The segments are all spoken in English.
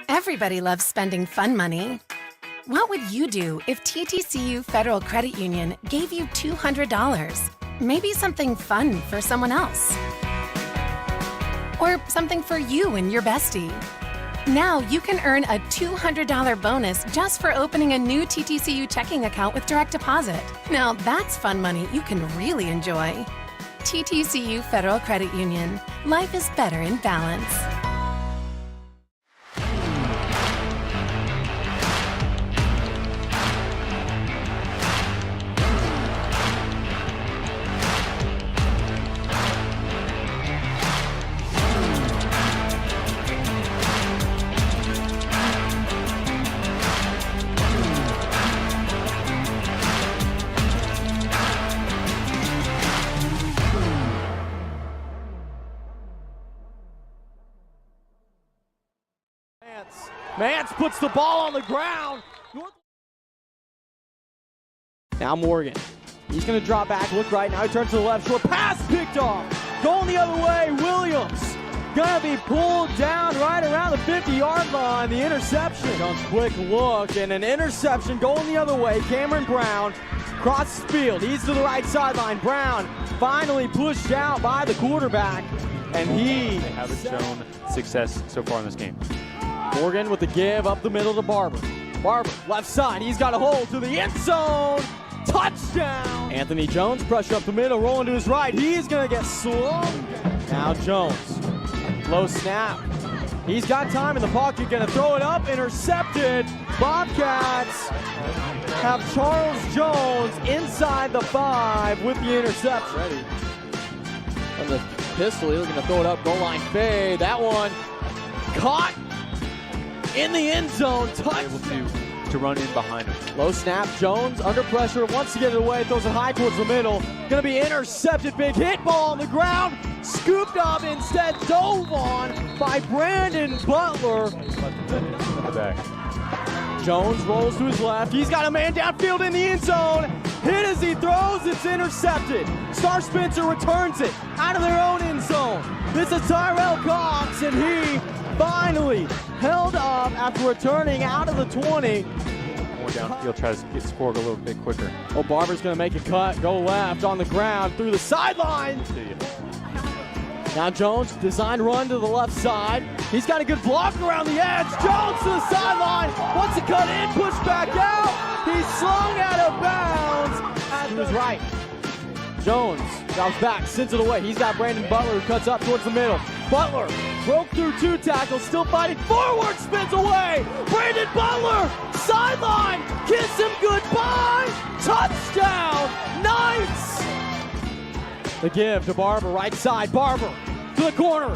Everybody loves spending fun money. What would you do if TTCU Federal Credit Union gave you $200? Maybe something fun for someone else. Or something for you and your bestie. Now you can earn a $200 bonus just for opening a new TTCU checking account with direct deposit. Now that's fun money you can really enjoy. TTCU Federal Credit Union. Life is better in balance. Mance puts the ball on the ground. Now Morgan. He's going to drop back, look right. Now he turns to the left. Short pass picked off. Going the other way. Williams going to be pulled down right around the 50-yard line. The interception. Jones quick look and an interception going the other way. Cameron Brown crosses the field. He's to the right sideline. Brown finally pushed out by the quarterback. And they haven't shown success so far in this game. Morgan with the give up the middle to Barber. Barber, left side. He's got a hole to the end zone. Touchdown! Anthony Jones, pressure up the middle, rolling to his right. He's going to get slung. Now Jones, low snap. He's got time in the pocket, going to throw it up, intercepted. Bobcats have Charles Jones inside the 5 with the interception. Ready. And the pistol, he's going to throw it up, goal line fade. That one caught in the end zone. Able to run in behind him. Low snap, Jones under pressure, wants to get it away, throws it high towards the middle. Gonna be intercepted, big hit ball on the ground. Scooped up instead, dove on by Brandon Butler. Jones rolls to his left. He's got a man downfield in the end zone. Hit as he throws, it's intercepted. Star Spencer returns it out of their own end zone. This is Tyrell Cox, and he finally held up after returning out of the 20. More downfield, try to get scored a little bit quicker. Oh, Barber's going to make a cut, go left on the ground through the sideline. Now Jones, designed run to the left side. He's got a good block around the edge. Jones to the sideline, wants to cut in, push back out. He's slung out of bounds. To his right. Jones drops back, sends it away. He's got Brandon Butler who cuts up towards the middle. Butler broke through 2 tackles, still fighting forward, spins away. Brandon Butler, sideline, kiss him goodbye. Touchdown, Knights. The give to Barber, right side. Barber to the corner,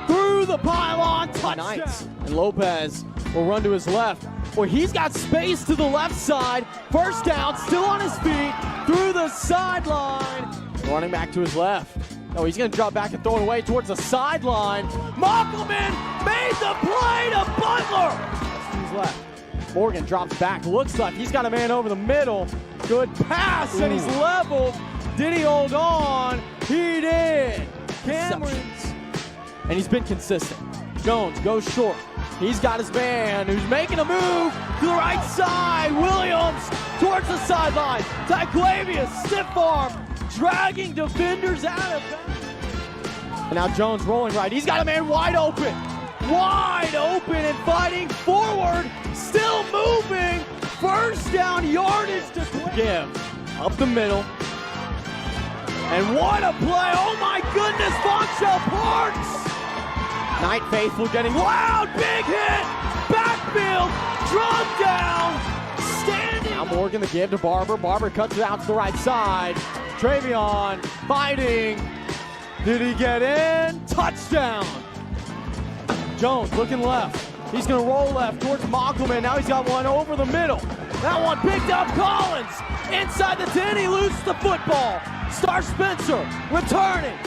through the pylon, touchdown. Knights. And Lopez will run to his left. Boy, he's got space to the left side. First down, still on his feet, through the sideline. Running back to his left. Oh, he's going to drop back and throw it away towards the sideline. Mockelman made the play to Butler. To his left. Morgan drops back, looks like he's got a man over the middle. Good pass, and he's leveled. Did he hold on? He did. Cameron's. And he's been consistent. Jones goes short. He's got his man who's making a move to the right side. Williams towards the sideline. Tyglavius, stiff arm, dragging defenders out of bounds. And now Jones rolling right. He's got a man wide open and fighting forward. Still moving. First down, yardage to give. Up the middle. And what a play. Oh my goodness, Vonchell Parks. Knight faithful getting loud, big hit, backfield, drummed down, standing. Now Morgan the give to Barber. Barber cuts it out to the right side. Travion fighting. Did he get in? Touchdown. Jones looking left. He's going to roll left towards Mockelman. Now he's got one over the middle. That one picked up Collins. Inside the 10, he loses the football. Star Spencer returning.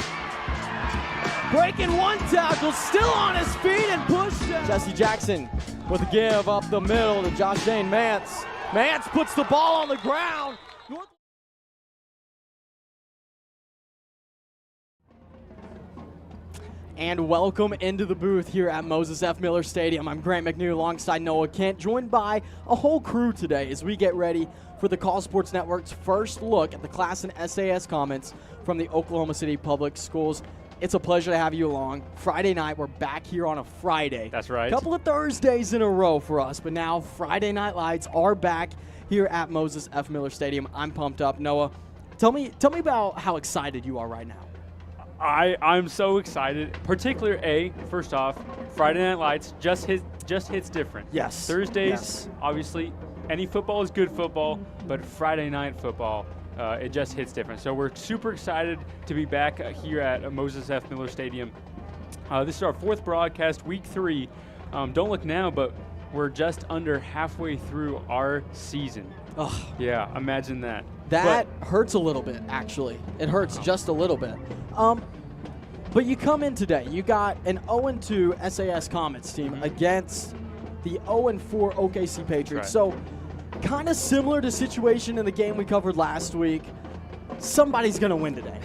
Breaking 1 tackle, still on his feet and pushed down. Jesse Jackson with a give up the middle to Josh Dane Mance. Mance puts the ball on the ground. And welcome into the booth here at Moses F. Miller Stadium. I'm Grant McNew alongside Noah Kent, joined by a whole crew today as we get ready for the Call Sports Network's first look at the Classen SAS Comets from the Oklahoma City Public Schools. It's a pleasure to have you along. Friday night, we're back here on a Friday. That's right. A couple of Thursdays in a row for us, but now Friday Night Lights are back here at Moses F. Miller Stadium. I'm pumped up. Noah, tell me about how excited you are right now. I'm so excited. First off, Friday Night Lights just hits different. Yes. Thursdays, obviously, any football is good football, but Friday night football, it just hits different. So we're super excited to be back here at Moses F. Miller Stadium. This is our fourth broadcast, week 3. Don't look now, but we're just under halfway through our season. Oh, yeah, imagine that. That hurts a little bit, actually. It hurts just a little bit. But you come in today, you got an 0-2 SAS Comets team against the 0-4 OKC Patriots. Right. So kind of similar to situation in the game we covered last week. Somebody's going to win today.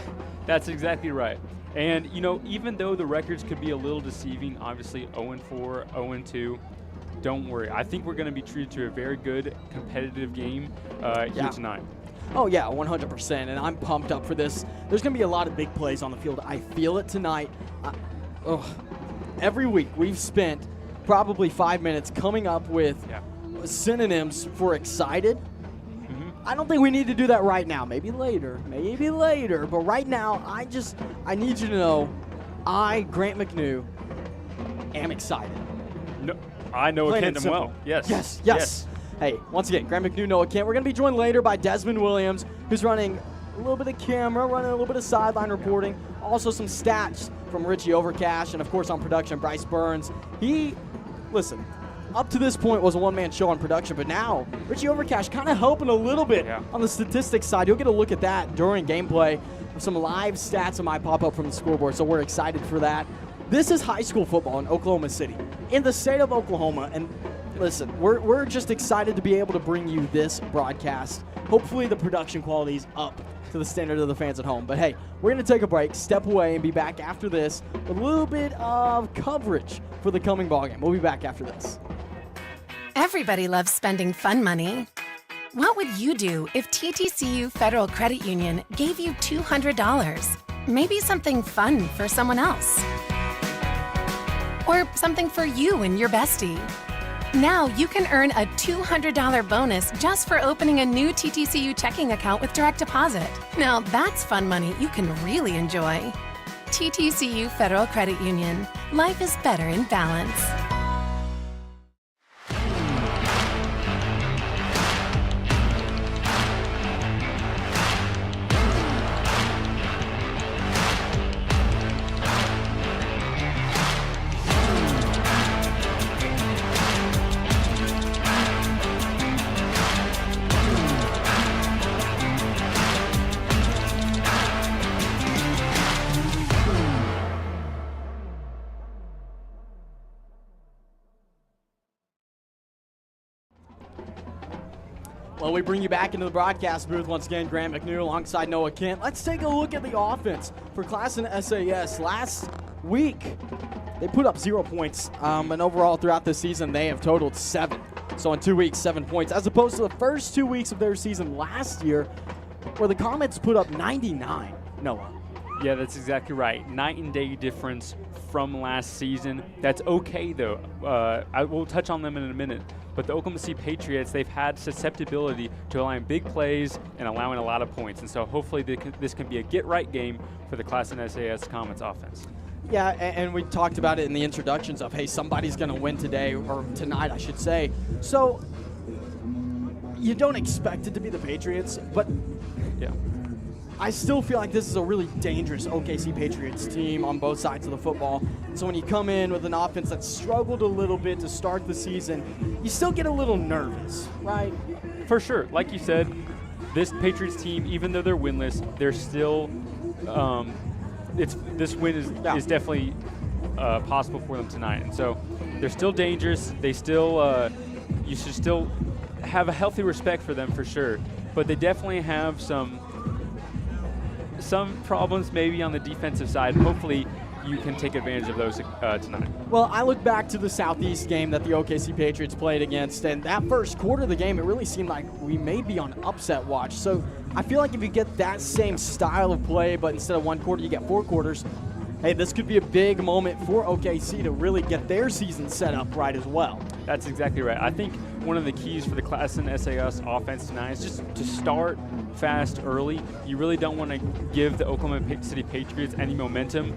That's exactly right. And, even though the records could be a little deceiving, obviously 0-4, 0-2, don't worry. I think we're going to be treated to a very good competitive game here tonight. Oh, yeah, 100%, and I'm pumped up for this. There's going to be a lot of big plays on the field. I feel it tonight. Every week we've spent probably 5 minutes coming up with synonyms for excited. I don't think we need to do that right now. Maybe later. But right now, I need you to know I, Grant McNew, am excited. No, I know Plain Kent and well. Yes. Hey, once again, Grant McNew, Noah Kent. We're going to be joined later by Desmond Williams, who's running a little bit of camera, running a little bit of sideline reporting, also some stats from Richie Overcash, and, of course, on production, Bryce Burns. Listen, up to this point was a one-man show on production, but now Richie Overcash kind of helping a little bit on the statistics side. You'll get a look at that during gameplay. Some live stats that might pop up from the scoreboard, so we're excited for that. This is high school football in Oklahoma City, in the state of Oklahoma, and listen, we're just excited to be able to bring you this broadcast. Hopefully the production quality is up to the standard of the fans at home. But hey, we're going to take a break, step away, and be back after this with a little bit of coverage for the coming ballgame. We'll be back after this. Everybody loves spending fun money. What would you do if TTCU Federal Credit Union gave you $200? Maybe something fun for someone else. Or something for you and your bestie. Now you can earn a $200 bonus just for opening a new TTCU checking account with direct deposit. Now that's fun money you can really enjoy. TTCU Federal Credit Union. Life is better in balance. Well, we bring you back into the broadcast booth once again. Grant McNew alongside Noah Kent. Let's take a look at the offense for Classen SAS. Last week, they put up 0 points, and overall throughout the season, they have totaled 7. So in 2 weeks, 7 points, as opposed to the first 2 weeks of their season last year, where the Comets put up 99. Noah. Yeah, that's exactly right. Night and day difference from last season. That's okay, though. I will touch on them in a minute. But the Oklahoma City Patriots, they've had susceptibility to allowing big plays and allowing a lot of points. And so hopefully this can be a get-right game for the Classen SAS Comets offense. Yeah, and we talked about it in the introductions of, hey, somebody's going to win today, or tonight, I should say. So you don't expect it to be the Patriots, but yeah, I still feel like this is a really dangerous OKC Patriots team on both sides of the football. So when you come in with an offense that struggled a little bit to start the season, you still get a little nervous, right? For sure. Like you said, this Patriots team, even though they're winless, they're still this win is definitely possible for them tonight. And so they're still dangerous. They still you should still have a healthy respect for them for sure. But they definitely have some problems maybe on the defensive side. Hopefully you can take advantage of those tonight. Well, I look back to the Southeast game that the OKC Patriots played against, and that first quarter of the game, it really seemed like we may be on upset watch. So I feel like if you get that same style of play, but instead of 1 quarter, you get 4 quarters, hey, this could be a big moment for OKC to really get their season set up right as well. That's exactly right. I think one of the keys for the Classen SAS offense tonight is just to start fast early. You really don't want to give the Oklahoma City Patriots any momentum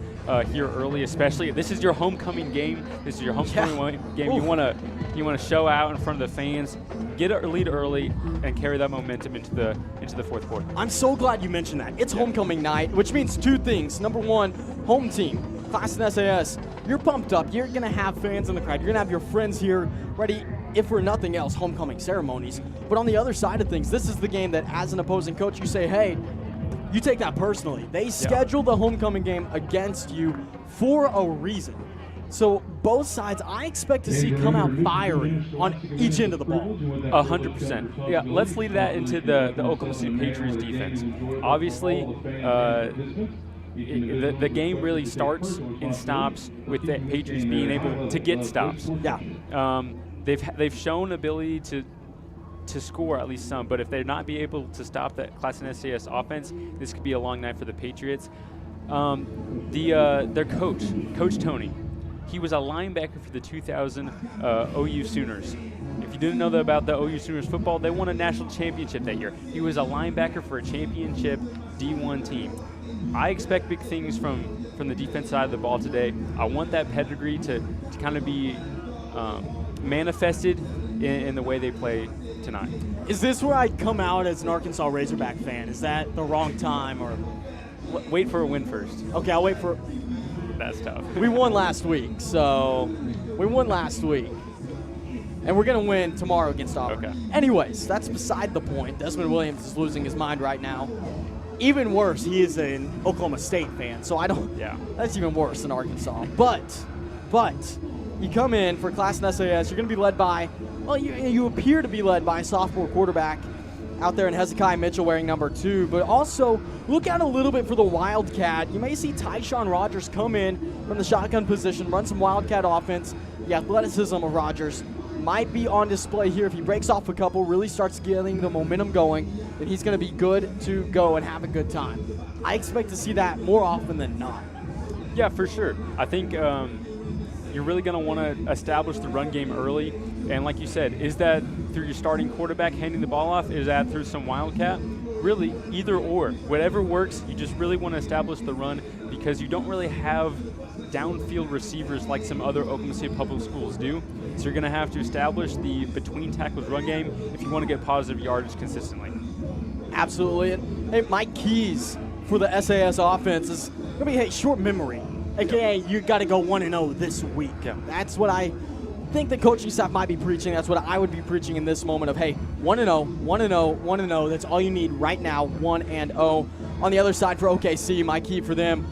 here early, especially. This is your homecoming game. This is your homecoming game. Ooh. You want to show out in front of the fans, get a lead early, and carry that momentum into the fourth quarter. I'm so glad you mentioned that. It's homecoming night, which means 2 things. Number 1, home team, Classen SAS. You're pumped up. You're going to have fans in the crowd. You're going to have your friends here ready, if for nothing else, homecoming ceremonies. But on the other side of things, this is the game that as an opposing coach, you say, hey, you take that personally. They schedule the homecoming game against you for a reason. So both sides, I expect to see come out firing on each end of the ball. 100%. Yeah, let's lead that into the Oklahoma City Patriots defense. Obviously, the game really starts and stops with the Patriots being able to get stops. Yeah. They've shown ability to score at least some, but if they're not be able to stop that Classen SAS offense, this could be a long night for the Patriots. Their Coach Tony, he was a linebacker for the 2000 OU Sooners. If you didn't know about the OU Sooners football, they won a national championship that year. He was a linebacker for a championship D1 team. I expect big things from the defense side of the ball today. I want that pedigree to kind of be manifested in the way they play tonight. Is this where I come out as an Arkansas Razorback fan? Is that the wrong time? Or wait for a win first. Okay, I'll wait for... That's tough. We won last week, so we won last week. And we're going to win tomorrow against Auburn. Okay. Anyways, that's beside the point. Desmond Williams is losing his mind right now. Even worse, he is an Oklahoma State fan, so I don't... Yeah. That's even worse than Arkansas. But you come in for Classen SAS, you're going to be led by, well, you appear to be led by a sophomore quarterback out there in Hezekiah Mitchell wearing number 2, but also look out a little bit for the Wildcat. You may see Tyshawn Rogers come in from the shotgun position, run some Wildcat offense. The athleticism of Rogers might be on display here. If he breaks off a couple, really starts getting the momentum going, then he's going to be good to go and have a good time. I expect to see that more often than not. Yeah, for sure. I think you're really going to want to establish the run game early. And like you said, is that through your starting quarterback handing the ball off? Is that through some Wildcat? Really, either or. Whatever works, you just really want to establish the run because you don't really have downfield receivers like some other Oklahoma State public schools do. So you're going to have to establish the between tackles run game if you want to get positive yardage consistently. Absolutely. And hey, my keys for the SAS offense is going to be, hey, short memory. AKA, you got to go 1-0 this week. Yeah. That's what I think the coaching staff might be preaching. That's what I would be preaching in this moment of, hey, 1-0, 1-0, 1-0. That's all you need right now, 1-0. On the other side for OKC, my key for them,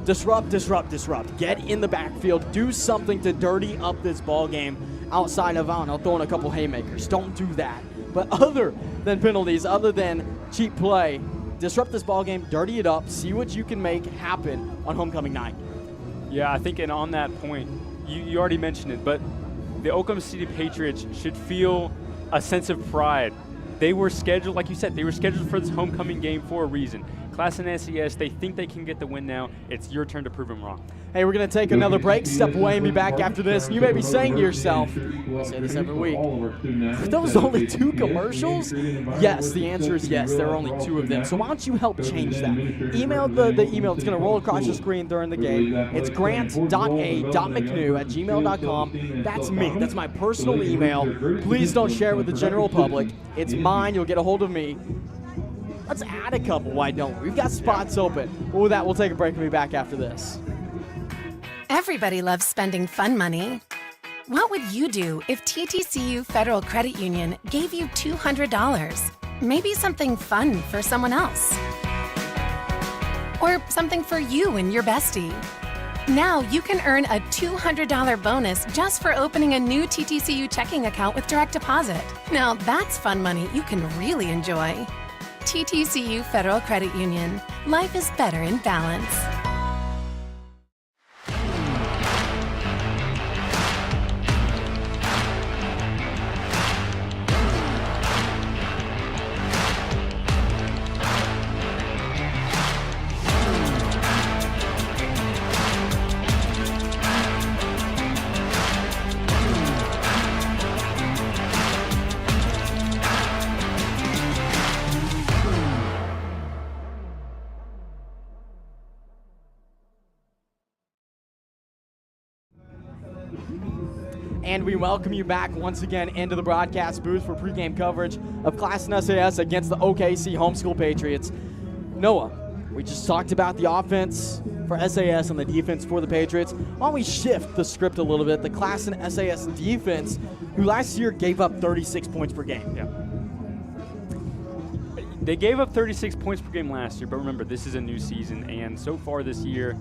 disrupt, disrupt, disrupt. Get in the backfield. Do something to dirty up this ball game outside of, I don't know, throwing a couple haymakers. Don't do that. But other than penalties, other than cheap play, disrupt this ball game, dirty it up, see what you can make happen on homecoming night. Yeah, I think, and on that point, you already mentioned it, but the Oklahoma City Patriots should feel a sense of pride. They were scheduled, like you said, they were scheduled for this homecoming game for a reason. Classen SAS, they think they can get the win now. It's your turn to prove them wrong. Hey, we're going to take another break, step away, and be back after this. You may be saying to yourself, I say this every week, are those only 2 commercials? Yes, the answer is yes. There are only 2 of them. So why don't you help change that? Email the email. It's going to roll across your screen during the game. It's grant.a.mcnew@gmail.com. That's me. That's my personal email. Please don't share it with the general public. It's mine. You'll get a hold of me. Let's add a couple. Why don't we? We've got spots open. But with that, we'll take a break and be back after this. Everybody loves spending fun money. What would you do if TTCU Federal Credit Union gave you $200? Maybe something fun for someone else. Or something for you and your bestie. Now you can earn a $200 bonus just for opening a new TTCU checking account with direct deposit. Now that's fun money you can really enjoy. TTCU Federal Credit Union. Life is better in balance. and we welcome you back once again into the broadcast booth for pregame coverage of Classen SAS against the OKC Homeschool Patriots. Noah, we just talked about the offense for SAS and the defense for the Patriots. Why don't we shift the script a little bit? The Classen SAS defense, who last year gave up 36 points per game. Yeah. They gave up 36 points per game last year, but remember, this is a new season, and so far this year,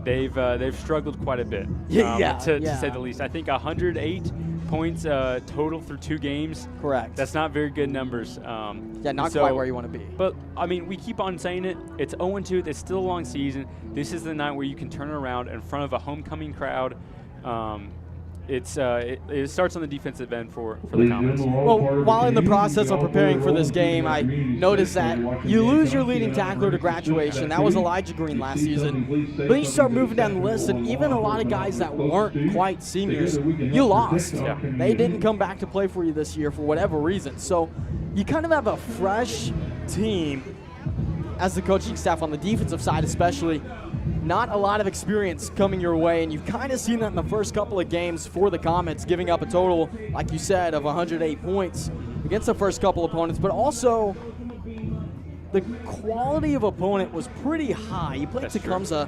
they've struggled quite a bit, to say the least. I think 108 points total through 2 games. Correct. That's not very good numbers. Not quite where you want to be. But, I mean, we keep on saying it. It's 0-2. It's still a long season. This is the night where you can turn it around in front of a homecoming crowd. It starts on the defensive end for the Comets. Well, while in the process of preparing for this game, I noticed that you lose your leading tackler to graduation. That was Elijah Green last season. But you start moving down the list, and even a lot of guys that weren't quite seniors, you lost. Yeah. They didn't come back to play for you this year for whatever reason. So you kind of have a fresh team as the coaching staff on the defensive side especially. Not a lot of experience coming your way, and you've kind of seen that in the first couple of games for the Comets, giving up a total, like you said, of 108 points against the first couple opponents, but also the quality of opponent was pretty high. You played Tecumseh,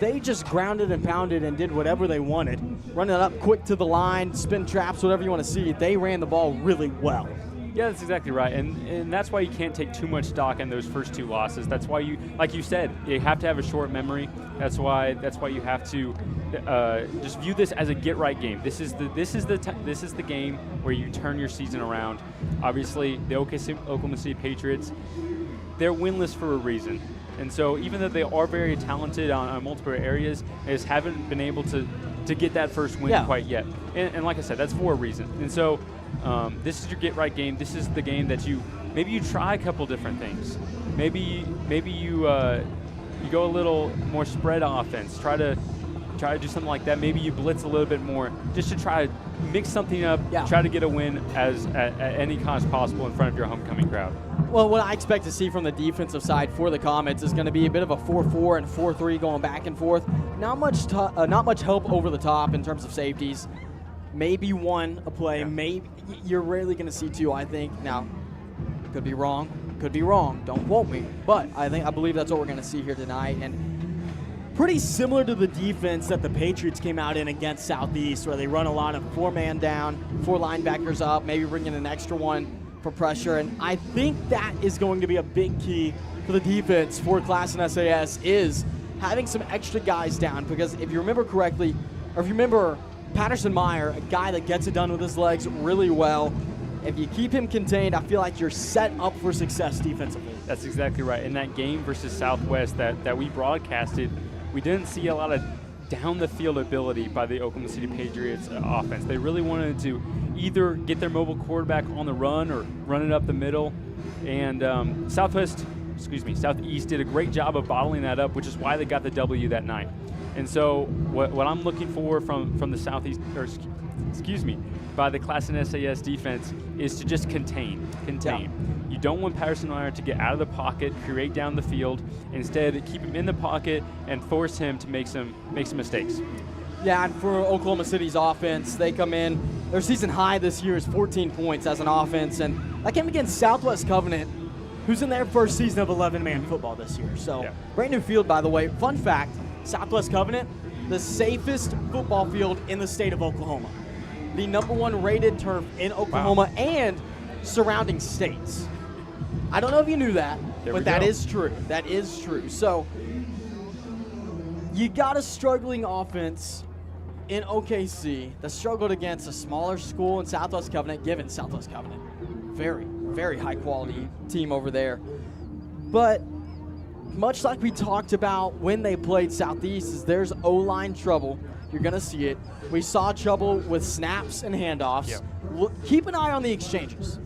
they just grounded and pounded and did whatever they wanted. Running it up quick to the line, spin traps, whatever you want to see. They ran the ball really well. Yeah, that's exactly right, and that's why you can't take too much stock in those first 2 losses. That's why you, like you said, you have to have a short memory. That's why you have to just view this as a get-right game. This is the game where you turn your season around. Obviously, the Oklahoma City Patriots, they're winless for a reason, and so even though they are very talented on multiple areas, they just haven't been able to get that first win quite yet. And like I said, that's for a reason. And so. This is your get-right game. This is the game that maybe you try a couple different things. Maybe you go a little more spread offense. Try to do something like that. Maybe you blitz a little bit more, just to try to mix something up. Yeah. Try to get a win at any cost possible in front of your homecoming crowd. Well, what I expect to see from the defensive side for the Comets is going to be a bit of a 4-4 and 4-3 going back and forth. Not much help over the top in terms of safeties. Maybe 1 a play. Maybe you're rarely going to see 2. I think now, could be wrong. Don't quote me, but I believe that's what we're going to see here tonight. And pretty similar to the defense that the Patriots came out in against Southeast, where they run a lot of 4-man down, 4 linebackers up, maybe bring in an extra one for pressure. And I think that is going to be a big key for the defense for Classen SAS, is having some extra guys down. Because if you remember correctly, or if you remember Patterson Meyer, a guy that gets it done with his legs really well. If you keep him contained, I feel like you're set up for success defensively. That's exactly right. In that game versus Southwest that we broadcasted, we didn't see a lot of down-the-field ability by the Oklahoma City Patriots offense. They really wanted to either get their mobile quarterback on the run or run it up the middle. And Southeast did a great job of bottling that up, which is why they got the W that night. And so what I'm looking for from the Southeast, by the Classen SAS defense is to just contain. Yeah. You don't want Patterson Meyer to get out of the pocket, create down the field. Instead, keep him in the pocket and force him to make some mistakes. Yeah, and for Oklahoma City's offense, they come in. Their season high this year is 14 points as an offense, and that came against Southwest Covenant, who's in their first season of 11-man football this year. So, brand new field, by the way. Fun fact, Southwest Covenant, the safest football field in the state of Oklahoma. The #1 rated turf in Oklahoma and surrounding states. I don't know if you knew that, but that is true. That is true. So you got a struggling offense in OKC that struggled against a smaller school in Southwest Covenant, given Southwest Covenant. Very, very high-quality team over there. But much like we talked about when they played Southeast, is there's O-line trouble. You're going to see it. We saw trouble with snaps and handoffs. Yep. Keep an eye on the exchanges,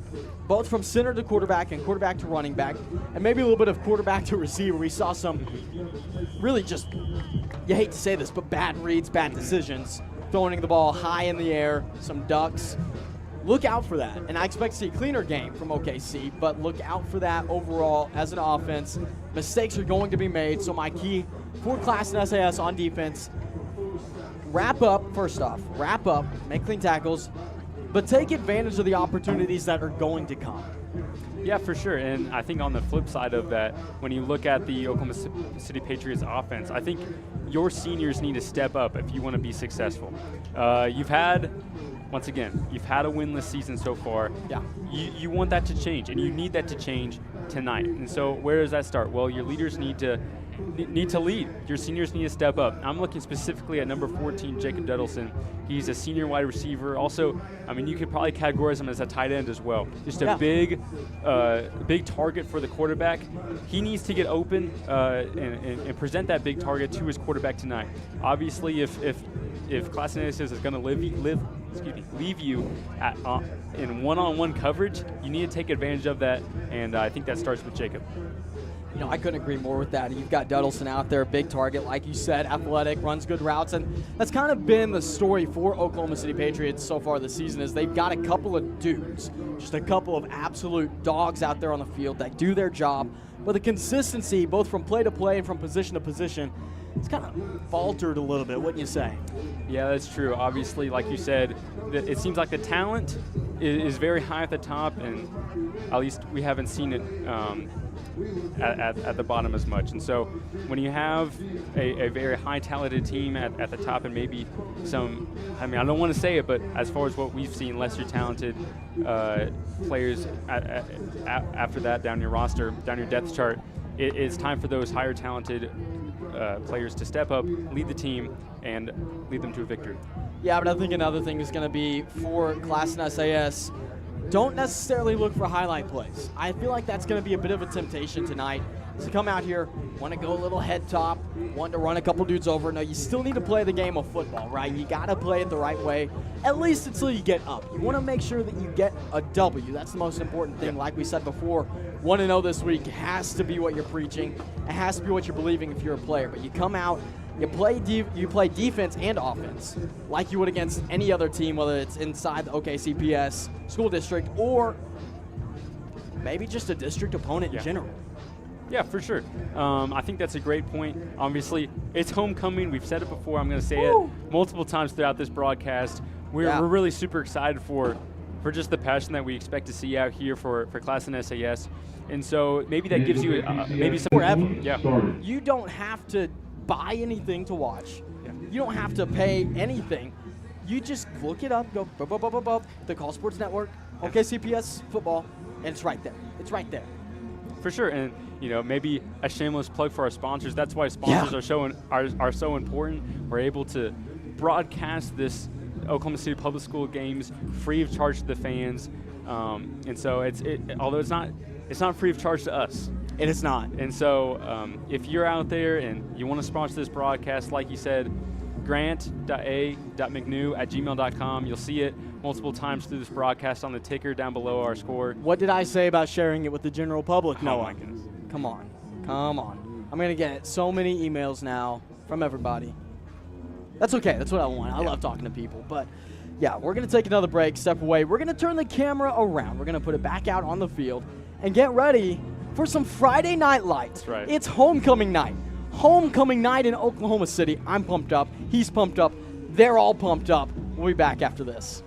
both from center to quarterback and quarterback to running back, and maybe a little bit of quarterback to receiver. We saw some really just, you hate to say this, but bad reads, bad decisions, throwing the ball high in the air, some ducks. Look out for that. And I expect to see a cleaner game from OKC, but look out for that overall as an offense. Mistakes are going to be made, so my key for Classen SAS on defense, wrap up, first off, make clean tackles, but take advantage of the opportunities that are going to come. Yeah, for sure. And I think on the flip side of that, when you look at the Oklahoma City Patriots offense, I think your seniors need to step up if you want to be successful. You've had a winless season so far. Yeah. You want that to change, and you need that to change tonight. And so where does that start? Well, your leaders need to lead. Your seniors need to step up. I'm looking specifically at number 14, Jacob Duddleson. He's a senior wide receiver. Also, I mean, you could probably categorize him as a tight end as well. Just a big target for the quarterback. He needs to get open and present that big target to his quarterback tonight. Obviously, if Classen SAS is going to leave you in one-on-one coverage, you need to take advantage of that, and I think that starts with Jacob. You know, I couldn't agree more with that. You've got Duddleson out there, big target, like you said, athletic, runs good routes, and that's kind of been the story for Oklahoma City Patriots so far this season is they've got a couple of dudes, just a couple of absolute dogs out there on the field that do their job, but the consistency, both from play to play and from position to position, it's kind of faltered a little bit, wouldn't you say? Yeah, that's true. Obviously, like you said, it seems like the talent is very high at the top, and at least we haven't seen it at the bottom as much. And so when you have a very high talented team at the top and maybe some, I mean, I don't want to say it, but as far as what we've seen, lesser talented players after that down your roster, down your depth chart, it's time for those higher talented players to step up, lead the team, and lead them to a victory. Yeah, but I think another thing is going to be for Classen SAS, don't necessarily look for highlight plays. I feel like that's going to be a bit of a temptation tonight to come out here, want to go a little head top, want to run a couple dudes over. No, you still need to play the game of football, right? You got to play it the right way, at least until you get up. You want to make sure that you get a W. That's the most important thing. Like we said before, 1-0 this week has to be what you're preaching. It has to be what you're believing if you're a player. But you come out, you play defense and offense like you would against any other team, whether it's inside the OKC school district or maybe just a district opponent in general. Yeah, for sure. I think that's a great point. Obviously, it's homecoming. We've said it before. I'm going to say it multiple times throughout this broadcast. We're really super excited for just the passion that we expect to see out here for Classen SAS. And so maybe that gives you maybe some forever. Yeah. You don't have to buy anything to watch. Yeah. You don't have to pay anything. You just look it up, go the Call Sports Network, OKCPS football, and it's right there. It's right there. For sure, and you know, maybe a shameless plug for our sponsors. That's why sponsors are so important. We're able to broadcast this Oklahoma City Public School games free of charge to the fans, and so although it's not free of charge to us. It is not. And so if you're out there and you want to sponsor this broadcast, like you said, grant.a.mcnew@gmail.com. You'll see it multiple times through this broadcast on the ticker down below our score. What did I say about sharing it with the general public? No, my goodness. Come on. I'm going to get so many emails now from everybody. That's okay. That's what I want. I love talking to people. But, yeah, we're going to take another break, step away. We're going to turn the camera around. We're going to put it back out on the field and get ready for some Friday night lights. That's right. It's homecoming night. Homecoming night in Oklahoma City. I'm pumped up. He's pumped up. They're all pumped up. We'll be back after this.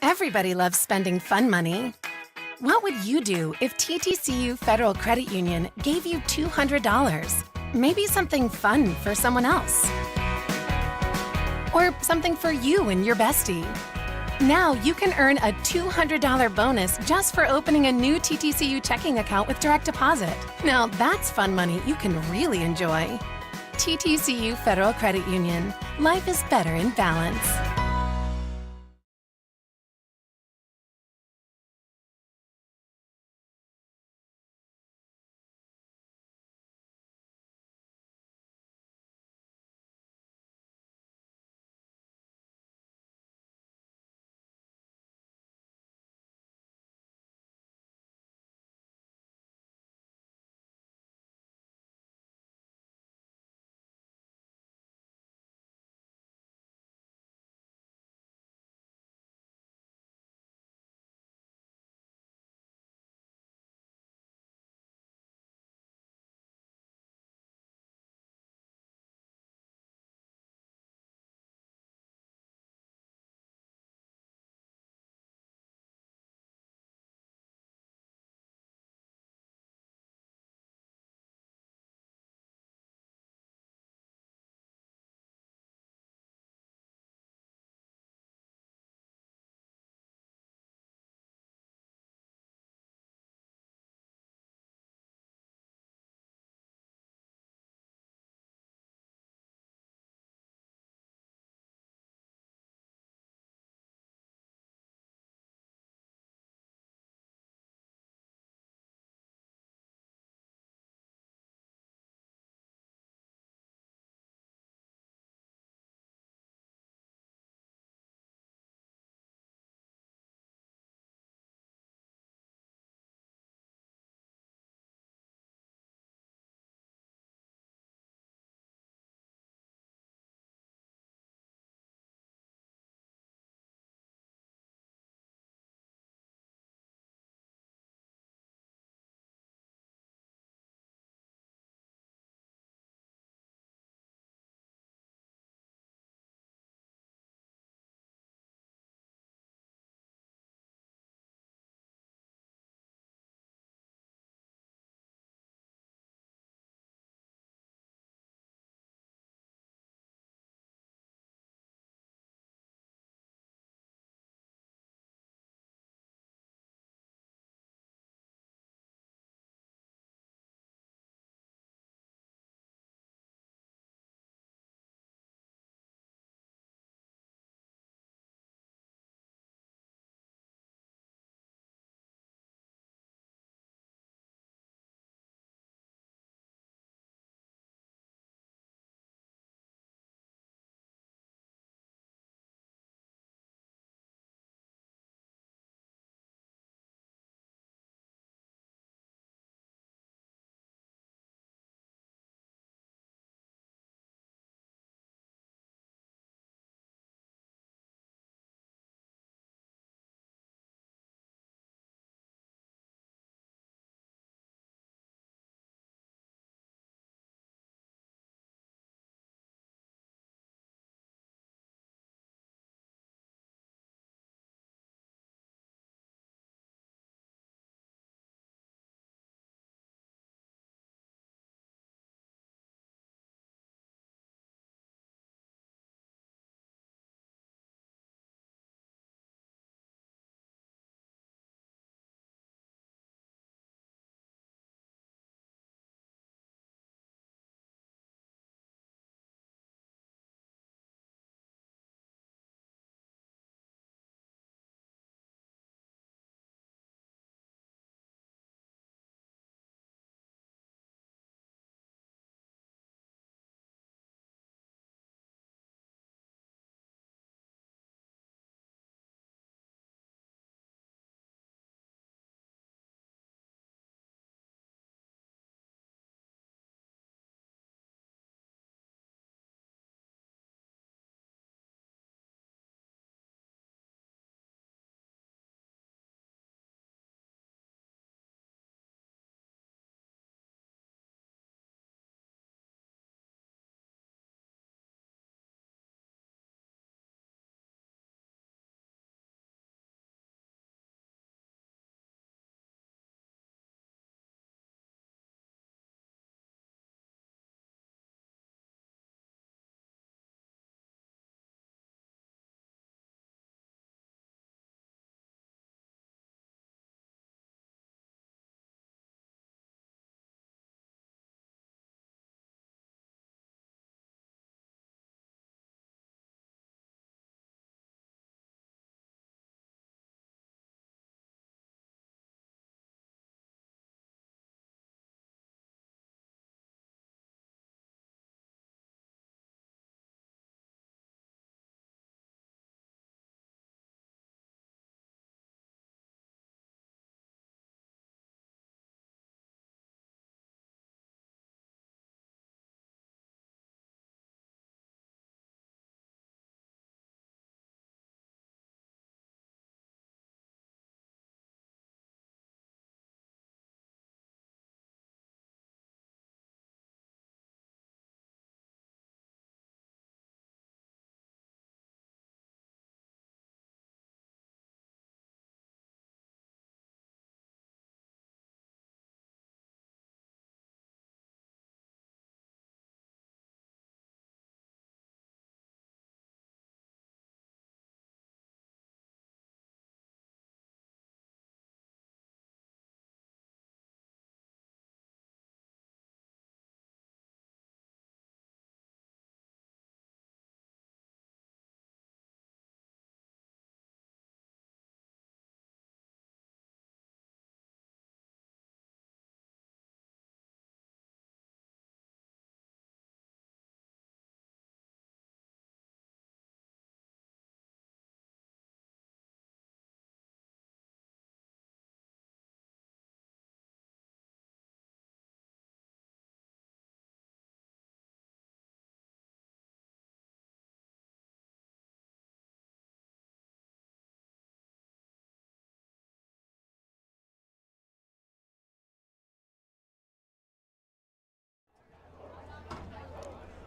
Everybody loves spending fun money. What would you do if TTCU Federal Credit Union gave you $200? Maybe something fun for someone else. Or something for you and your bestie. Now you can earn a $200 bonus just for opening a new TTCU checking account with direct deposit. Now that's fun money you can really enjoy. TTCU Federal Credit Union. Life is better in balance.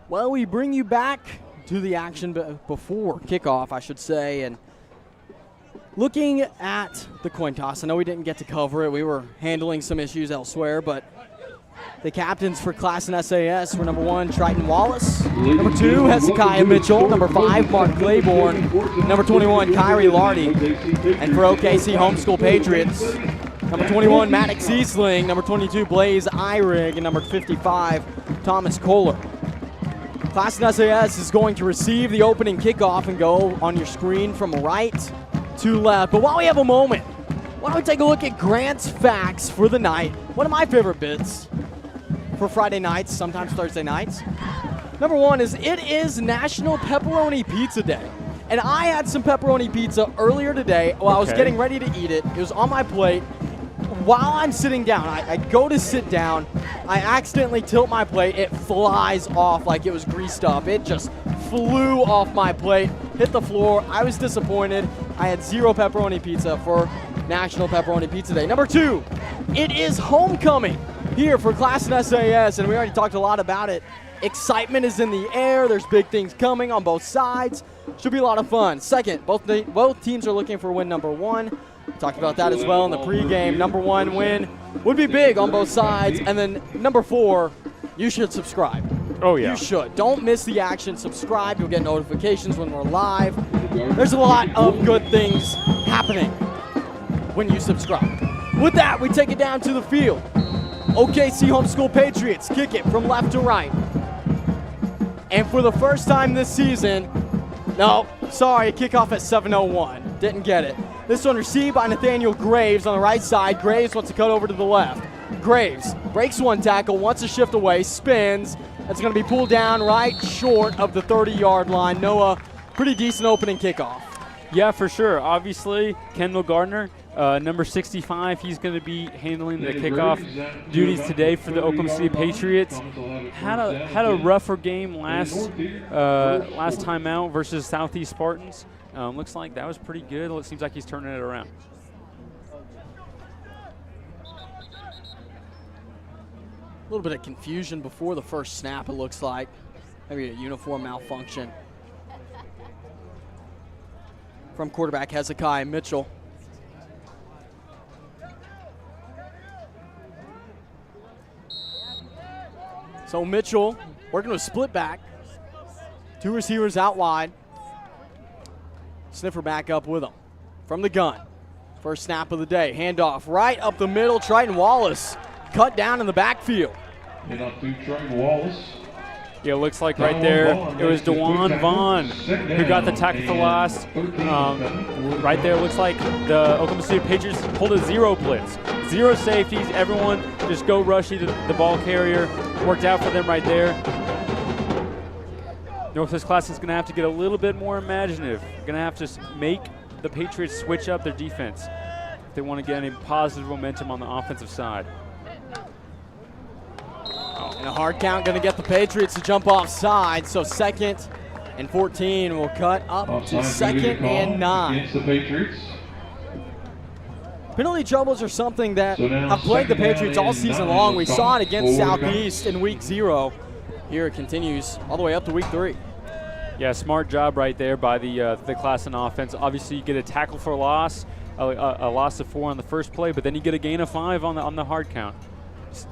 Well, we bring you back to the action before kickoff, I should say, and looking at the coin toss. I know we didn't get to cover it. We were handling some issues elsewhere, but the captains for Classen SAS were number 1, Triton Wallace, number 2, Hezekiah Mitchell, number 5, Mark Claiborne, number 21, Kyrie Lardy, and for OKC Homeschool Patriots, number 21, Maddox Easling, number 22, Blaze Eyrig, and number 55, Thomas Kohler. Classen SAS is going to receive the opening kickoff and go on your screen from right to left. But while we have a moment, why don't we take a look at Grant's facts for the night? One of my favorite bits for Friday nights, sometimes Thursday nights. Number 1 is it is National Pepperoni Pizza Day. And I had some pepperoni pizza earlier today while I was getting ready to eat it. It was on my plate. While I'm sitting down, I go to sit down, I accidentally tilt my plate, it flies off like it was greased up. It just flew off my plate, hit the floor. I was disappointed. I had 0 pepperoni pizza for National Pepperoni Pizza Day. Number 2, it is homecoming here for Classen SAS, and we already talked a lot about it. Excitement is in the air. There's big things coming on both sides. Should be a lot of fun. Second, both teams are looking for win number 1. We talked about that as well in the pregame. Number 1 win would be big on both sides. And then number 4, you should subscribe. Oh, yeah. You should. Don't miss the action. Subscribe. You'll get notifications when we're live. There's a lot of good things happening when you subscribe. With that, we take it down to the field. OKC Homeschool Patriots kick it from left to right. And for the first time this season, no, sorry, kickoff at 7:01. Didn't get it. This one received by Nathaniel Graves on the right side. Graves wants to cut over to the left. Graves breaks one tackle, wants to shift away, spins. That's going to be pulled down right short of the 30-yard line. Noah, pretty decent opening kickoff. Yeah, for sure. Obviously, Kendall Gardner, number 65, he's going to be handling the kickoff duties today for the Oklahoma City Patriots. Had a rougher game last time out versus Southeast Spartans. Looks like that was pretty good. It seems like he's turning it around. A little bit of confusion before the first snap, it looks like. Maybe a uniform malfunction from quarterback Hezekiah Mitchell. So Mitchell working with split back. 2 receivers out wide. Sniffer back up with him from the gun. First snap of the day. Handoff right up the middle. Triton Wallace cut down in the backfield. And up to Triton Wallace. Yeah, it looks like right there it was DeJuan Vaughn who got the tackle for loss. Right there, it looks like the Oklahoma City Patriots pulled a 0 blitz. 0 safeties. Everyone just go rushy to the ball carrier. Worked out for them right there. Northwest Class is going to have to get a little bit more imaginative. Going to have to make the Patriots switch up their defense if they want to get any positive momentum on the offensive side. And a hard count going to get the Patriots to jump offside. So 2nd and 14 will cut up to 2nd and 9. Against the Patriots. Penalty troubles are something that have plagued the Patriots all season long. We saw it against Southeast in week 0. Here it continues all the way up to week 3. Yeah, smart job right there by the Classen offense. Obviously, you get a tackle for a loss, a loss of 4 on the first play, but then you get a gain of 5 on the hard count.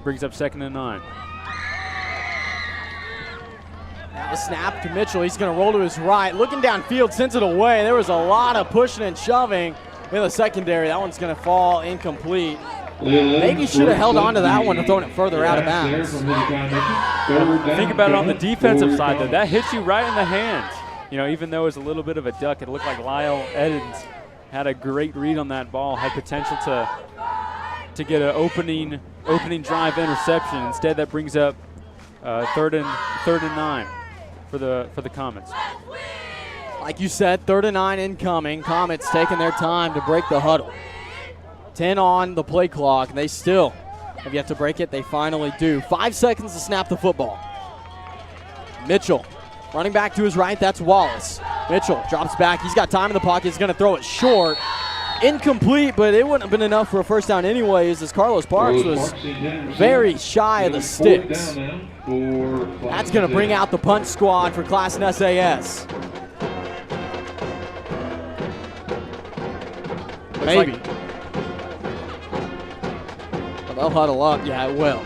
Brings up 2nd and 9. Now the snap to Mitchell. He's going to roll to his right. Looking downfield, sends it away. There was a lot of pushing and shoving in the secondary. That one's going to fall incomplete. Maybe should have held on to that one and thrown it further out of bounds. Think about it on the defensive side, though. That hits you right in the hands. You know, even though it was a little bit of a duck, it looked like Lyle Edens had a great read on that ball, had potential to get an opening drive interception. Instead, that brings up 3rd and 9 for the Comets. Like you said, 3rd and 9 incoming. Comets taking their time to break the huddle. 10 on the play clock, and they still have yet to break it. They finally do. 5 seconds to snap the football. Mitchell running back to his right. That's Wallace. Mitchell drops back. He's got time in the pocket. He's going to throw it short. incomplete, but it wouldn't have been enough for a first down anyways, as Carlos Parks was very shy of the sticks. That's going to bring out the punt squad for Classen SAS. Maybe. Well, they'll huddle up. Yeah, it will.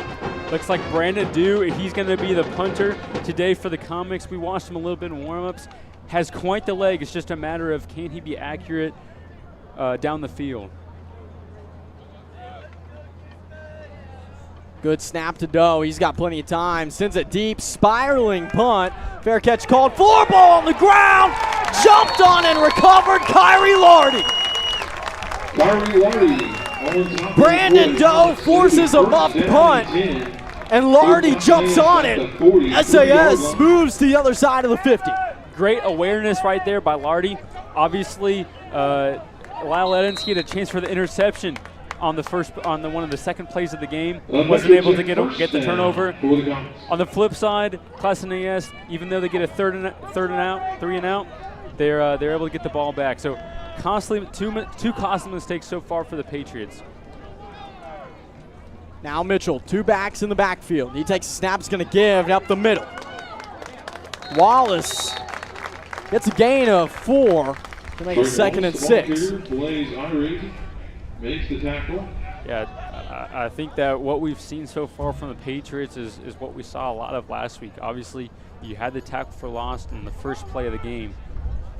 Looks like Brandon Dew, he's going to be the punter today for the Comets. We watched him a little bit in warm-ups. Has quite the leg. It's just a matter of can he be accurate down the field. Good snap to Doe. He's got plenty of time. Sends it deep. Spiraling punt. Fair catch called. Floor ball on the ground. Jumped on and recovered. Kyrie Lardy. Brandon Doe forces a muffed punt, and Lardy jumps on it. SAS moves to the other side of the 50. Great awareness right there by Lardy. Obviously, Lyle Edensky had a chance for the interception on one of the second plays of the game. Wasn't able to get the turnover. On the flip side, Classen SAS, even though they get a three and out, they're able to get the ball back. So two costly mistakes so far for the Patriots. Now Mitchell, two backs in the backfield. He takes a snap, is going to give up the middle. Wallace gets a gain of 4 to make it 2nd and 6. Makes the tackle. Yeah, I think that what we've seen so far from the Patriots is what we saw a lot of last week. Obviously, you had the tackle for loss in the first play of the game,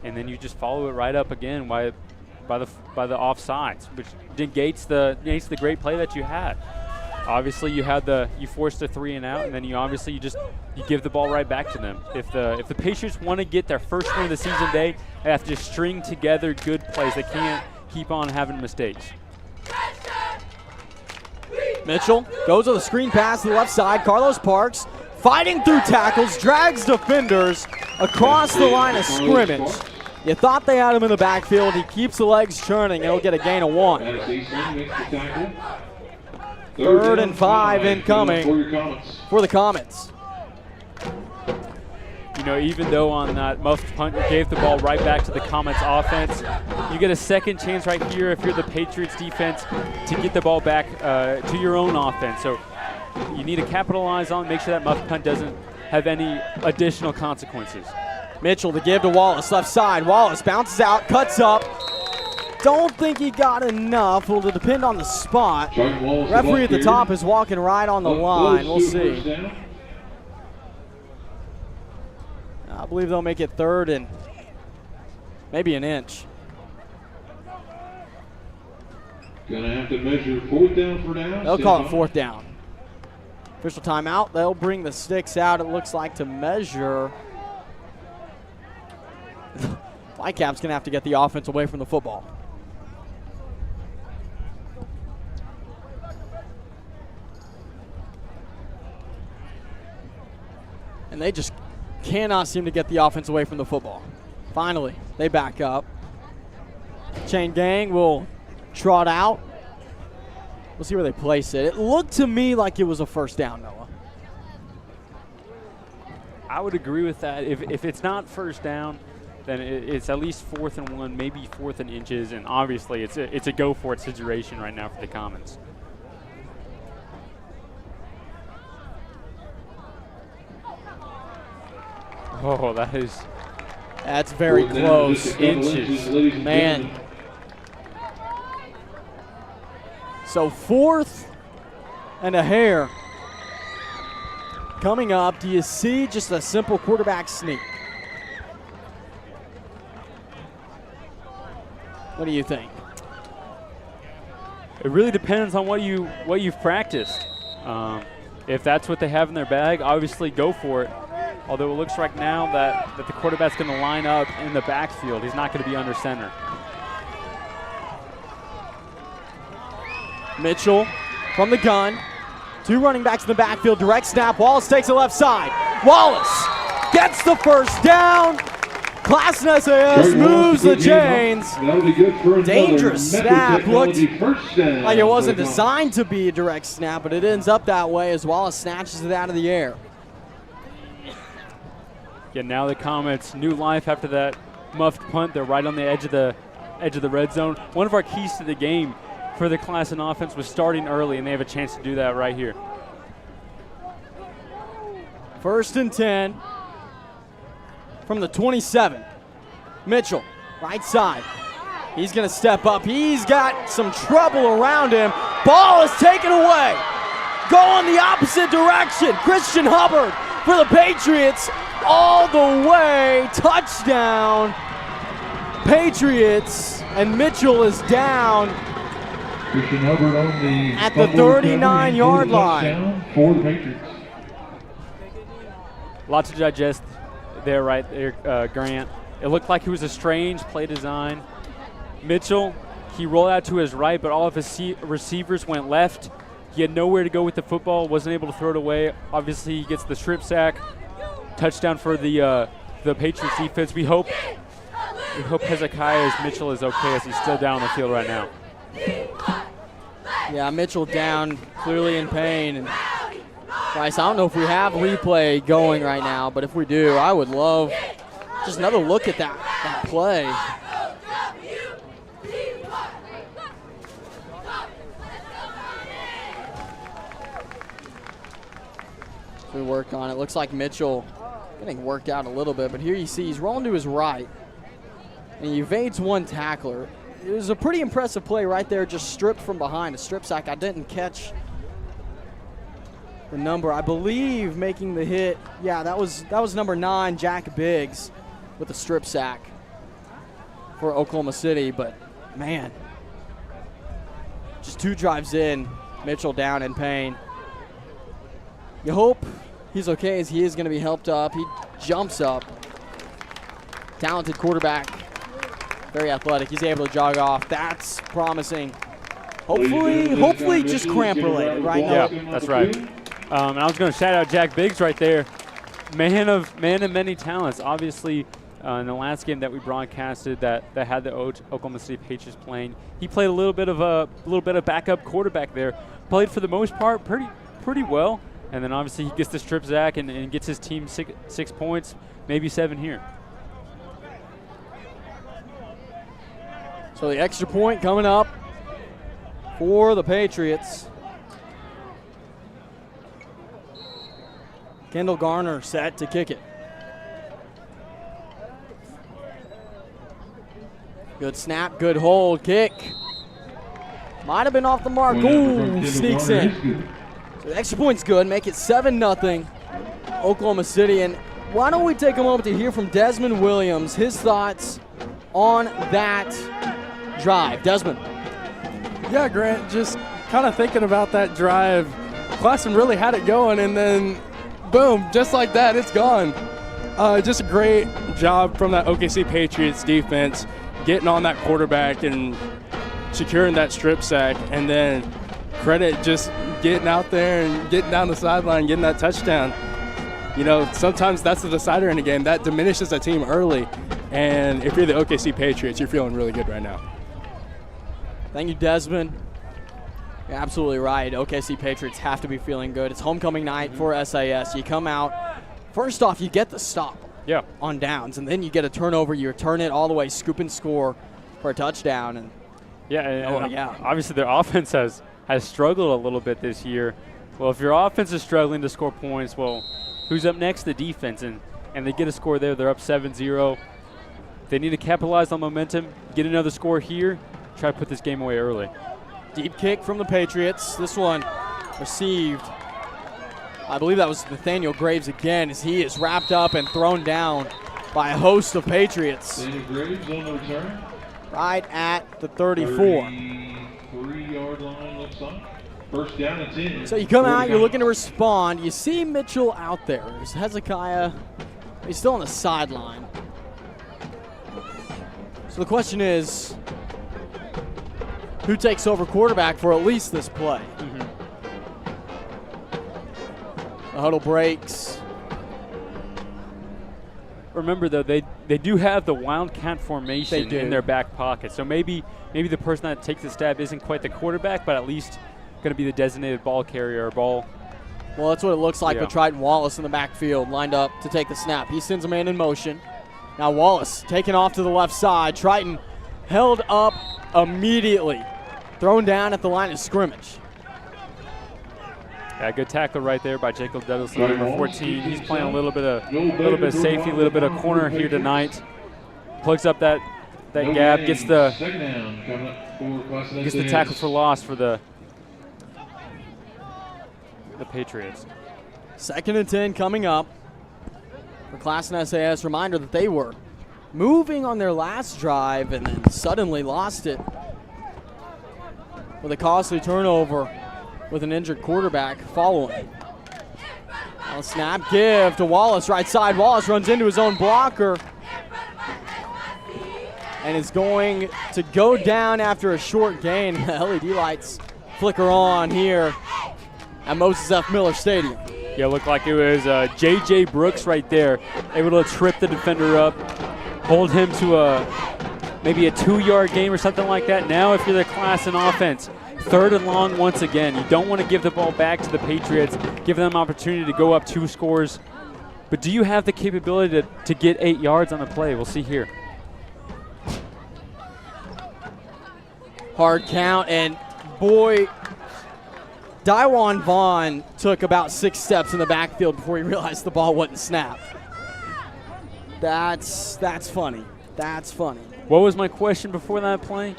and then you just follow it right up again by the offsides, which negates the great play that you had. Obviously, you forced a 3 and out, and then you give the ball right back to them. If the Patriots want to get their first win of the season day, they have to string together good plays. They can't keep on having mistakes. Mitchell goes with a screen pass to the left side. Carlos Parks fighting through tackles, drags defenders across the line of scrimmage. You thought they had him in the backfield. He keeps the legs churning, and he'll get a gain of 1. 3rd and 5 incoming for the Comets. You know, even though on that muffed punt you gave the ball right back to the Comets offense, you get a second chance right here if you're the Patriots defense to get the ball back to your own offense. So you need to capitalize on, make sure that muffed punt doesn't have any additional consequences. Mitchell to give to Wallace, left side. Wallace bounces out, cuts up. Don't think he got enough. Will depend on the spot. Referee at the top is walking right on the line. We'll see. I believe they'll make it 3rd and maybe an inch. Gonna have to measure 4th down for now. They'll call it 4th down. Official timeout. They'll bring the sticks out, it looks like, to measure. Whitecap's gonna have to get the offense away from the football. And they just cannot seem to get the offense away from the football. Finally, they back up. Chain gang will trot out. We'll see where they place it. It looked to me like it was a first down, Noah. I would agree with that. If it's not first down, then it's at least 4th and 1, maybe 4th and inches, and obviously it's a go-for-it situation right now for the Comets. Oh, that's very close. Inches. Man. So 4th and a hair coming up. Do you see just a simple quarterback sneak? What do you think? It really depends on what you've practiced. If that's what they have in their bag, obviously go for it. Although it looks right now that the quarterback's going to line up in the backfield. He's not going to be under center. Mitchell from the gun. 2 running backs in the backfield. Direct snap. Wallace takes the left side. Wallace gets the first down. Classen SAS moves the chains. Dangerous snap. Looked like it wasn't designed to be a direct snap, but it ends up that way as Wallace snatches it out of the air. Yeah, now the Comets, new life after that muffed punt. They're right on the edge of the edge of the red zone. One of our keys to the game for the Classen offense was starting early, and they have a chance to do that right here. 1st and 10 from the 27. Mitchell, right side. He's going to step up. He's got some trouble around him. Ball is taken away. Go in the opposite direction. Christian Hubbard for the Patriots all the way. Touchdown. Patriots, and Mitchell is down Christian Hubbard on the at the 39-yard line. For the Patriots. A lot to digest there, right there, Grant. It looked like it was a strange play design. Mitchell, he rolled out to his right, but all of his receivers went left. He had nowhere to go with the football, wasn't able to throw it away. Obviously, he gets the strip sack. Touchdown for the Patriots defense. We hope Hezekiah's Mitchell is okay as he's still down on the field right now. Yeah, Mitchell down, clearly in pain. And Bryce, I don't know if we have replay going right now, but if we do, I would love just another look at that play. We work on it. Looks like Mitchell getting worked out a little bit, but here you see he's rolling to his right, and he evades one tackler. It was a pretty impressive play right there, just stripped from behind, a strip sack. I didn't catch the number. I believe making the hit, yeah, that was number 9, Jack Biggs, with a strip sack for Oklahoma City. But, man, just 2 drives in, Mitchell down in pain. You hope he's okay, as he is going to be helped up. He jumps up. Talented quarterback. Very athletic. He's able to jog off. That's promising. Hopefully just cramp related right now. Yeah, that's right. And I was going to shout out Jack Biggs right there. Man of many talents. Obviously, in the last game that we broadcasted that had the Oklahoma City Patriots playing, he played a little bit of backup quarterback there. Played for the most part pretty well. And then obviously he gets the strip sack and gets his team 6 points, maybe 7 here. So the extra point coming up for the Patriots. Kendall Garner set to kick it. Good snap, good hold, kick. Might have been off the mark. Ooh, sneaks in. So the extra point's good, make it 7-0 Oklahoma City. And why don't we take a moment to hear from Desmond Williams, his thoughts on that drive. Desmond. Yeah, Grant, just kind of thinking about that drive. Classen really had it going, and then boom, just like that, it's gone. Just a great job from that OKC Patriots defense, getting on that quarterback and securing that strip sack, and then credit just getting out there and getting down the sideline, getting that touchdown. You know, sometimes that's the decider in a game. That diminishes a team early, and if you're the OKC Patriots, you're feeling really good right now. Thank you, Desmond. You're absolutely right. OKC Patriots have to be feeling good. It's homecoming night for SAS. You come out, first off, you get the stop on downs, and then you get a turnover. You return it all the way, scoop and score for a touchdown. And obviously their offense has struggled a little bit this year. Well, if your offense is struggling to score points, well, who's up next? The defense, and they get a score there. They're up 7-0. They need to capitalize on momentum, get another score here, try to put this game away early. Deep kick from the Patriots. This one received, I believe that was Nathaniel Graves again, as he is wrapped up and thrown down by a host of Patriots. Graves on the return. Right at the 34. 33-yard line looks like. First down and 10. So you come out, you're looking to respond. You see Mitchell out there. There's Hezekiah. He's still on the sideline. So the question is, who takes over quarterback for at least this play? The huddle breaks. Remember, though, they do have the wildcat formation in their back pocket. So maybe the person that takes the stab isn't quite the quarterback, but at least going to be the designated ball carrier or ball. Well, that's what it looks like with Triton Wallace in the backfield, lined up to take the snap. He sends a man in motion. Now Wallace taking off to the left side. Triton held up immediately. Thrown down at the line of scrimmage. Yeah, good tackle right there by Jacob Douglas, number 14. He's playing a little bit of safety, a little bit of corner here tonight. Plugs up that gap, gets the tackle for loss for the Patriots. 2nd and 10 coming up for Classen SAS. Reminder that they were moving on their last drive and then suddenly lost it with a costly turnover with an injured quarterback following. Now snap give to Wallace, right side. Wallace runs into his own blocker and is going to go down after a short gain. The LED lights flicker on here at Moses F. Miller Stadium. Yeah, it looked like it was J.J. Brooks right there, able to trip the defender up, hold him to maybe a 2-yard gain or something like that. Now if you're the Classen offense, 3rd and long once again. You don't want to give the ball back to the Patriots, give them opportunity to go up 2 scores. But do you have the capability to get 8 yards on the play? We'll see here. Hard count, and boy, Daiwan Vaughn took about 6 steps in the backfield before he realized the ball wasn't snapped. That's funny. That's funny. What was my question before that play?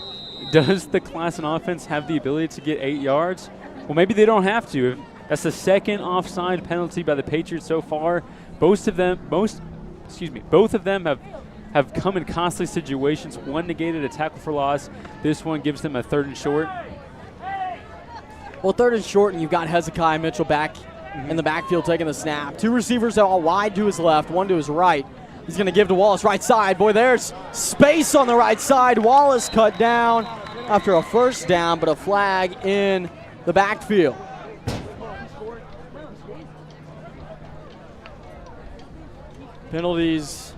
Does the Classen offense have the ability to get 8 yards? Well, maybe they don't have to. That's the 2nd offside penalty by the Patriots so far. Both of them have come in costly situations. One negated a tackle for loss. This one gives them a 3rd and short. Well, 3rd and short, and you've got Hezekiah Mitchell back in the backfield taking the snap. 2 receivers all wide to his left, 1 to his right. He's going to give to Wallace, right side. Boy, there's space on the right side. Wallace cut down after a 1st down, but a flag in the backfield. Penalties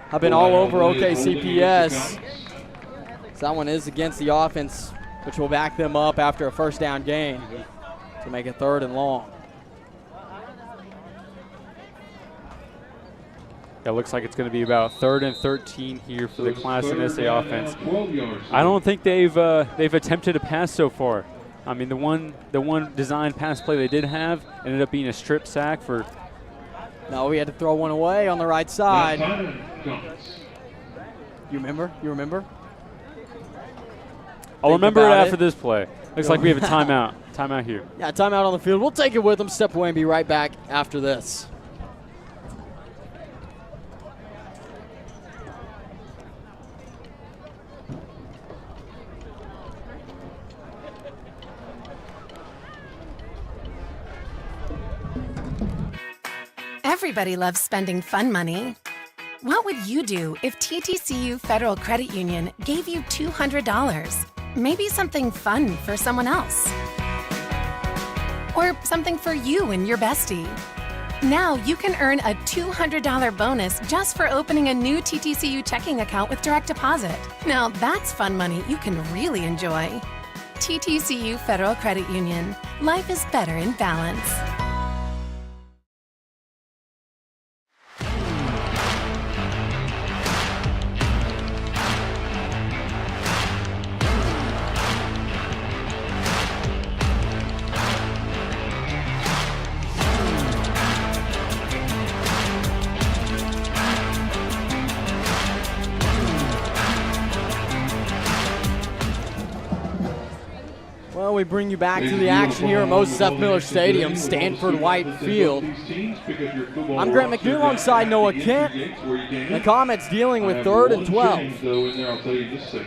have been all over OKCPS. So that one is against the offense, which will back them up after a 1st down gain to make it 3rd and long. It looks like it's going to be about 3rd and 13 here for the Classen SA offense. I don't think they've attempted a pass so far. I mean, the one designed pass play they did have ended up being a strip sack for. No, we had to throw one away on the right side. You remember? I'll remember it after this play. Looks like we have a timeout. Timeout here. Yeah, timeout on the field. We'll take it with them, step away, and be right back after this. Everybody loves spending fun money. What would you do if TTCU Federal Credit Union gave you $200? Maybe something fun for someone else. Or something for you and your bestie. Now you can earn a $200 bonus just for opening a new TTCU checking account with direct deposit. Now that's fun money you can really enjoy. TTCU Federal Credit Union. Life is better in balance. Well, we bring you back to the action here at Moses F. Miller Stadium, Stanford White Field. I'm Grant McNew alongside Noah Kent. The Comets dealing with 3rd and 12.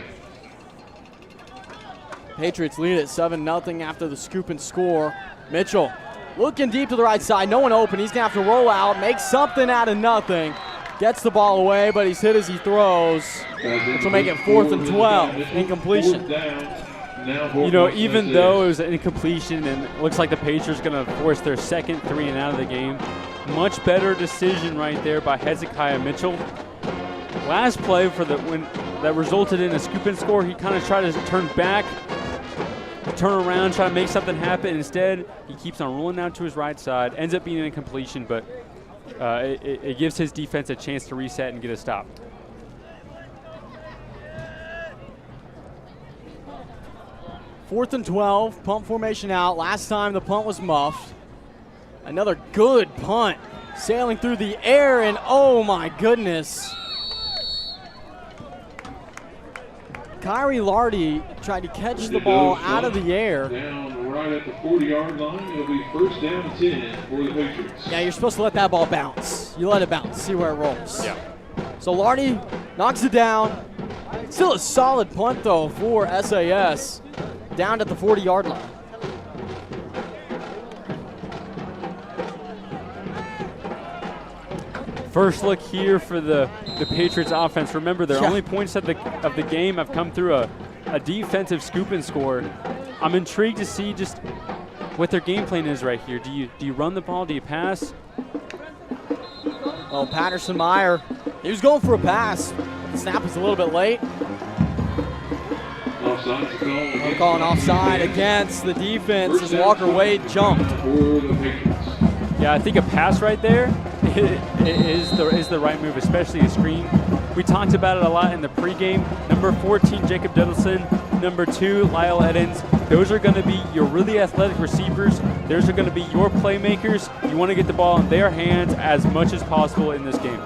Patriots lead at 7-0 after the scoop and score. Mitchell looking deep to the right side. No one open. He's going to have to roll out, make something out of nothing. Gets the ball away, but he's hit as he throws, which will make it 4th and 12. Incompletion. You know, even though it was an incompletion and it looks like the Patriots are going to force their 2nd 3 and out of the game, much better decision right there by Hezekiah Mitchell. Last play that resulted in a scoop and score, he kind of tried to turn back, turn around, try to make something happen. Instead, he keeps on rolling out to his right side, ends up being an incompletion, but it gives his defense a chance to reset and get a stop. 4th and 12, punt formation out. Last time the punt was muffed. Another good punt, sailing through the air, and oh my goodness. Kyrie Lardy tried to catch the ball out of the air. Down right at the 40-yard line. It'll be first down and 10 for the Patriots. Yeah, you're supposed to let that ball bounce. You let it bounce, see where it rolls. Yeah. So Lardy knocks it down. Still a solid punt, though, for SAS. Down at the 40-yard line. First look here for the Patriots offense. Remember, their only points of the game have come through a defensive scoop and score. I'm intrigued to see just what their game plan is right here. Do you run the ball? Do you pass? Well, Patterson Meyer, he was going for a pass. The snap was a little bit late. Offside call. We're calling offside against the defense as Walker Wade jumped. For the Patriots. Yeah, I think a pass right there is the right move, especially a screen. We talked about it a lot in the pregame. Number 14, Jacob Duddleson. Number 2, Lyle Eddins. Those are going to be your really athletic receivers. Those are going to be your playmakers. You want to get the ball in their hands as much as possible in this game.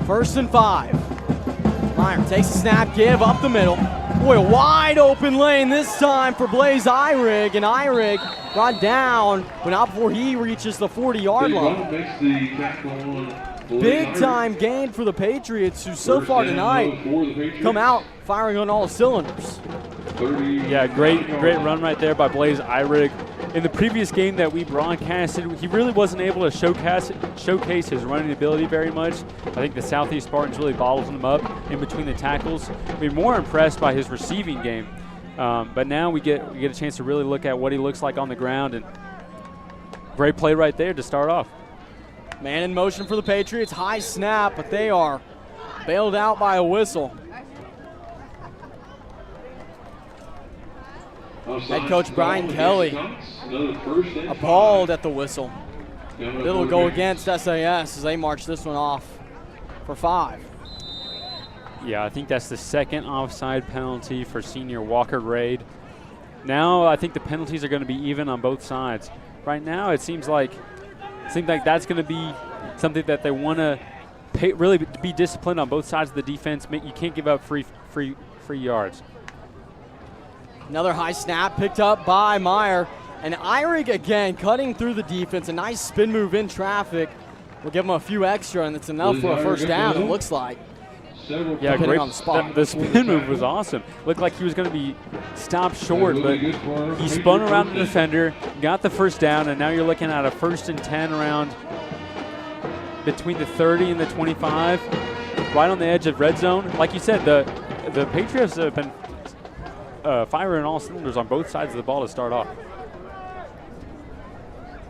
First and 5. Meyer takes a snap, give up the middle. Boy, a wide open lane this time for Blaze Eyrig, and Eyrig brought down, but not before he reaches the 40-yard line. Big time gain for the Patriots, who so far tonight come out firing on all cylinders. Yeah, great run right there by Blaze Eyrig. In the previous game that we broadcasted, he really wasn't able to showcase his running ability very much. I think the Southeast Spartans really bottled him up in between the tackles. We're more impressed by his receiving game, but now we get a chance to really look at what he looks like on the ground, and great play right there to start off. Man in motion for the Patriots, high snap, but they are bailed out by a whistle. Head coach Brian Kelly appalled at the whistle. It'll go against SAS as they march this one off for 5. Yeah, I think that's the second offside penalty for senior Walker Raid. Now I think the penalties are going to be even on both sides. Right now it seems like that's going to be something that they want to really be disciplined on both sides of the defense. You can't give up free yards. Another high snap picked up by Meyer. And Eyrig again cutting through the defense. A nice spin move in traffic. We'll give him a few extra, and it's enough for a first down, it looks like. Yeah, great. On the spot. The spin move was awesome. Looked like he was going to be stopped short, but he spun around the defender, got the first down, and now you're looking at a 1st and 10 around between the 30 and the 25, right on the edge of red zone. Like you said, the Patriots have been firing all cylinders on both sides of the ball to start off.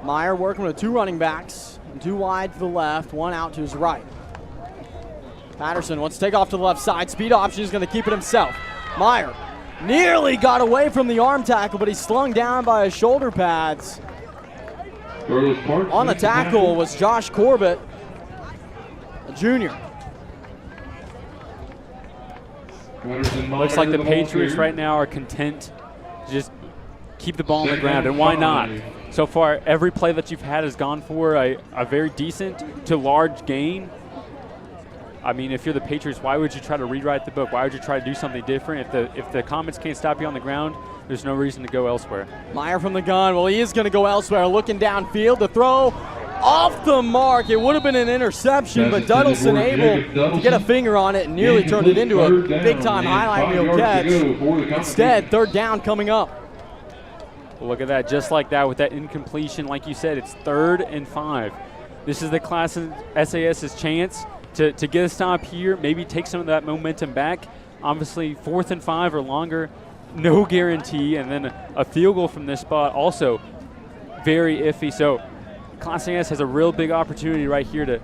Meyer working with 2 running backs, 2 wide to the left, 1 out to his right. Patterson wants to take off to the left side. Speed option is going to keep it himself. Meyer nearly got away from the arm tackle, but he's slung down by his shoulder pads. On the tackle was Josh Corbett, a junior. Looks like the Patriots right now are content to just keep the ball on the ground, and why not? So far, every play that you've had has gone for a very decent to large gain. I mean, if you're the Patriots, why would you try to rewrite the book? Why would you try to do something different? If the Comets can't stop you on the ground, there's no reason to go elsewhere. Meyer from the gun. Well, he is going to go elsewhere. Looking downfield, the throw off the mark. It would have been an interception, but Duddleson able to get a finger on it and nearly turned it into a big-time highlight reel catch. Instead, 3rd down coming up. Look at that, just like that with that incompletion. Like you said, it's 3rd and 5. This is the Classen SAS's chance to get a stop here, maybe take some of that momentum back. Obviously, 4th and 5 or longer, no guarantee. And then a field goal from this spot, also very iffy. So Classen SAS has a real big opportunity right here to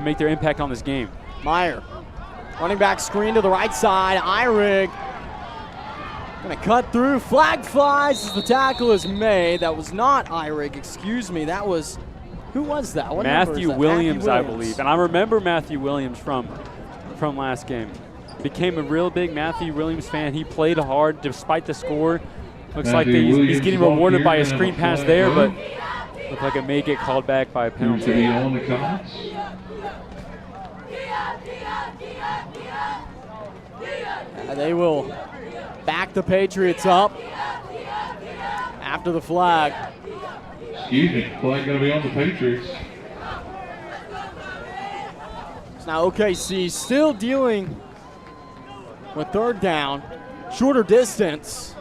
make their impact on this game. Meyer, running back screen to the right side. Eyrig going to cut through. Flag flies as the tackle is made. That was not Eyrig, excuse me. That was, who was that? What Matthew Williams, I believe. And I remember Matthew Williams from from last game. Became a real big Matthew Williams fan. He played hard despite the score. Looks like he's getting rewarded by a screen pass there, but looked like it may get called back by a penalty. On the Comets. They will back the Patriots up after the flag. Excuse me, flag going to be on the Patriots. So now OKC still dealing with third down, shorter distance,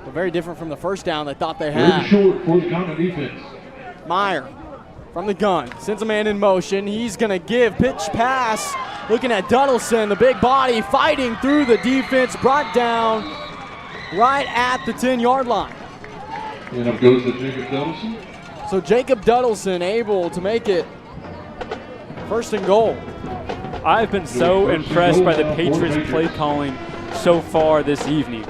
but very different from the first down they thought they had. Very short for the Comet defense. Meyer from the gun, sends a man in motion. He's going to give pitch pass, looking at Duddleson, the big body, fighting through the defense, brought down right at the 10-yard line. And up goes the Jacob Duddleson. So Jacob Duddleson able to make it first and goal. I've been so impressed by the Patriots play calling so far this evening.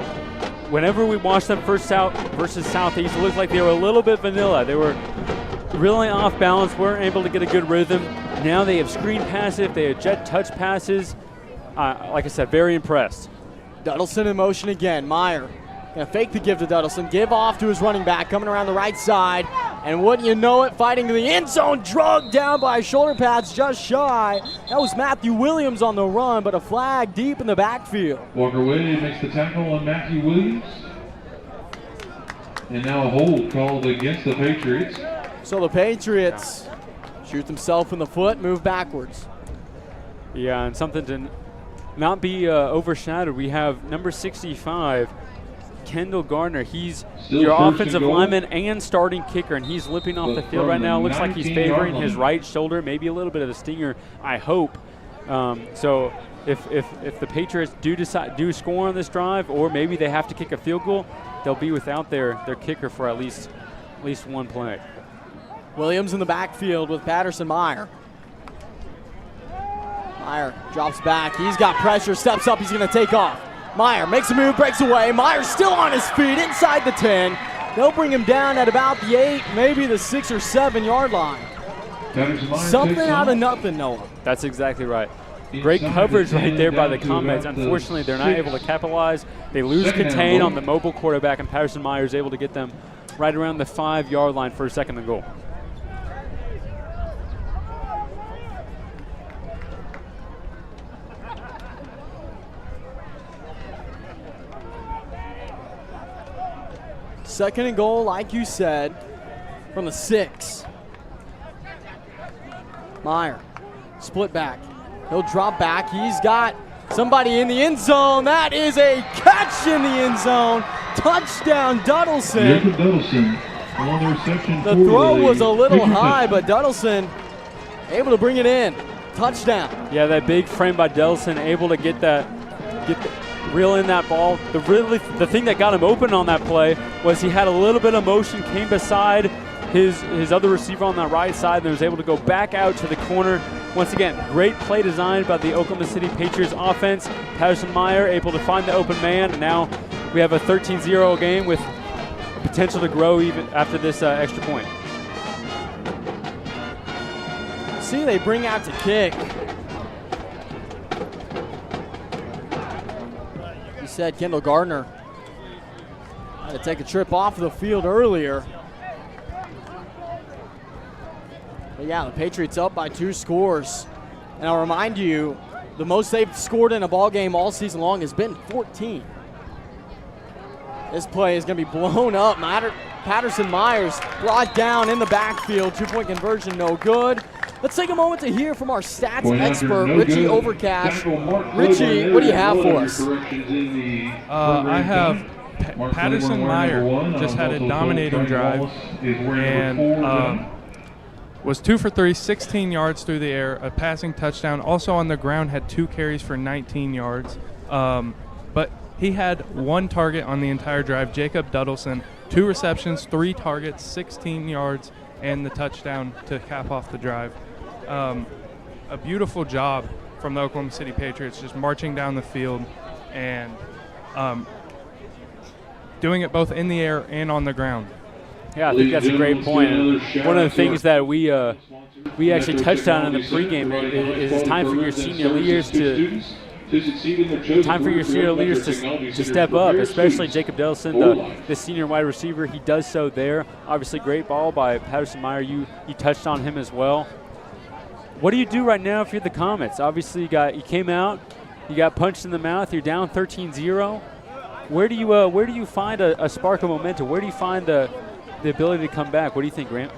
Whenever we watched them first South versus Southeast, it looked like they were a little bit vanilla. They were really off balance, weren't able to get a good rhythm. Now they have screen passes, they have jet touch passes. Like I said, very impressed. Duddleson in motion again. Meyer gonna fake the give to Duddleson, give off to his running back, coming around the right side, and wouldn't you know it, fighting to the end zone, drugged down by shoulder pads just shy. That was Matthew Williams on the run, but a flag deep in the backfield. Walker Way makes the tackle on Matthew Williams. And now a hold called against the Patriots. So the Patriots shoot themselves in the foot, move backwards. Yeah, and something to not be overshadowed. We have number 65, Kendall Gardner. He's Still your first offensive and goal. lineman and starting kicker, and he's limping off the But field right from now. the Looks like he's 19-yard favoring his line. right shoulder, maybe a little bit of a stinger, I hope. So if the Patriots do score on this drive, or maybe they have to kick a field goal, they'll be without their kicker for at least one play. Williams in the backfield with Patterson Meyer. Meyer drops back. He's got pressure, steps up, he's going to take off. Meyer makes a move, breaks away. Meyer still on his feet inside the 10. They'll bring him down at about the 8, maybe the 6 or 7 yard line. Something out of nothing, Noah. That's exactly right. Great coverage right there by the Comets. Unfortunately, they're not able to capitalize. They lose contain on the mobile quarterback, and Patterson Meyer is able to get them right around the 5 yard line for a second and goal. Second and goal, like you said, from the 6. Meyer, split back. He'll drop back. He's got somebody in the end zone. That is a catch in the end zone. Touchdown, Duddleson. Jacob Duddleson on the reception. The throw was a little high, but Duddleson able to bring it in. Touchdown. Yeah, that big frame by Duddleson, able to reel in that ball. The thing that got him open on that play was he had a little bit of motion, came beside his other receiver on that right side, and was able to go back out to the corner. Once again, great play design by the Oklahoma City Patriots offense. Patterson Meyer able to find the open man, and now we have a 13-0 game with potential to grow even after this extra point. See, they bring out to kick. You said Kendall Gardner had to take a trip off the field earlier. But yeah, the Patriots up by 2 scores. And I'll remind you, the most they've scored in a ball game all season long has been 14. This play is going to be blown up. Patterson Myers brought down in the backfield. 2-point conversion, no good. Let's take a moment to hear from our stats expert, Richie Overcash. Richie, what do you have for us? I have Patterson Meyer just had a dominating drive and was 2 for 3, 16 yards through the air, a passing touchdown. Also on the ground, had 2 carries for 19 yards. But he had 1 target on the entire drive. Jacob Duddleson, 2 receptions, 3 targets, 16 yards, and the touchdown to cap off the drive. A beautiful job from the Oklahoma City Patriots, just marching down the field and doing it both in the air and on the ground. Yeah, I think that's a great point. One of the things that we actually touched on in the pregame is it's time for your senior leaders to step up, especially Jacob Delson, the senior wide receiver. He does so there. Obviously, great ball by Patterson Meyer. You touched on him as well. What do you do right now if you're the Comets? Obviously, you came out, you got punched in the mouth. You're down 13-0. Where do you find a spark of momentum? Where do you find the ability to come back? What do you think, Grant?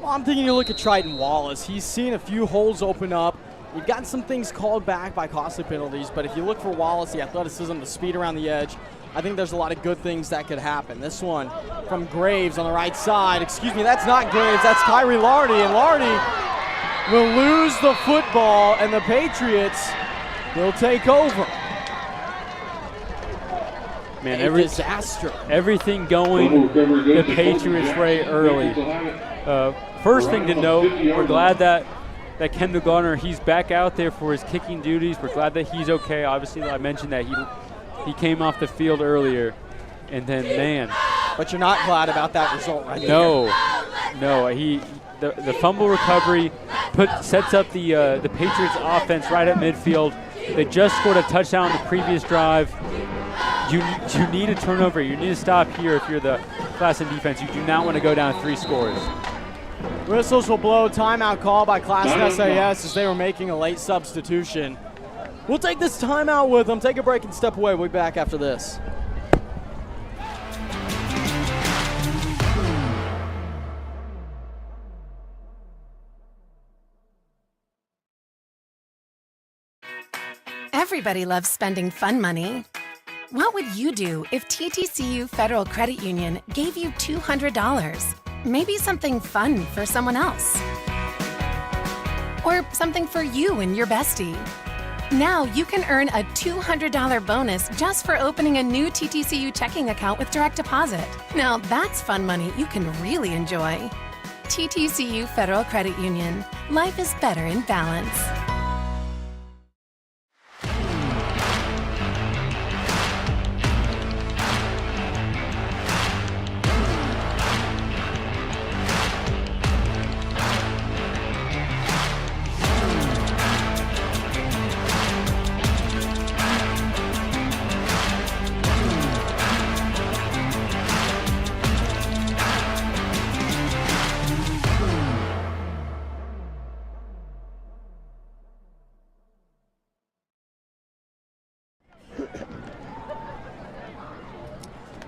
Well, I'm thinking you look at Triton Wallace. He's seen a few holes open up. You've gotten some things called back by costly penalties, but if you look for Wallace, the athleticism, the speed around the edge, I think there's a lot of good things that could happen. This one from Graves on the right side. Excuse me, that's not Graves, that's Kyrie Lardy, and Lardy will lose the football, and the Patriots will take over. Man, disaster. Everything going the Patriots way early. First thing to note, we're glad that Kendall Garner, he's back out there for his kicking duties. We're glad that he's okay. Obviously, I mentioned that he came off the field earlier, and then, man. But you're not glad about that result right No. The fumble recovery sets up the Patriots offense right at midfield. They just scored a touchdown on the previous drive. You need a turnover. You need to stop here if you're the Classen defense. You do not want to go down 3 scores. Whistles will blow. Timeout call by Classen SAS as they were making a late substitution. We'll take this timeout with them. Take a break and step away. We'll be back after this. Everybody loves spending fun money. What would you do if TTCU Federal Credit Union gave you $200? Maybe something fun for someone else. Or something for you and your bestie. Now you can earn a $200 bonus just for opening a new TTCU checking account with direct deposit. Now that's fun money you can really enjoy. TTCU Federal Credit Union. Life is better in balance.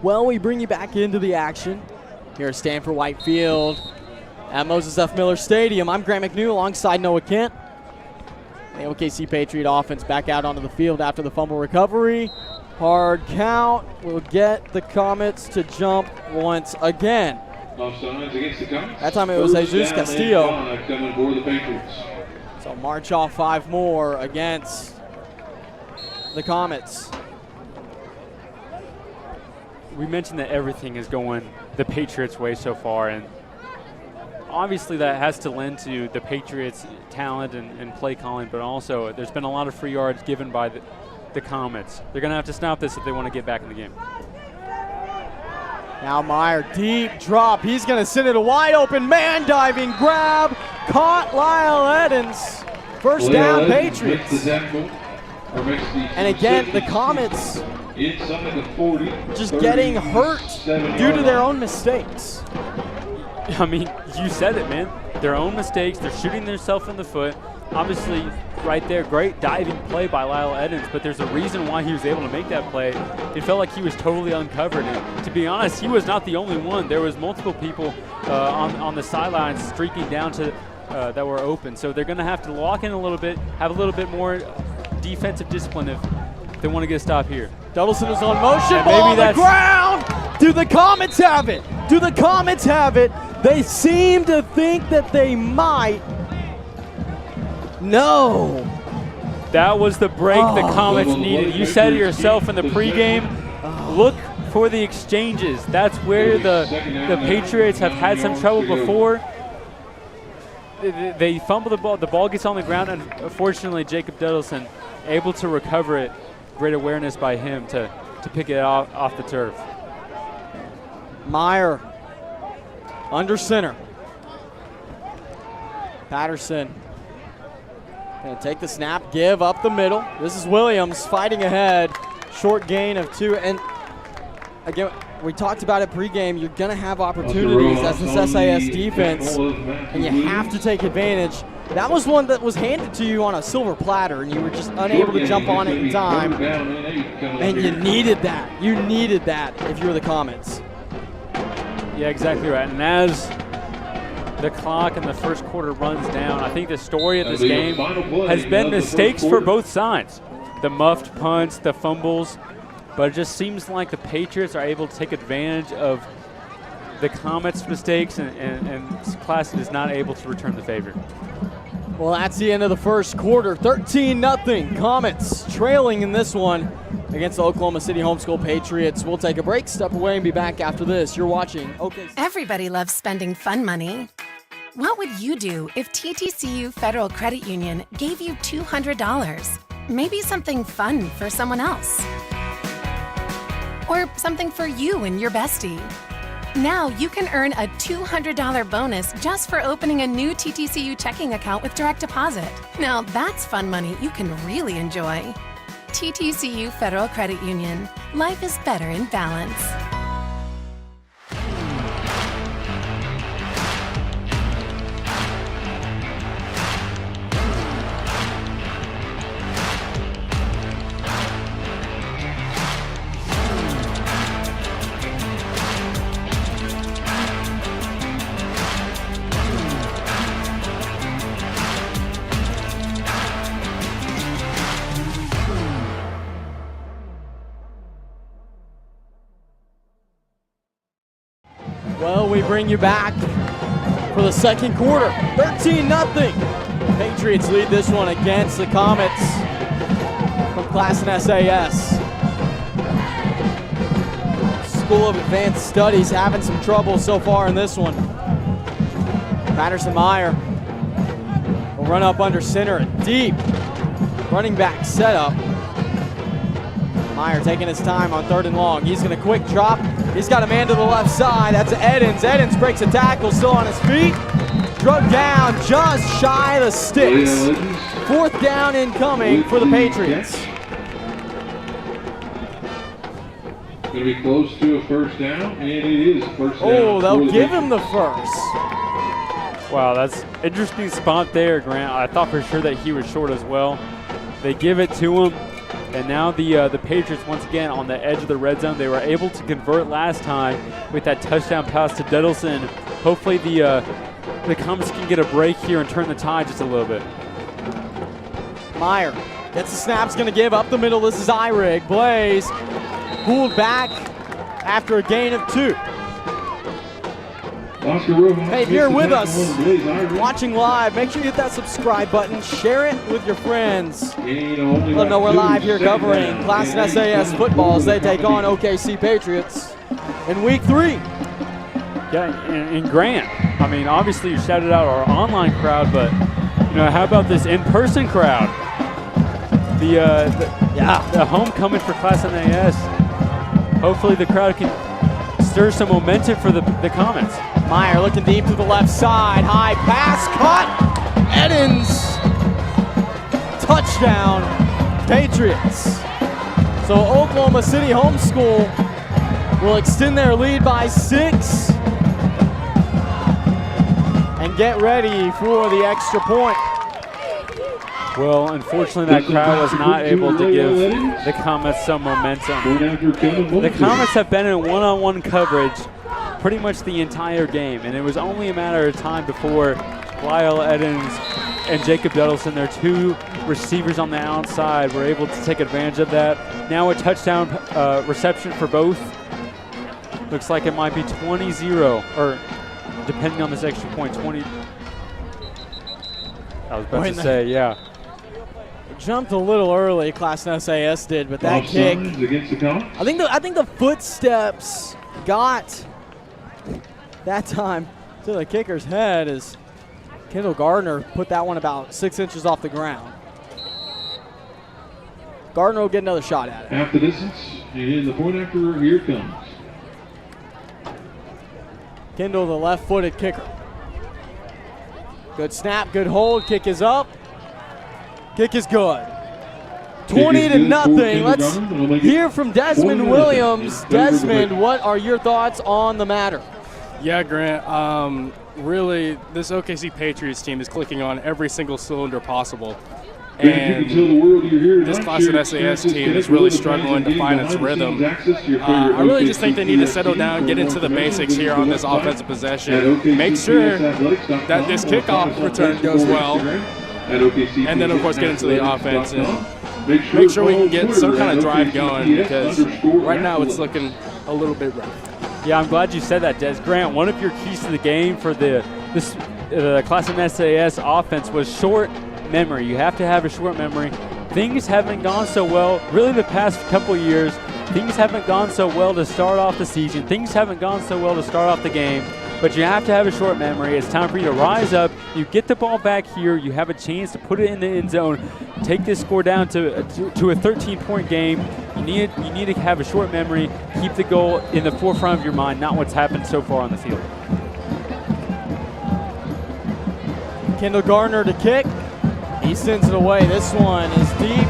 Well, we bring you back into the action here at Stanford White Field at Moses F. Miller Stadium. I'm Grant McNew alongside Noah Kent. The OKC Patriot offense back out onto the field after the fumble recovery. Hard count will get the Comets to jump once again. That time it was Jesus Castillo. So march off 5 more against the Comets. We mentioned that everything is going the Patriots' way so far, and obviously that has to lend to the Patriots' talent and play calling, but also there's been a lot of free yards given by the Comets. They're going to have to stop this if they want to get back in the game. Now Meyer, deep drop. He's going to send it a wide open man diving grab. Caught Lyle Eddins. First down, Patriots. And again, the Comets just getting hurt due to their own mistakes. I mean, you said it, man. Their own mistakes. They're shooting themselves in the foot. Obviously, right there, great diving play by Lyle Eddins, but there's a reason why he was able to make that play. It felt like he was totally uncovered. And to be honest, he was not the only one. There was multiple people on the sidelines streaking down to that were open. So they're going to have to lock in a little bit, have a little bit more defensive discipline if they want to get a stop here. Doubleson is on motion, and ball on maybe the ground. Do the Comets have it? Do the Comets have it? They seem to think that they might. No. That was the break the Comets needed. You said it yourself in the pregame. Look for the exchanges. That's where the Patriots have had some trouble before. They fumble the ball. The ball gets on the ground, and unfortunately, Jacob Dodelson able to recover it. Great awareness by him to pick it off the turf. Meyer under center. Patterson gonna take the snap, give up the middle. This is Williams fighting ahead. Short gain of 2. And again, we talked about it pregame. You're gonna have opportunities as this SAS defense, and you have to take advantage. That was one that was handed to you on a silver platter, and you were just unable to jump on it in time. And you needed that. You needed that if you were the Comets. Yeah, exactly right. And as the clock in the first quarter runs down, I think the story of this game has been mistakes for both sides. The muffed punts, the fumbles, but it just seems like the Patriots are able to take advantage of the Comets' mistakes, and Classen is not able to return the favor. Well, that's the end of the first quarter. 13-0. Comets trailing in this one against the Oklahoma City Homeschool Patriots. We'll take a break, step away, and be back after this. You're watching OKC. Everybody loves spending fun money. What would you do if TTCU Federal Credit Union gave you $200? Maybe something fun for someone else. Or something for you and your bestie. Now you can earn a $200 bonus just for opening a new TTCU checking account with direct deposit. Now that's fun money you can really enjoy. TTCU Federal Credit Union. Life is better in balance. Well, we bring you back for the second quarter. 13-0. Patriots lead this one against the Comets from Classen SAS. School of Advanced Studies having some trouble so far in this one. Patterson Meyer will run up under center, a deep running back setup. Meyer taking his time on 3rd and long. He's going to quick drop. He's got a man to the left side. That's Edens. Edens breaks a tackle, still on his feet. Drugged down just shy of the sticks. 4th down incoming for the Patriots. Going to be close to a first down, and it is first down. Oh, they'll give him the first. Wow, that's interesting spot there, Grant. I thought for sure that he was short as well. They give it to him. And now the Patriots, once again, on the edge of the red zone. They were able to convert last time with that touchdown pass to Dedelson. Hopefully the Comets can get a break here and turn the tide just a little bit. Meyer gets the snaps, going to give up the middle. This is Eyrig. Blaze pulled back after a gain of 2. Hey, if you're with us watching live, make sure you hit that subscribe button, share it with your friends. Let them know we're live here covering Classen SAS football as they take on OKC Patriots in week 3. Yeah, and Grant, I mean, obviously you shouted out our online crowd, but you know, how about this in-person crowd? The homecoming for Classen SAS. Hopefully the crowd can stir some momentum for the Comets. Meyer looking deep to the left side. High pass caught. Edens. Touchdown, Patriots. So Oklahoma City Homeschool will extend their lead by 6 and get ready for the extra point. Well, unfortunately, that crowd was not able to give the Comets some momentum. The Comets have been in one-on-one coverage pretty much the entire game, and it was only a matter of time before Lyle Edens and Jacob Dedelson, their 2 receivers on the outside, were able to take advantage of that. Now a touchdown reception for both. Looks like it might be 20-0, or depending on this extra point, 20. I was about to say, yeah. Jumped a little early, Classen SAS did, but that kick. I think the footsteps got that time to the kicker's head as Kendall Gardner put that one about 6 inches off the ground. Gardner will get another shot at it. Half the distance, and the point after, here it comes. Kendall, the left-footed kicker. Good snap, good hold. Kick is up. Kick is good. 20-0. Let's hear from Desmond Williams. Desmond, what are your thoughts on the matter? Yeah, Grant. Really, this OKC Patriots team is clicking on every single cylinder possible. And this Classen SAS team is really struggling to find its rhythm. I really just think they need to settle down, get into the basics here on this offensive possession, make sure that this kickoff return goes well, and then, of course, get into the offense and make sure we can get some kind of drive going, because right now it's looking a little bit rough. Yeah, I'm glad you said that, Des. Grant, one of your keys to the game for the Classen SAS offense was short memory. You have to have a short memory. Things haven't gone so well, really the past couple years. Things haven't gone so well to start off the season. Things haven't gone so well to start off the game. But you have to have a short memory. It's time for you to rise up. You get the ball back here. You have a chance to put it in the end zone. Take this score down to a 13-point game. You need to have a short memory. Keep the goal in the forefront of your mind, not what's happened so far on the field. Kendall Gardner to kick. He sends it away. This one is deep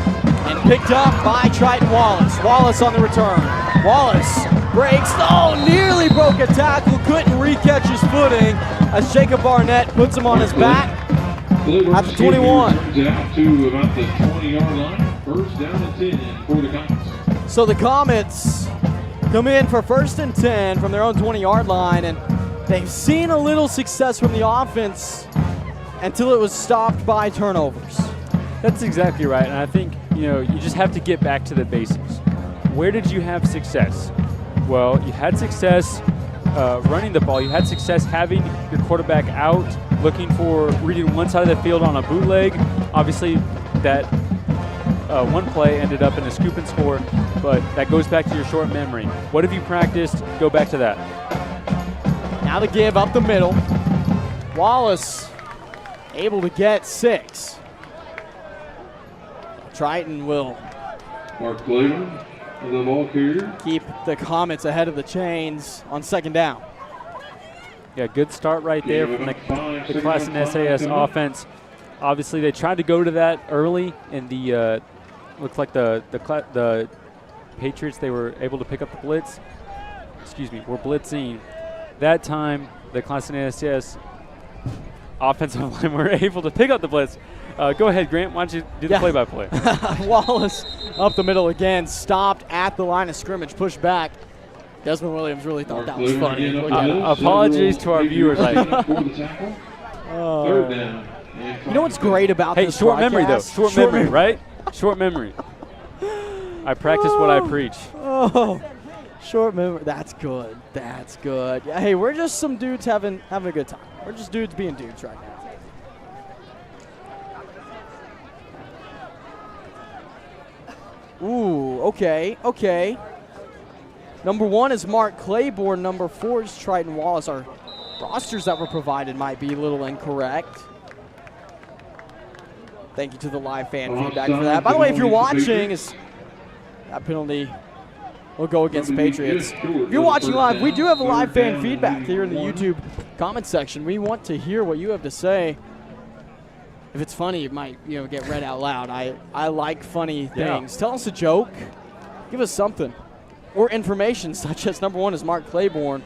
and picked up by Triton Wallace. Wallace on the return. Wallace breaks. Oh, nearly broke a tackle. Couldn't re-catch his footing as Jacob Barnett puts him on his back at the 21. Down to about the 20-yard line. First down and 10 for the Comets. So the Comets come in for 1st and 10 from their own 20-yard line, and they've seen a little success from the offense until it was stopped by turnovers. That's exactly right, and I think you just have to get back to the basics. Where did you have success? Well, you had success running the ball. You had success having your quarterback out, reading one side of the field on a bootleg. Obviously, that one play ended up in a scoop and score, but that goes back to your short memory. What have you practiced? Go back to that. Now the give up the middle. Wallace able to get 6. Triton will Mark Clayton, the ball carrier. Keep the Comets ahead of the chains on 2nd down. Yeah, good start right there from the Classen SAS offense. Obviously, they tried to go to that early in the looks like the Patriots. They were able to pick up the blitz. Were blitzing. That time, the Classen SAS offensive line were able to pick up the blitz. Go ahead, Grant. Why don't you do the play-by-play? Wallace up the middle again, stopped at the line of scrimmage, pushed back. Desmond Williams really thought that was funny. Apologies to our viewers. Third down. You know what's great about this short memory, though. broadcast? Short memory, right? Short memory. I practice what I preach. Oh, short memory. That's good. That's good. Yeah, hey, we're just some dudes having a good time. We're just dudes being dudes right now. Ooh, okay. Number 1 is Mark Claiborne. Number 4 is Triton Wallace. Our rosters that were provided might be a little incorrect. Thank you to the live fan feedback for that. By the way, if you're watching, that penalty will go against the Patriots. If you're watching live, we do have a live fan feedback here in the YouTube comment section. We want to hear what you have to say. If it's funny, it might get read out loud. I like funny things. Yeah. Tell us a joke. Give us something. Or information, such as number 1 is Mark Claiborne.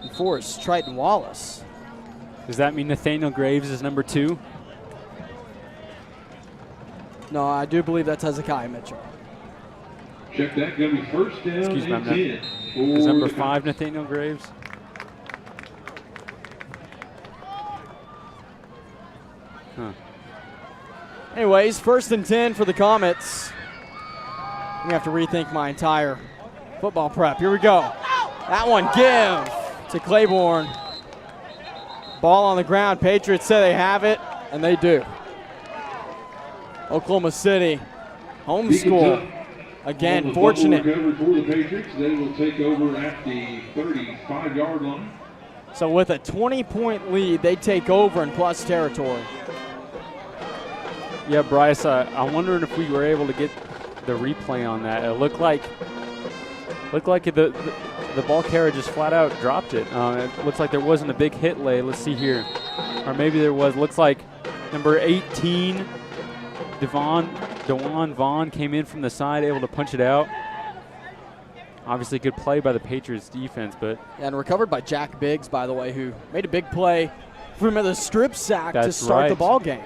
And 4 is Triton Wallace. Does that mean Nathaniel Graves is number 2? No, I do believe that's Hezekiah Mitchell. Check that. Going to be first down. Excuse me, and 10. Is number 5 Nathaniel Graves? Huh. Anyways, 1st and 10 for the Comets. I'm going to have to rethink my entire football prep. Here we go. That one give to Claiborne. Ball on the ground. Patriots say they have it, and they do. Oklahoma City, home school. Again, fortunate. For the Patriots, they will take over at the 35-yard line. So with a 20-point lead, they take over in plus territory. Yeah, Bryce, I'm wondering if we were able to get the replay on that. It looked like the ball carrier just flat out dropped it. It looks like there wasn't a big hit lay. Let's see here. Or maybe there was. Looks like number 18, DeJuan Vaughn came in from the side, able to punch it out. Obviously good play by the Patriots defense, but. Yeah, and recovered by Jack Biggs, by the way, who made a big play from the strip sack to start the ball game.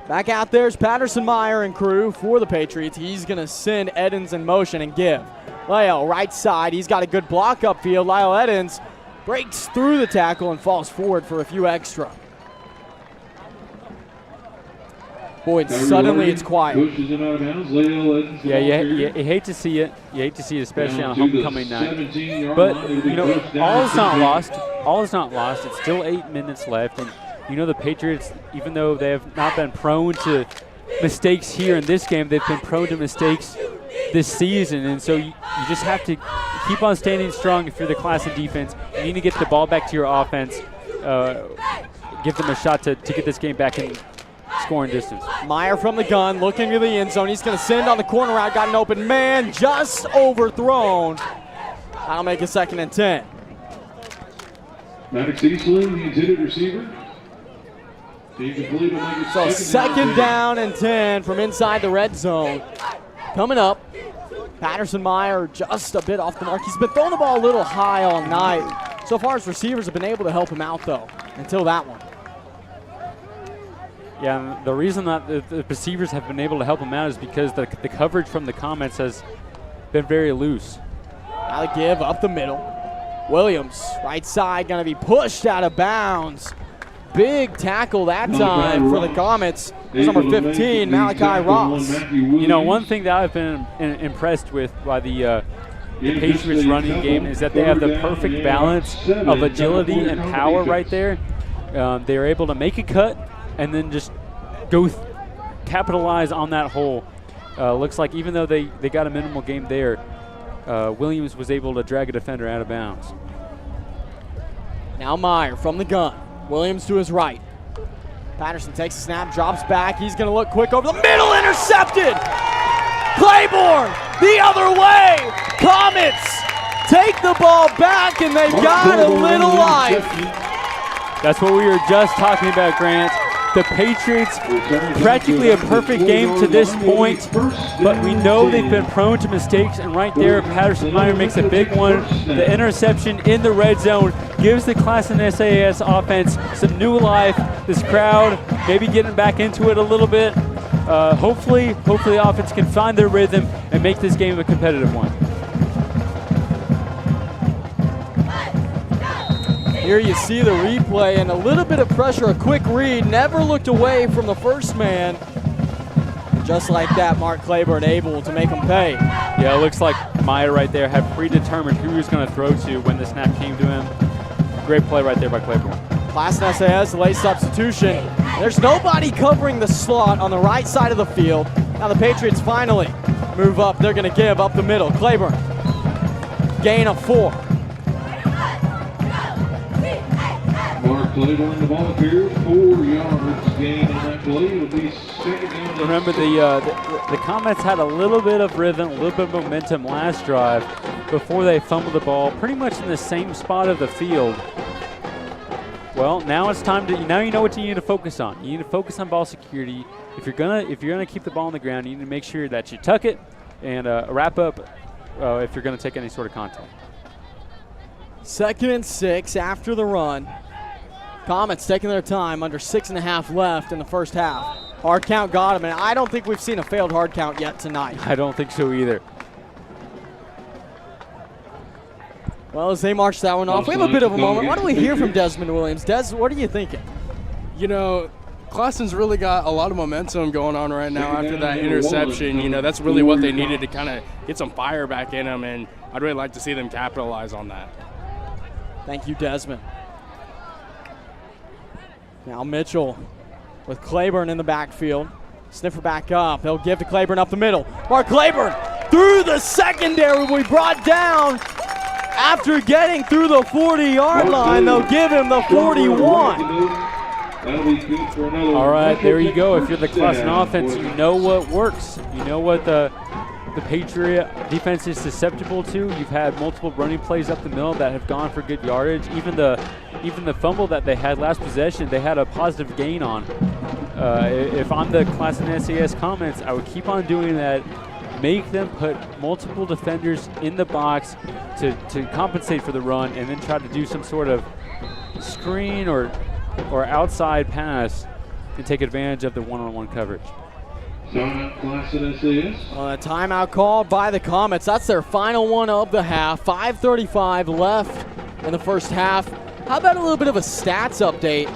Back out there's Patterson Meyer and crew for the Patriots. He's going to send Edens in motion and give. Lyle, right side. He's got a good block upfield. Lyle Edens breaks through the tackle and falls forward for a few extra. Boy, and suddenly it's quiet. Yeah, you hate to see it. You hate to see it, especially on homecoming night. But, you know, all is not lost. All is not lost. It's still 8 minutes left. And, you know, the Patriots, even though they have not been prone to mistakes here in this game, they've been prone to mistakes this season. And so you just have to keep on standing strong if you're the Classen defense. You need to get the ball back to your offense, give them a shot to get this game back in scoring distance. Meyer from the gun, looking to the end zone. He's going to send on the corner route. Got an open man, just overthrown. That'll make it 2nd and 10. Maddox Eastland, the intended receiver. So 2nd down and 10 from inside the red zone. Coming up, Patterson Meyer just a bit off the mark. He's been throwing the ball a little high all night. So far as receivers have been able to help him out, though, until that one. Yeah, the reason that the receivers have been able to help him out is because the coverage from the Comets has been very loose. Now the give up the middle. Williams, right side, going to be pushed out of bounds. Big tackle that time for the Comets. It's number 15, Malachi Ross. You know, one thing that I've been impressed with by the Patriots running game is that they have the perfect balance of agility and power right there. They're able to make a cut and then just go capitalize on that hole. Looks like even though they got a minimal game there, Williams was able to drag a defender out of bounds. Now Meyer from the gun. Williams to his right. Patterson takes a snap, drops back. He's going to look quick over the middle, intercepted! Claiborne the other way! Comets take the ball back, and they've got a little life. That's what we were just talking about, Grant. The Patriots, practically a perfect game to this point, but we know they've been prone to mistakes, and right there, Patterson Meyer makes a big one. The interception in the red zone gives the Classen SAS offense some new life. This crowd maybe getting back into it a little bit. Hopefully the offense can find their rhythm and make this game a competitive one. Here you see the replay and a little bit of pressure, a quick read, never looked away from the first man. Just like that, Mark Claiborne able to make him pay. Yeah, it looks like Meyer right there had predetermined who he was going to throw to when the snap came to him. Great play right there by Claiborne. Classen SAS, late substitution. There's nobody covering the slot on the right side of the field. Now the Patriots finally move up. They're going to give up the middle. Claiborne, gain of 4. Mark Claiborne, the ball appears 4 yards gain on that play. It'll be 2nd down. Remember, the Comets had a little bit of rhythm, a little bit of momentum last drive before they fumbled the ball, pretty much in the same spot of the field. Well, now it's time to. Now you know what you need to focus on. You need to focus on ball security. If you're gonna keep the ball on the ground, you need to make sure that you tuck it and wrap up if you're gonna take any sort of contact. 2nd and 6 after the run. Comets taking their time, under 6.5 left in the first half. Hard count got him, and I don't think we've seen a failed hard count yet tonight. I don't think so either. Well, as they march that one off, we have a bit of a moment. Why don't we hear from Desmond Williams? Des, what are you thinking? You know, Klassen's really got a lot of momentum going on right now after that interception. You know, that's really what they needed to kind of get some fire back in them, and I'd really like to see them capitalize on that. Thank you, Desmond. Now Mitchell with Claiborne in the backfield. Sniffer back up. They'll give to Claiborne up the middle. Mark Claiborne through the secondary will be brought down after getting through the 40-yard line. They'll give him the 41. All right, there you go. If you're the Classen offense, you know what works. You know what the the Patriot defense is susceptible to. You've had multiple running plays up the middle that have gone for good yardage. Even the fumble that they had last possession, they had a positive gain on. If I'm the Classen SAS Comets, I would keep on doing that. Make them put multiple defenders in the box to compensate for the run, and then try to do some sort of screen or outside pass and take advantage of the one-on-one coverage. Classen SAS. A timeout called by the Comets. That's their final one of the half. 5:35 left in the first half. How about a little bit of a stats update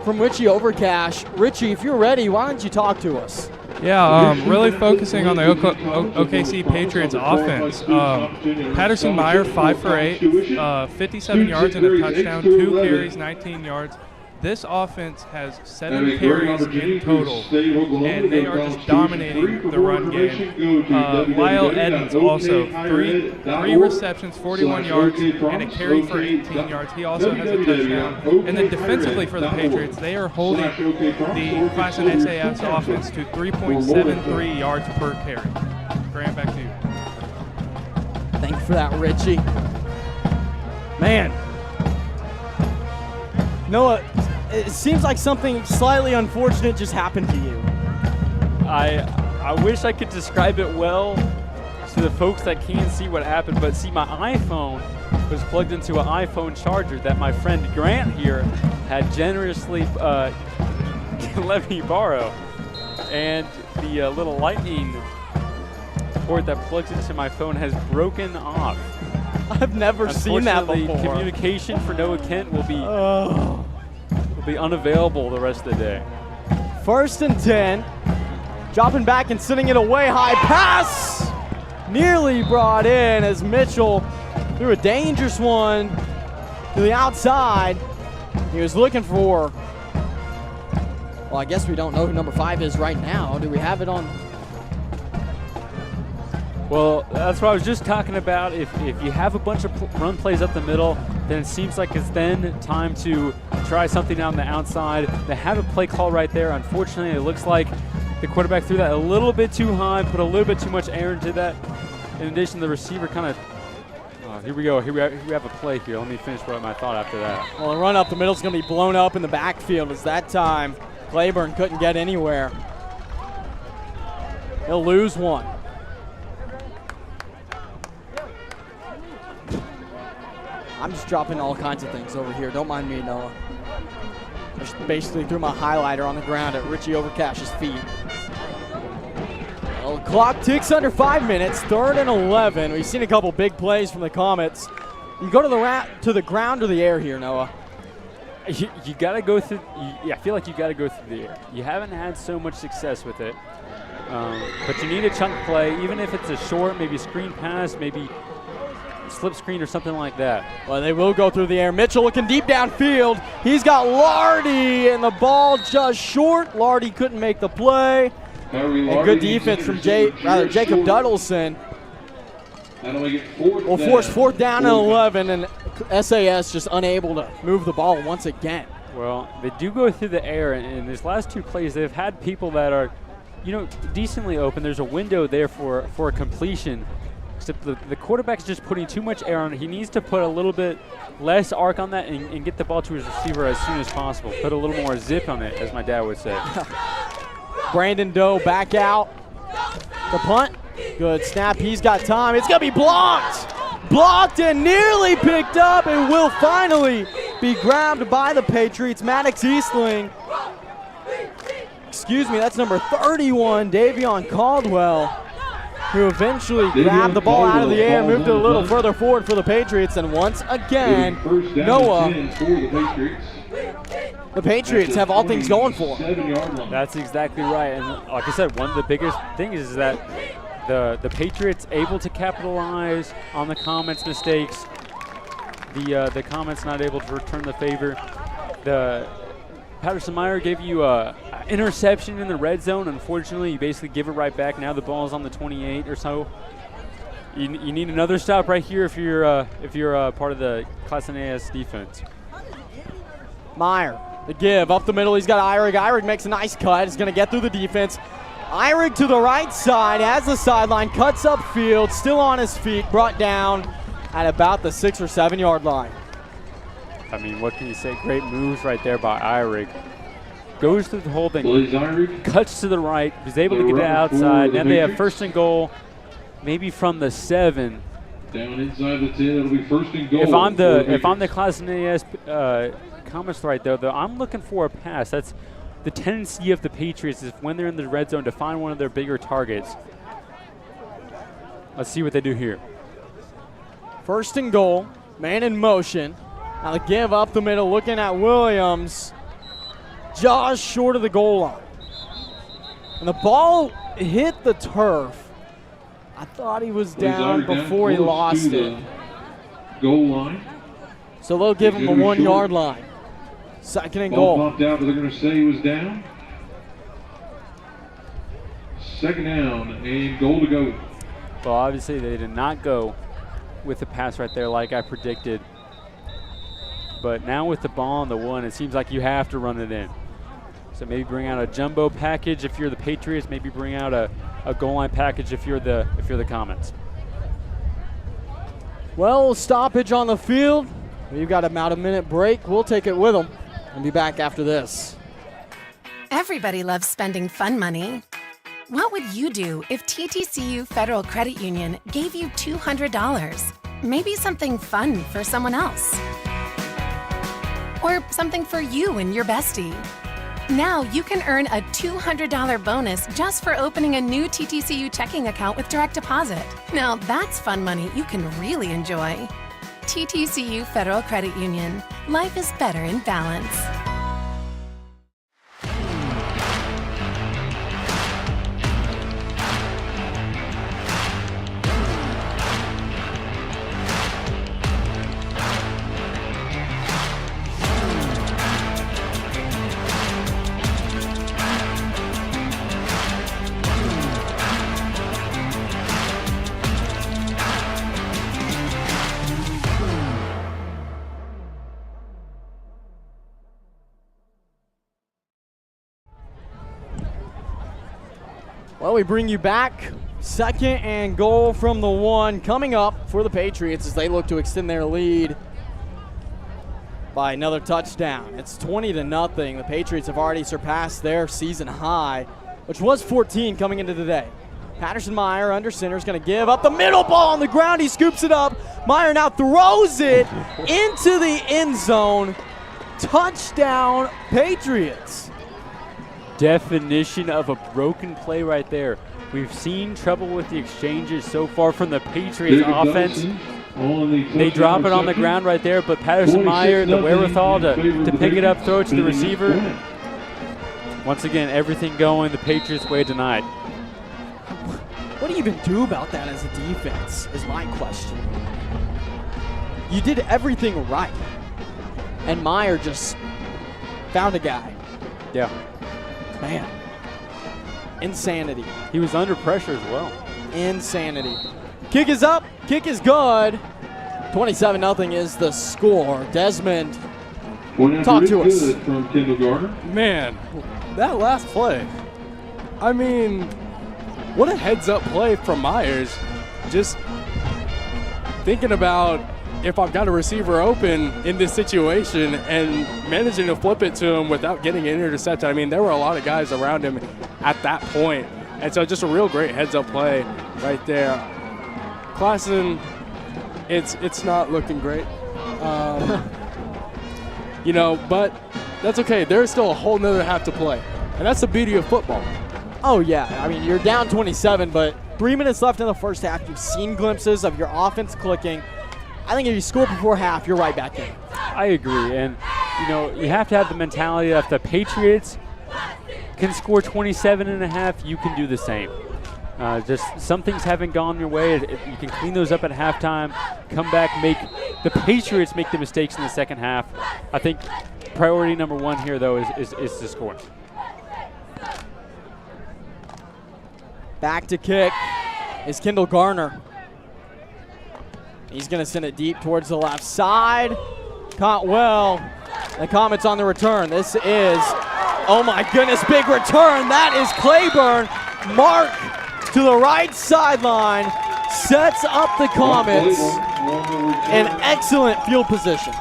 from Richie Overcash? Richie, if you're ready, why don't you talk to us? Yeah, really focusing on the OKC Patriots offense. Patterson Meyer, 5 for 8, 57 yards and a touchdown, 2 carries, 19 yards. This offense has 7 carries in total, and they are just dominating the run game. Lyle Edens also, three receptions, 41 yards, and a carry for 18 yards. He also has a touchdown. And then defensively for the Patriots, they are holding the Classen SAS offense to 3.73 yards per carry. Grant, back to you. Thank you for that, Richie. Man. Noah, it seems like something slightly unfortunate just happened to you. I wish I could describe it well to the folks that can't see what happened, but see, my iPhone was plugged into an iPhone charger that my friend Grant here had generously let me borrow, and the little lightning port that plugs into my phone has broken off. I've never seen that before. Communication for Noah Kent will be unavailable the rest of the day. 1st and 10. Dropping back and sending it away. High pass! Nearly brought in as Mitchell threw a dangerous one to the outside. He was looking for, well, I guess we don't know who number 5 is right now. Do we have it on? Well, that's what I was just talking about. If you have a bunch of run plays up the middle, then it seems like it's then time to try something on the outside. They have a play call right there. Unfortunately, it looks like the quarterback threw that a little bit too high, put a little bit too much air into that. In addition, the receiver kind of, here we go. Here we have a play here. Let me finish what my thought after that. Well, the run up the middle is going to be blown up in the backfield as that time Claiborne couldn't get anywhere. He'll lose one. I'm just dropping all kinds of things over here. Don't mind me, Noah. I just basically threw my highlighter on the ground at Richie Overcash's feet. Well, the clock ticks under 5 minutes. 3rd and 11. We've seen a couple big plays from the Comets. You go to the ground or the air here, Noah? You got to go through. I feel like you got to go through the air. You haven't had so much success with it, but you need a chunk play, even if it's a short, maybe screen pass, maybe slip screen or something like that. Well, they will go through the air. Mitchell looking deep downfield. He's got Lardy, and the ball just short. Lardy couldn't make the play. And good defense from Jacob Duddleson. Will force 4th down and 11, and SAS just unable to move the ball once again. Well, they do go through the air, and in these last 2 plays, they've had people that are, decently open. There's a window there for a completion. Except the quarterback's just putting too much air on it. He needs to put a little bit less arc on that and get the ball to his receiver as soon as possible. Put a little more zip on it, as my dad would say. Brandon Doe back out. The punt. Good snap. He's got time. It's going to be blocked. Blocked and nearly picked up. It will finally be grabbed by the Patriots. Maddox Eastling. Excuse me, that's number 31, Davion Caldwell, who eventually grabbed the ball out of the air, moved it a little further forward for the Patriots, and once again, Noah, the Patriots have all things going for them. That's exactly right, and like I said, one of the biggest things is that the Patriots able to capitalize on the Comets' mistakes. The Comets not able to return the favor. The Patterson Meyer gave you an interception in the red zone. Unfortunately, you basically give it right back. Now the ball is on the 28 or so. You need another stop right here if you're part of the Classen SAS defense. Meyer, the give up the middle. He's got Eyrig. Eyrig makes a nice cut. He's going to get through the defense. Eyrig to the right side, has the sideline, cuts upfield, still on his feet, brought down at about the 6 or 7 yard line. I mean, what can you say? Great moves right there by Eyrig. Goes through the whole thing, cuts to the right, is able to get it outside. Then they have first and goal, maybe from the 7. Down inside the 10, it'll be first and goal. If I'm the Classen SAS Comets right there, though, I'm looking for a pass. That's the tendency of the Patriots, is when they're in the red zone to find one of their bigger targets. Let's see what they do here. First and goal, man in motion. Now the give up the middle, looking at Williams. Just short of the goal line. And the ball hit the turf. I thought he was down before he lost it. Goal line. So they'll give him a 1 yard line. Second and goal. Ball popped out, but they're going to say he was down. Second down and goal to go. Well, obviously they did not go with the pass right there like I predicted. But now with the ball on the 1, it seems like you have to run it in. So maybe bring out a jumbo package if you're the Patriots. Maybe bring out a goal line package if you're the Comets. Well, stoppage on the field. We've got about a minute break. We'll take it with them and be back after this. Everybody loves spending fun money. What would you do if TTCU Federal Credit Union gave you $200? Maybe something fun for someone else. Or something for you and your bestie. Now you can earn a $200 bonus just for opening a new TTCU checking account with direct deposit. Now that's fun money you can really enjoy. TTCU Federal Credit Union. Life is better in balance. Well, we bring you back. Second and goal from the 1 coming up for the Patriots as they look to extend their lead by another touchdown. It's 20-0. The Patriots have already surpassed their season high, which was 14 coming into today. Patterson Meyer under center is going to give up the middle ball on the ground. He scoops it up. Meyer now throws it into the end zone. Touchdown, Patriots. Definition of a broken play right there. We've seen trouble with the exchanges so far from the Patriots offense. They drop it on the ground right there, but Patterson Meyer, the wherewithal to pick it up, throw it to the receiver. Once again, everything going the Patriots' way tonight. What do you even do about that as a defense is my question. You did everything right, and Meyer just found a guy. Yeah. Man, insanity. He was under pressure as well. Insanity. Kick is up, kick is good. 27-0 is the score. Desmond, talk to us. From Kendall Garner. Man, that last play. I mean, what a heads-up play from Myers. Just thinking about if I've got a receiver open in this situation and managing to flip it to him without getting an interception. I mean, there were a lot of guys around him at that point. And so just a real great heads-up play right there. Classen, it's not looking great. You know, but that's okay. There's still a whole nother half to play. And that's the beauty of football. Oh, yeah. I mean, you're down 27, but 3 minutes left in the first half. You've seen glimpses of your offense clicking. I think if you score before half, you're right back in. I agree. And, you know, you have to have the mentality that if the Patriots can score 27 and a half, you can do the same. Just some things haven't gone your way. You can clean those up at halftime, come back, make the Patriots make the mistakes in the second half. I think priority number 1 here, though, is to score. Back to kick is Kendall Garner. He's going to send it deep towards the left side. Caught well. The Comets on the return. This is, oh my goodness, big return. That is Claiborne Mark to the right sideline, sets up the Comets in excellent field position.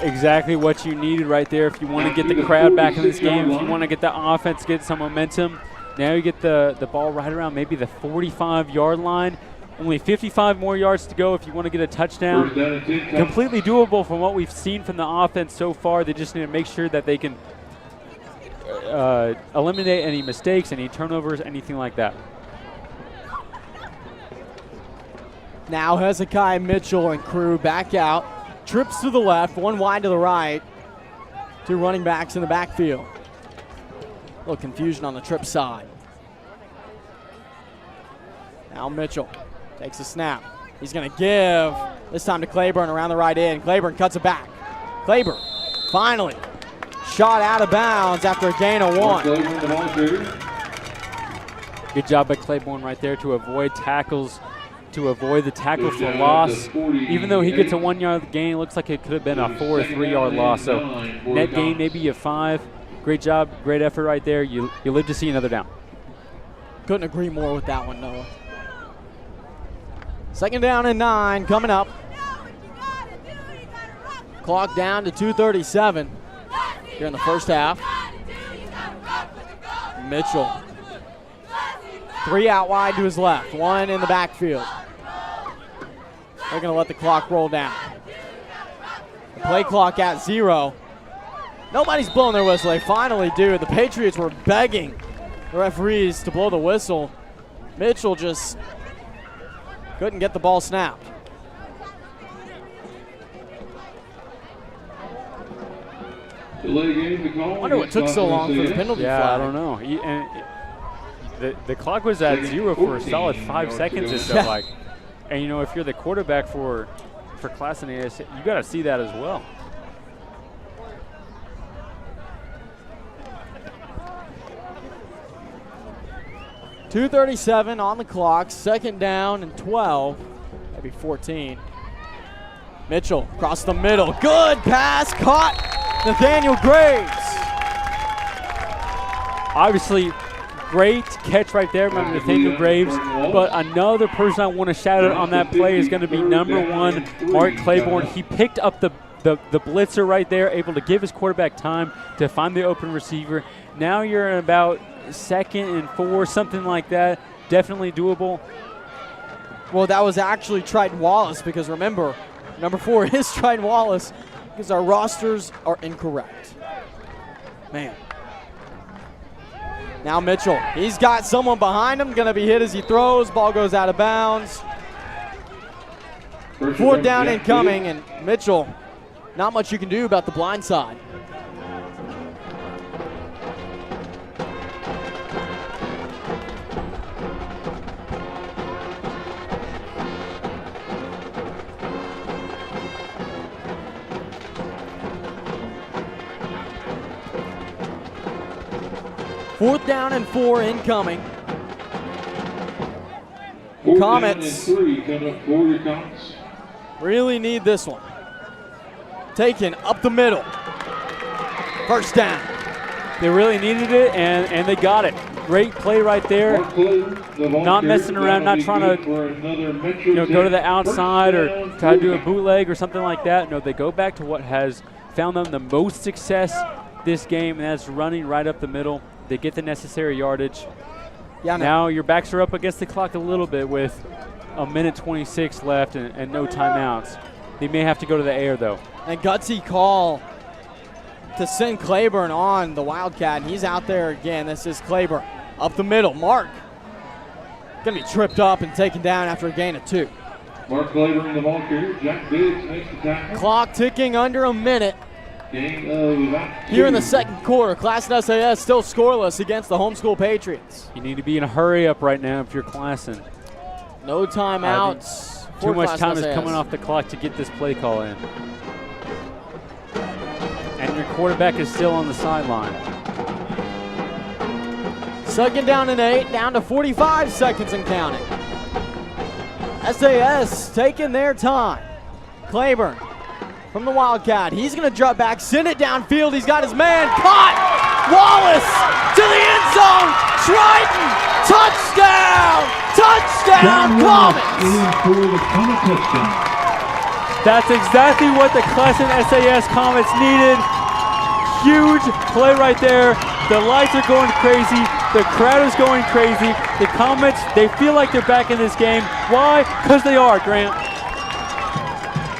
Exactly what you needed right there if you want to get the crowd back in this game, if you want to get the offense, get some momentum. Now you get the ball right around maybe the 45-yard line. Only 55 more yards to go if you want to get a touchdown. Completely doable from what we've seen from the offense so far. They just need to make sure that they can eliminate any mistakes, any turnovers, anything like that. Now Hezekiah Mitchell and crew back out. Trips to the left, one wide to the right. Two running backs in the backfield. A little confusion on the trip side. Now Mitchell takes a snap. He's going to give, this time to Claiborne around the right end. Claiborne cuts it back. Claiborne finally shot out of bounds after a gain of 1. Good job by Claiborne right there to avoid tackles, to avoid the tackle for loss. Even though he gets a 1-yard gain, it looks like it could have been a 4 or 3-yard loss. So net gain maybe a 5. Great job, great effort right there. You live to see another down. Couldn't agree more with that one, Noah. 2nd down and 9 coming up. Clock down to 2:37 here in the first half. Mitchell. 3 out wide to his left, 1 in the backfield. They're going to let the clock roll down. The play clock at 0. Nobody's blowing their whistle. They finally do. The Patriots were begging the referees to blow the whistle. Mitchell just couldn't get the ball snapped. I wonder what took so long for the penalty flag. I don't know. The clock was at 0 for a solid 5 seconds, it felt like. And, you know, if you're the quarterback for Classen SAS, you got to see that as well. .237 on the clock, 2nd down and 12, maybe 14. Mitchell across the middle, good pass, caught Nathaniel Graves. Obviously, great catch right there by Nathaniel Graves, but another person I want to shout out on that play is going to be number 1, Mark Claiborne. He picked up the blitzer right there, able to give his quarterback time to find the open receiver. Now you're in about 2nd and 4, something like that. Definitely doable. Well, that was actually Triton Wallace, because remember, number 4 is Triton Wallace, because our rosters are incorrect. Man. Now Mitchell, he's got someone behind him, going to be hit as he throws. Ball goes out of bounds. 4th down incoming, and Mitchell, not much you can do about the blind side. Fourth down and 4 incoming. Comets really need this one. Taken up the middle. First down. They really needed it, and they got it. Great play right there. Not messing around, not trying to go to the outside or try to do a bootleg or something like that. No, they go back to what has found them the most success this game, and that's running right up the middle. They get the necessary yardage. Yeah, now your backs are up against the clock a little bit with 1:26 left and no timeouts. They may have to go to the air, though. And gutsy call to send Claiborne on the Wildcat, and he's out there again. This is Claiborne up the middle. Mark going to be tripped up and taken down after a gain of 2. Mark Claiborne, the ball carrier. Jack Biggs makes the tackle. Clock ticking under a minute. Game of about 2. Here in the second quarter, Classen SAS still scoreless against the homeschool Patriots. You need to be in a hurry up right now if you're Classen. No timeouts. Too much time is coming off the clock to get this play call in. And your quarterback is still on the sideline. 2nd down and 8, down to 45 seconds and counting. SAS taking their time. Claiborne from the Wildcat. He's going to drop back, send it downfield. He's got his man caught Wallace to the end zone. Triton, touchdown! Touchdown, Comets! For the Comet touchdown. That's exactly what the Classen SAS Comets needed. Huge play right there. The lights are going crazy. The crowd is going crazy. The Comets, they feel like they're back in this game. Why? Because they are, Grant.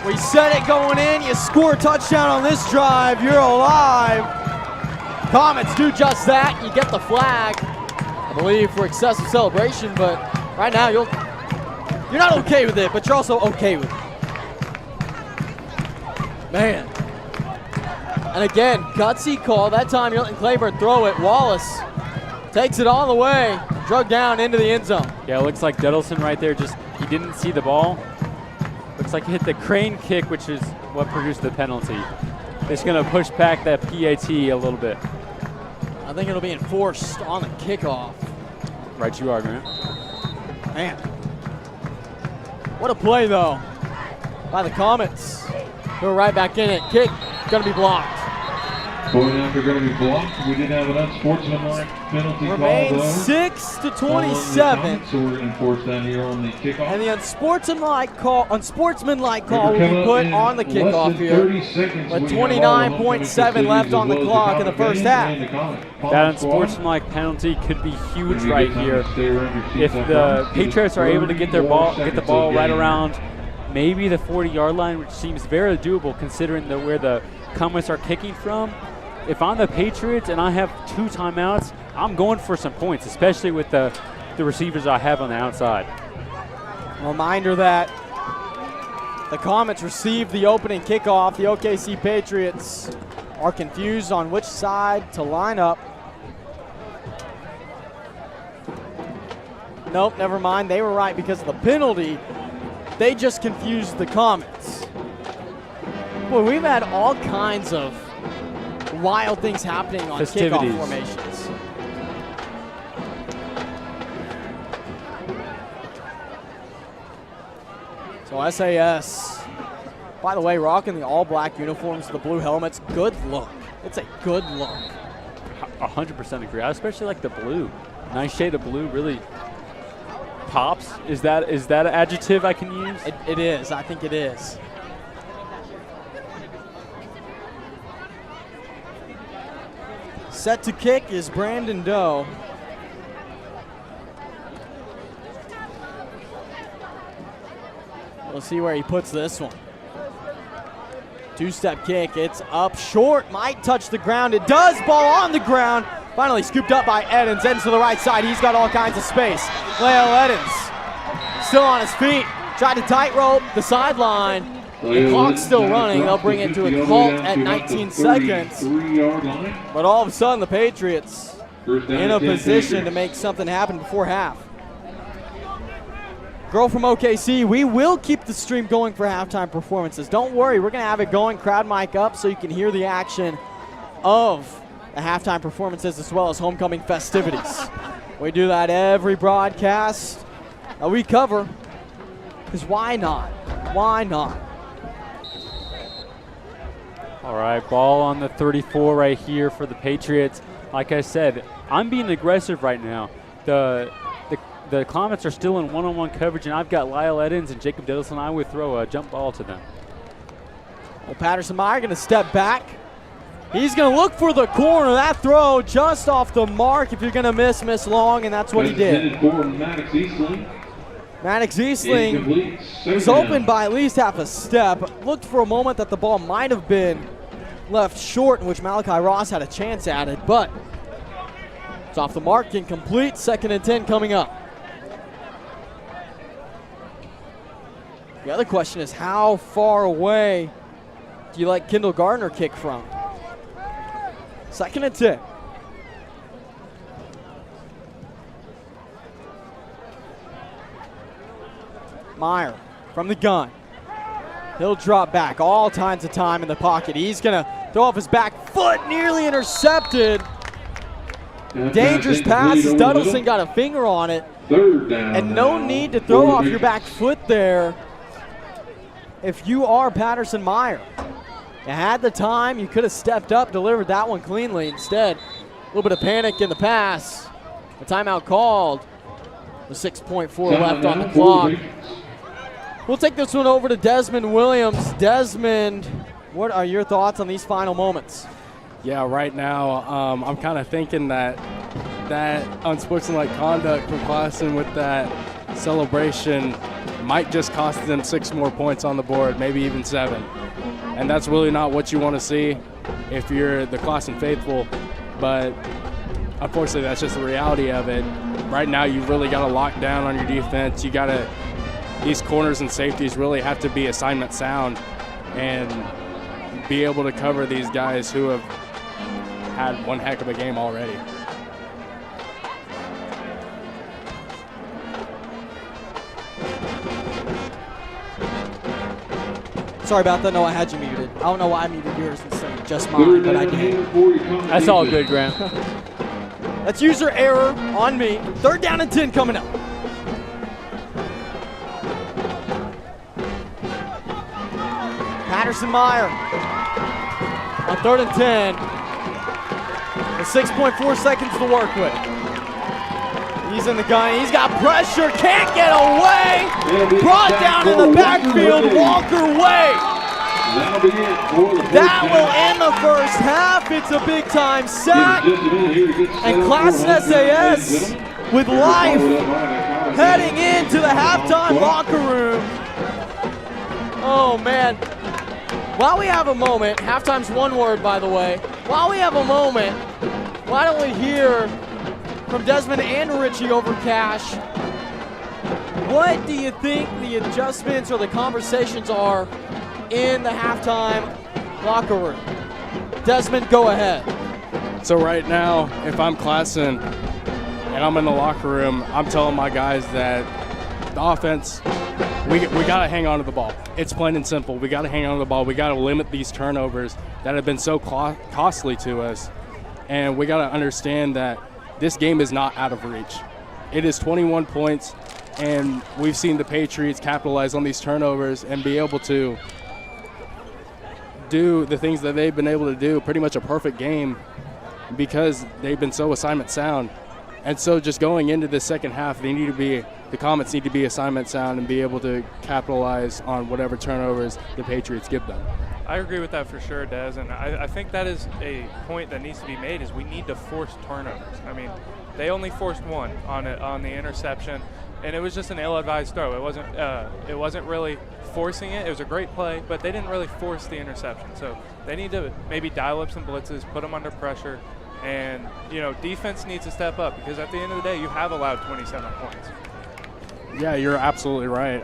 We said it going in. You score a touchdown on this drive. You're alive. Comets do just that. You get the flag, I believe, for excessive celebration. But right now, you're not okay with it, but you're also okay with it. Man. And again, gutsy call. That time you're letting Claiborne throw it. Wallace takes it all the way, drug down into the end zone. Yeah, it looks like Duddleson right there, he didn't see the ball. Looks like he hit the crane kick, which is what produced the penalty. It's going to push back that PAT a little bit. I think it'll be enforced on the kickoff. Right you are, Grant. Man. What a play, though, by the Comets. Who are right back in it. Kick going to be blocked. Going after going to be blocked. We did have an unsportsmanlike penalty Remains call, though. 6 to 27. So we're going to enforce that here on the kickoff. And the unsportsmanlike call will be put on the kickoff here. With 29.7 left on the clock in the first half. That unsportsmanlike penalty could be huge right here. If the Patriots are able to get the ball right around maybe the 40-yard line, which seems very doable considering where the Comets are kicking from. If I'm the Patriots and I have 2 timeouts, I'm going for some points, especially with the receivers I have on the outside. Reminder that the Comets received the opening kickoff. The OKC Patriots are confused on which side to line up. Nope, never mind. They were right because of the penalty. They just confused the Comets. Boy, we've had all kinds of wild things happening on Festivities. kickoff formations. So SAS, by the way, rocking the all-black uniforms, the blue helmets. Good look. It's a good look. 100% agree. I especially like the blue. Nice shade of blue, really pops. Is that an adjective I can use? It is. I think it is. Set to kick is Brandon Doe. We'll see where he puts this one. 2-step kick. It's up short. Might touch the ground. It does. Ball on the ground. Finally scooped up by Edens. Edens to the right side. He's got all kinds of space. Leo Edens still on his feet. Tried to tightrope the sideline. The clock's still running. They'll bring it to a halt at 19 seconds. But all of a sudden, the Patriots in a position to make something happen before half. Girl from OKC, we will keep the stream going for halftime performances. Don't worry, we're going to have it going, crowd mic up, so you can hear the action of the halftime performances as well as homecoming festivities. We do that every broadcast that we cover, because why not? Why not? All right, ball on the 34 right here for the Patriots. Like I said, I'm being aggressive right now. The Comets are still in one-on-one coverage, and I've got Lyle Edens and Jacob Diddleson. I would throw a jump ball to them. Well, Patterson-Meyer going to step back. He's going to look for the corner. That throw just off the mark. If you're going to miss long, and that's what he did. Maddox Eastling was open by at least half a step. Looked for a moment that the ball might have been left short, in which Malachi Ross had a chance at it, but it's off the mark, incomplete. 2nd and 10 coming up. The other question is, how far away do you like Kendall Gardner kick from? 2nd and 10. Meyer from the gun. He'll drop back all kinds of time in the pocket. He's going to throw off his back foot, nearly intercepted. Dangerous pass. Duddleson got a finger on it. And no need to throw off your back foot there if you are Patterson-Meyer. You had the time. You could have stepped up, delivered that one cleanly. Instead, little bit of panic in the pass. A timeout called. With 6.4 left on the clock. We'll take this one over to Desmond Williams. Desmond, what are your thoughts on these final moments? Yeah, right now I'm kind of thinking that unsportsmanlike conduct from Classen with that celebration might just cost them 6 more points on the board, maybe even 7. And that's really not what you want to see if you're the Classen faithful. But unfortunately, that's just the reality of it. Right now, you really got to lock down on your defense. These corners and safeties really have to be assignment sound and be able to cover these guys who have had one heck of a game already. Sorry about that. No, I had you muted. I don't know why I muted yours instead of just mine, but I did. That's all good, Graham. That's user error on me. 3rd down and 10 coming up. Patterson Meyer on 3rd and 10 with 6.4 seconds to work with. He's in the gun. He's got pressure. Can't get away. Brought down in the backfield. Walker Way. That will end the first half. It's a big-time sack. And Classen SAS with life heading into the halftime locker room. Oh, man. While we have a moment, halftime's one word, by the way. While we have a moment, why don't we hear from Desmond and Richie over Cash? What do you think the adjustments or the conversations are in the halftime locker room? Desmond, go ahead. So right now, if I'm Classen and I'm in the locker room, I'm telling my guys that the offense, we got to hang on to the ball. It's plain and simple. We got to hang on to the ball. We got to limit these turnovers that have been so costly to us. And we got to understand that this game is not out of reach. It is 21 points, and we've seen the Patriots capitalize on these turnovers and be able to do the things that they've been able to do, pretty much a perfect game, because they've been so assignment sound. And so just going into the second half, the Comets need to be assignment sound and be able to capitalize on whatever turnovers the Patriots give them. I agree with that for sure, Des, and I think that is a point that needs to be made, is we need to force turnovers. I mean, they only forced one on the interception, and it was just an ill-advised throw. It wasn't really forcing it. It was a great play, but they didn't really force the interception. So they need to maybe dial up some blitzes, put them under pressure, and defense needs to step up, because at the end of the day, you have allowed 27 points. Yeah, you're absolutely right.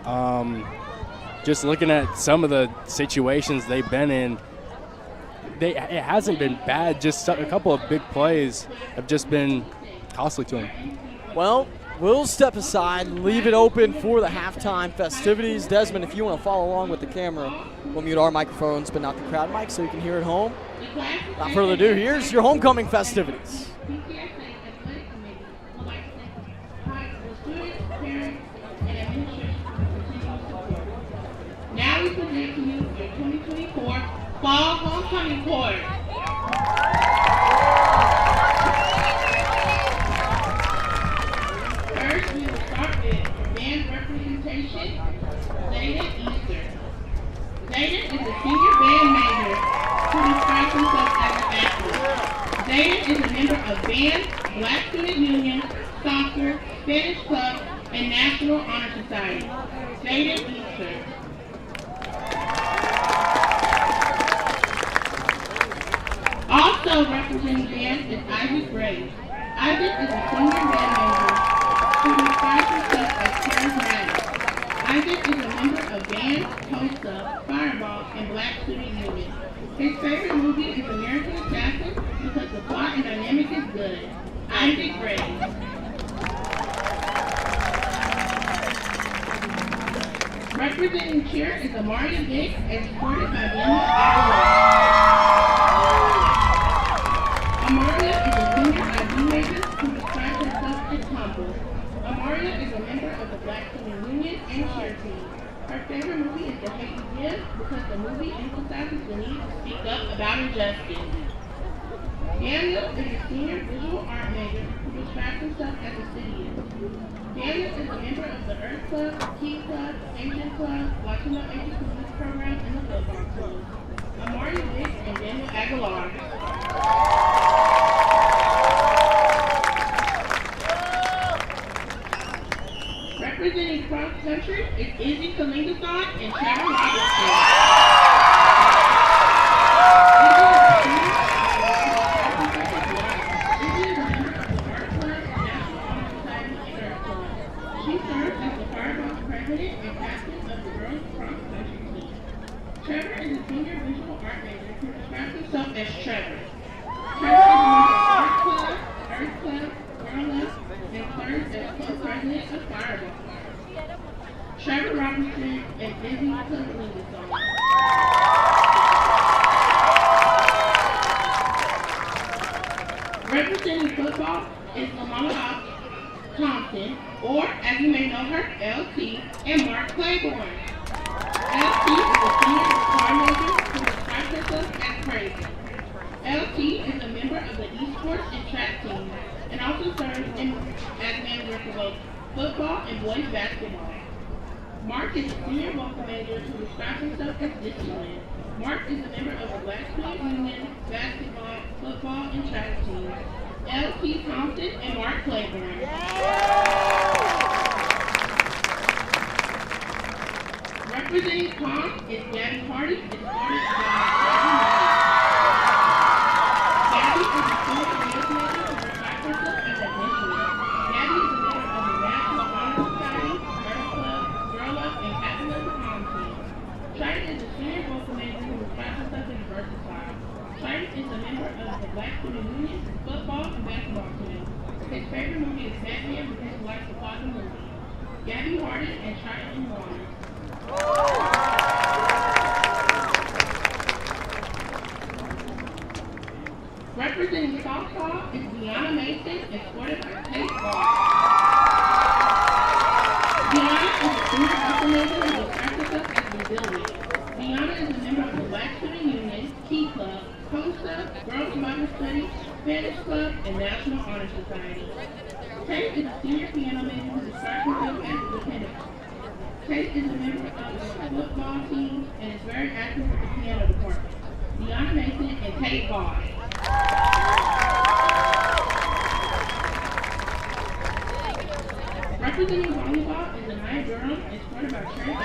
Just looking at some of the situations they've been in, it hasn't been bad. Just a couple of big plays have just been costly to them. Well, we'll step aside and leave it open for the halftime festivities. Desmond, if you want to follow along with the camera, we'll mute our microphones, but not the crowd mic, so you can hear it home. Without further ado, here's your homecoming festivities. Now we present to you your 2024 Fall Homecoming Court. First, we will start with band representation. Zayden Easter. Zayden is a senior band major who describes himself as an athlete. Zayden is a member of band, Black Student Union, soccer, Spanish club, and National Honor Society. Zayden Easter. Also representing band is Isaac Gray. Isaac is a senior band member who describes himself as charismatic. Isaac is a member of band, Tulsa, Fireball, and Black Student Union. His favorite movie is American Assassin because the plot and dynamic is good. Isaac Gray. Representing cheer is Amaria Vick, escorted by Wilma Aguilar. Amaria is a senior IB major who describes herself as humble. Amaria is a member of the Black Student Union and cheer team. Her favorite movie is The Hate You Give because the movie emphasizes the need to speak up about injustice. Daniel is a senior visual art major who describes himself as a cityist. Daniel is a member of the Earth Club, Key Club, Asian Club, Latino Asian Police Program, and the football club. Amari Vick and Daniel Aguilar. Representing cross country is Izzy Kalingathon and Trevor Robertson. She serves as the Fireball's president and captain of the girls cross country team. Trevor is a senior visual art major who describes himself as Trevor. Trevor is a member of Art Club, Earth Club, Girl Up, and serves as co-president of Fireball. Trevor Robinson and Izzy Kalingathon. Representing football is Lamont Thompson, or as you may know her, LT, and Mark Claiborne. LT is a senior guitar major who describes herself as crazy. LT is a member of the esports and track team, and also serves as manager for both football and boys basketball. Mark is a senior vocal major who describes himself as Disneyland. Mark is a member of the Black Student Union, basketball, football, and track team. LT Thompson and Mark Claiborne. Representing Tom is Gabby Hardy and started Gabby is a senior dance major who describes herself as adventurous. Gabby is a member of the National Honor Society, Earth Club, Girl Up, and captain of the prom team. Trident is a senior vocal major who describes herself as versatile. Trident is a member of the Black Student Union, football, and basketball team. His favorite movie is Batman because he likes to plot the movie. Gabby Hardy and Trident and Waters. Representing softball is Deanna Mason, escorted by Tate Ball. Deanna is a senior vocal major who describes herself as resilient. Deanna is a member of the Black Student Union, Key Club, COSA, Girls Bible Study, Spanish Club, and National Honor Society. Tate is a senior piano major who describes himself as independent. Tate is a member of the football team and is very active with the piano department. Deanna Mason and Tate Ball. Representing volleyball is Anaya Durham, escorted by Trey Ball.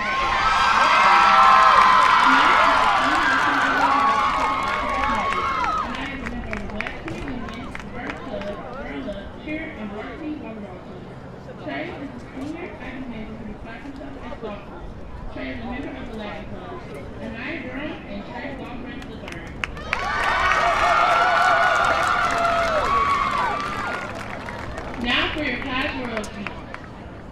Trey is a senior active member who describes himself as thoughtful. Trey is a member of the Latin Club. Anaya Durham and Trey Walgreens III. Now for your class royalty.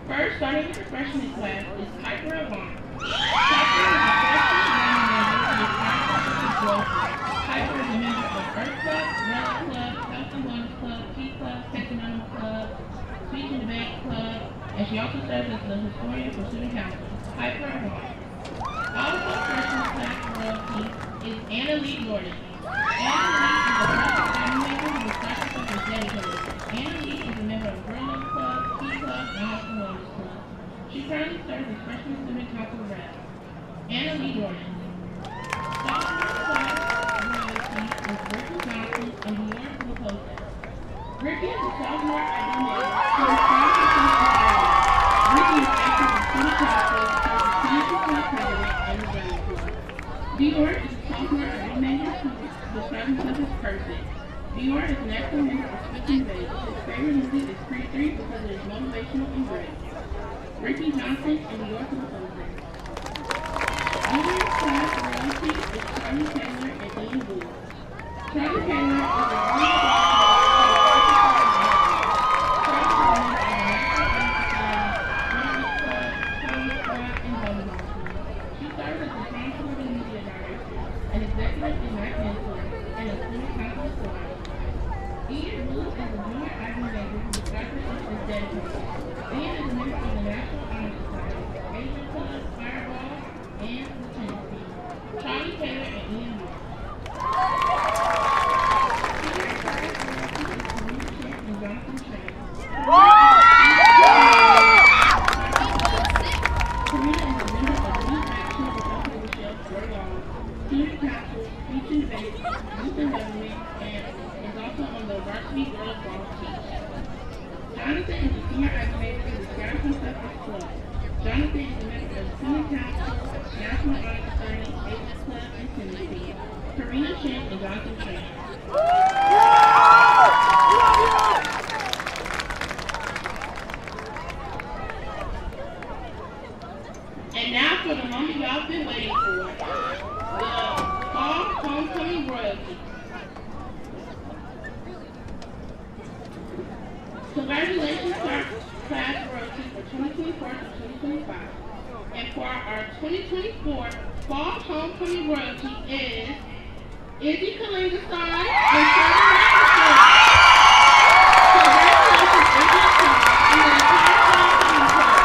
First, starting with the freshman class, is Piper Avant. Piper is a freshman member who describes herself as local. Piper is a member of Earth Club, Relic Club, Health and Wellness Club, Key Club, Economic Club, Speech and Debate Club, and she also serves as the historian for student council. Piper Avant. Also freshman class royalty is Anna Lee Gordon. Anna Lee is a freshman animator who describes herself as dedicated. Anna Lee is a member of Girl Up Club, Key Club, and Health and Wellness Club. She currently serves as freshman student council rep. Anna Lee Gordon. Sophomore class royalty is Ricky Johnson and New York to the Post. Ricky is a sophomore identity who is trying to teach the area. Ricky is active in student council, serves as council club president, and the running club. Dior is a sophomore identity who describes himself as person. Dior is an active member of Speaking Base. His favorite movie is Pre-3 because it is motivational and great. Ricky Johnson and New York to the Post. Junior class royalty is Charlie Taylor and Ian Booth. Charlie Taylor is a Charlie Taylor and Ian Booth. varsity girls ball team. Jonathan is a senior animator in the Classen SAS Club. Jonathan is a member of the Student Council, National Honor Society, Aces Club, and Tennis Team. Karina Chen and Jonathan Chen. And now for the moment y'all been waiting for, the fall homecoming royalty. Congratulations to our class royalty for 2024 to 2025. And for our 2024 fall homecoming royalty is Izzy Kalinga Stein and Trevor Robinson. Congratulations, Izzy Stein and the entire homecoming class.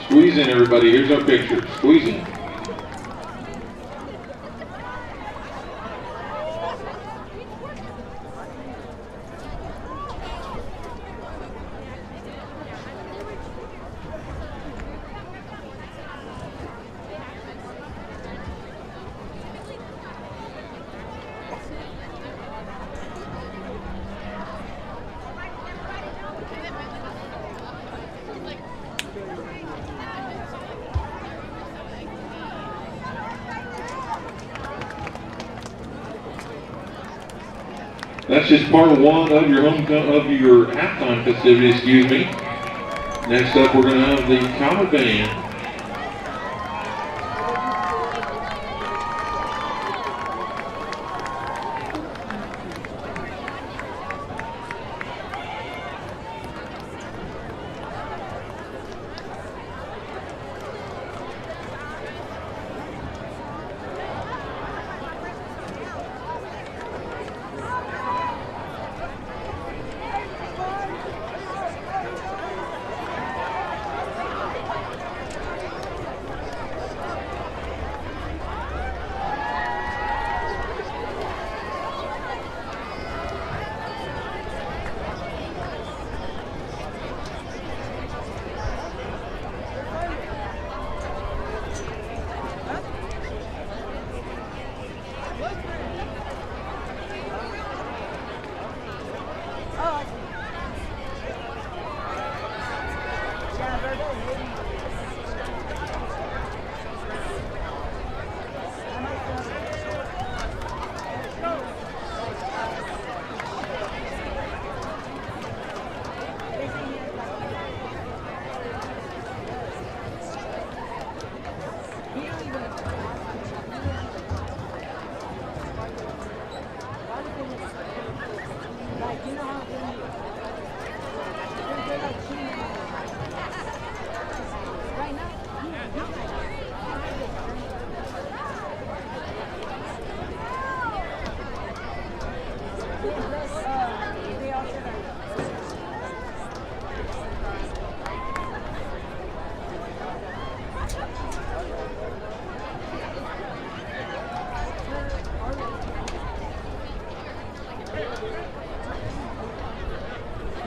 Squeeze in, everybody. Here's our picture. Squeeze in. That's just part one of your halftime festivities, excuse me. Next up, we're going to have the Comet Band.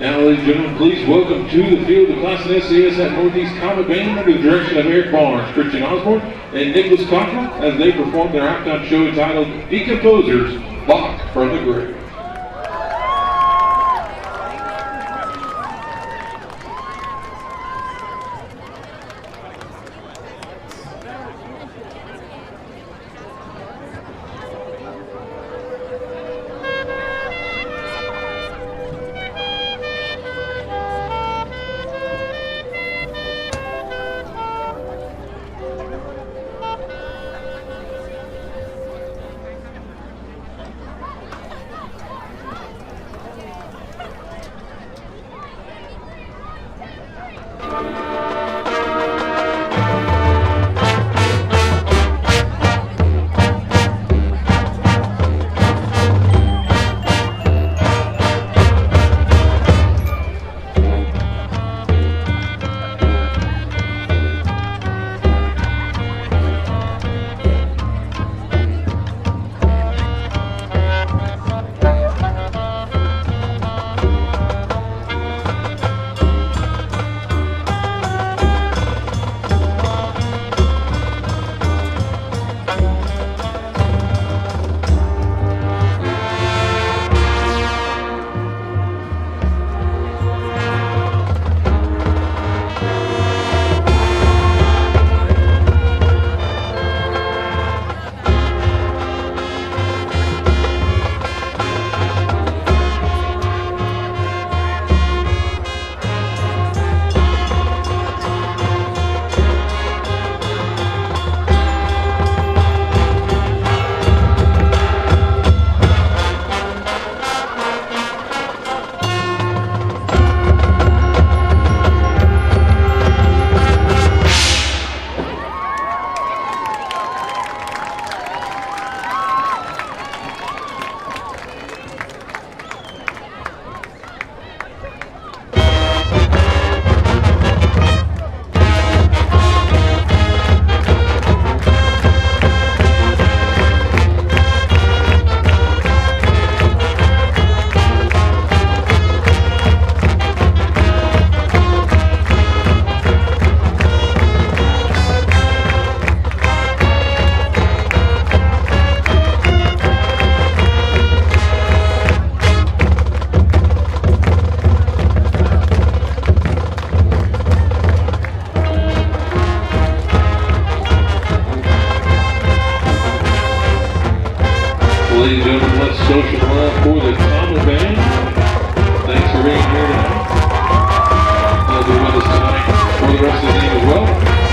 Now, ladies and gentlemen, please welcome to the field the Classen SAS at Northeast Comet Band under the direction of Eric Barnes, Christian Osborne, and Nicholas Cochran as they perform their halftime show entitled Decomposers, Bach from the Grave.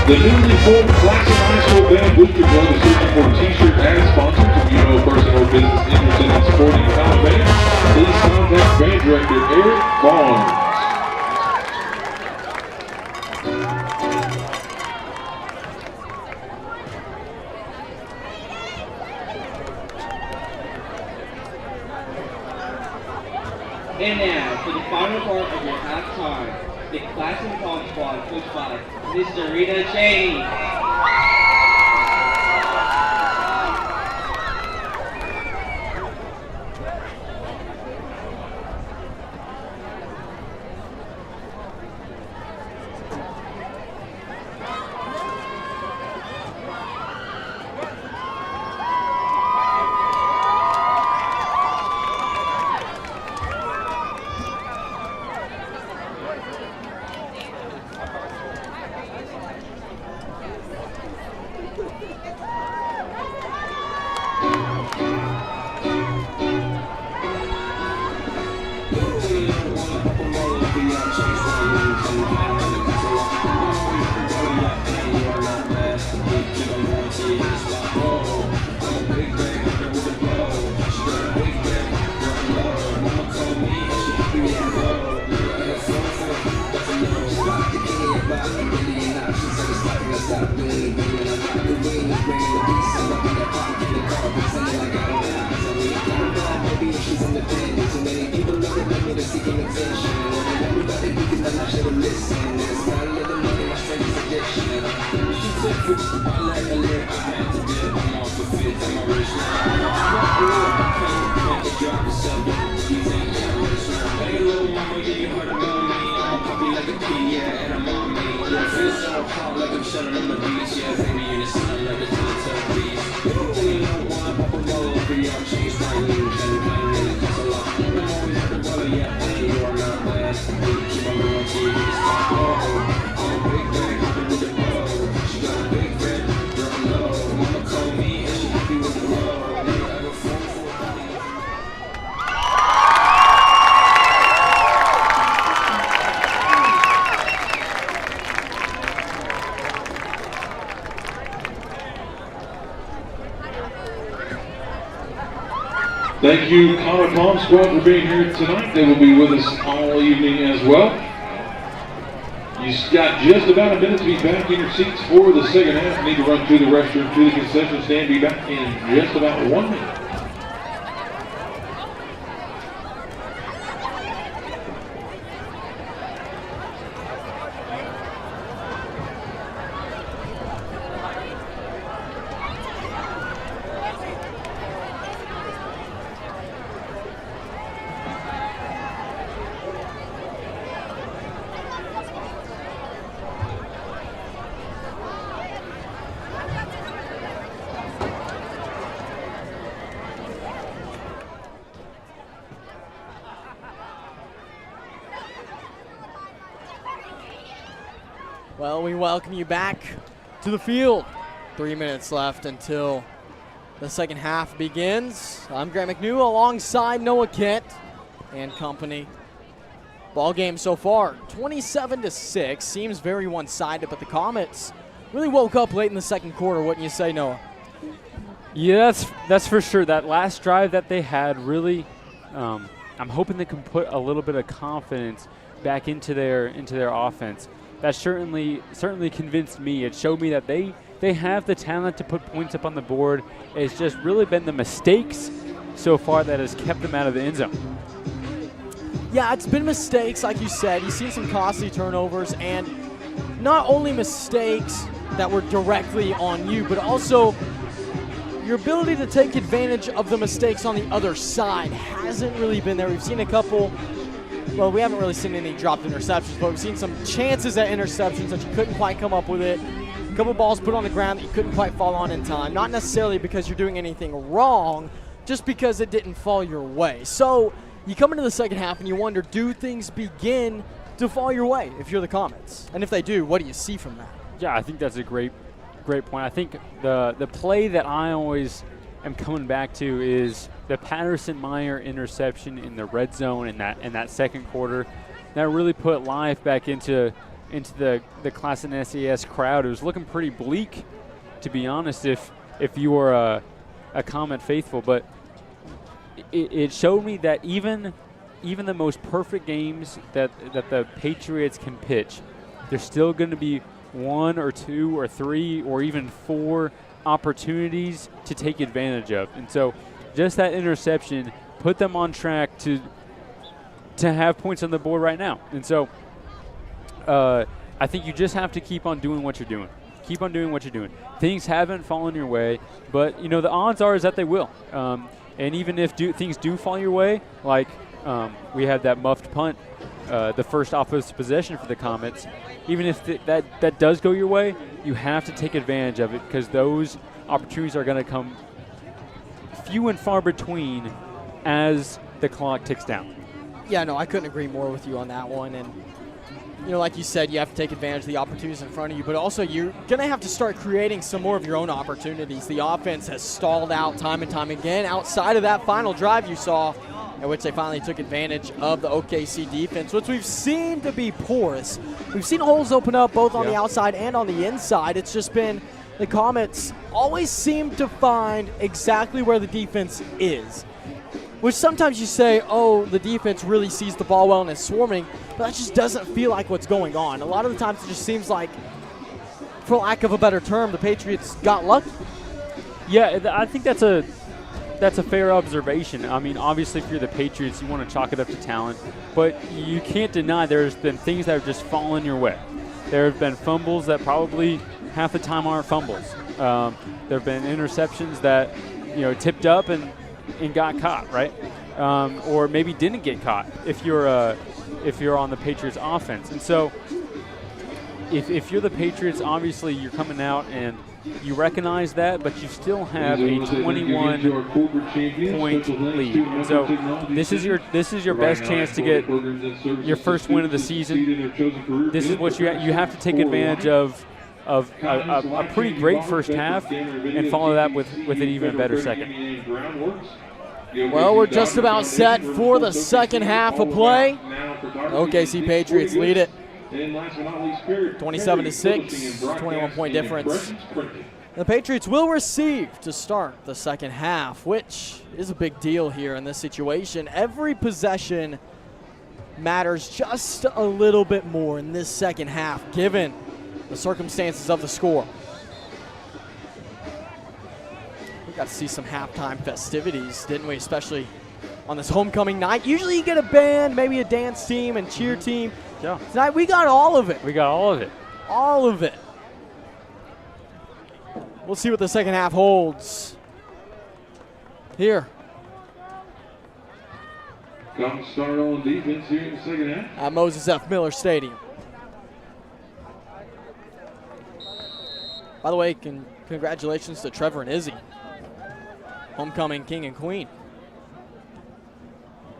The newly formed Classen High School Band Booster Club is searching for a t-shirt ad sponsor. If you know a person or business interested in supporting a Comet band, please contact band director Eric Barnes. And now, for the final part of your halftime, the Classen Pom Squad coached by Mr. Rita Cheney. Thank you, Comet Pom Squad, for being here tonight. They will be with us all evening as well. You've got just about a minute to be back in your seats for the second half. Need to run to the restroom, to the concession stand. Be back in just about 1 minute. Well, we welcome you back to the field. 3 minutes left until the second half begins. I'm Grant McNew alongside Noah Kent and company. Ball game so far, 27-6. Seems very one-sided, but the Comets really woke up late in the second quarter. Wouldn't you say, Noah? Yeah, that's for sure. That last drive that they had really, I'm hoping they can put a little bit of confidence back into their offense. That certainly convinced me. It showed me that they have the talent to put points up on the board. It's just really been the mistakes so far that has kept them out of the end zone. Yeah, it's been mistakes, like you said. You've seen some costly turnovers, and not only mistakes that were directly on you, but also your ability to take advantage of the mistakes on the other side hasn't really been there. We've seen a couple. Well, we haven't really seen any dropped interceptions, but we've seen some chances at interceptions that you couldn't quite come up with it. A couple balls put on the ground that you couldn't quite fall on in time. Not necessarily because you're doing anything wrong, just because it didn't fall your way. So you come into the second half and you wonder, do things begin to fall your way if you're the Comets? And if they do, what do you see from that? Yeah, I think that's a great point. I think the play that I always am coming back to is the Patterson-Meyer interception in the red zone in that second quarter. That really put life back into into the Classen SAS crowd. It was looking pretty bleak, to be honest, if you were a Comet faithful. But it showed me that even the most perfect games that the Patriots can pitch, there's still going to be 1 or 2 or 3 or even 4 opportunities to take advantage of. And so just that interception put them on track to have points on the board right now. And so I think you just have to keep on doing what you're doing. Keep on doing what you're doing. Things haven't fallen your way, but the odds are is that they will. And even if things do fall your way, like we had that muffed punt, the first offensive possession for the Comets, even if that does go your way, you have to take advantage of it, because those opportunities are going to come few and far between as the clock ticks down. Yeah, no, I couldn't agree more with you on that one. And, like you said, you have to take advantage of the opportunities in front of you, but also you're going to have to start creating some more of your own opportunities. The offense has stalled out time and time again outside of that final drive you saw, in which they finally took advantage of the OKC defense, which we've seen to be porous. We've seen holes open up both on the outside and on the inside. It's just been the Comets always seem to find exactly where the defense is, which sometimes you say, oh, the defense really sees the ball well and is swarming, but that just doesn't feel like what's going on. A lot of the times it just seems like, for lack of a better term, the Patriots got lucky. Yeah, I think that's a fair observation. I mean, obviously, if you're the Patriots, you want to chalk it up to talent, but you can't deny there's been things that have just fallen your way. There have been fumbles that probably half the time aren't fumbles. There have been interceptions that tipped up and got caught, right? Or maybe didn't get caught if you're on the Patriots offense. And so if you're the Patriots, obviously you're coming out and you recognize that, but you still have a 21-point lead. And so this is your best chance to get your first win of the season. This is what you have to take advantage of a pretty great first half and follow that with an even better second. Well, we're just about set for the second half of play. OKC Patriots lead it 27-6, 21-point difference. The Patriots will receive to start the second half, which is a big deal here in this situation. Every possession matters just a little bit more in this second half, given the circumstances of the score. We got to see some halftime festivities, didn't we, especially on this homecoming night. Usually you get a band, maybe a dance team and cheer team. Yeah. Tonight we got all of it. We got all of it. All of it. We'll see what the second half holds. Here. Comets start on defense here in the second half. At Moses F. Miller Stadium. By the way, congratulations to Trevor and Izzy. Homecoming king and queen.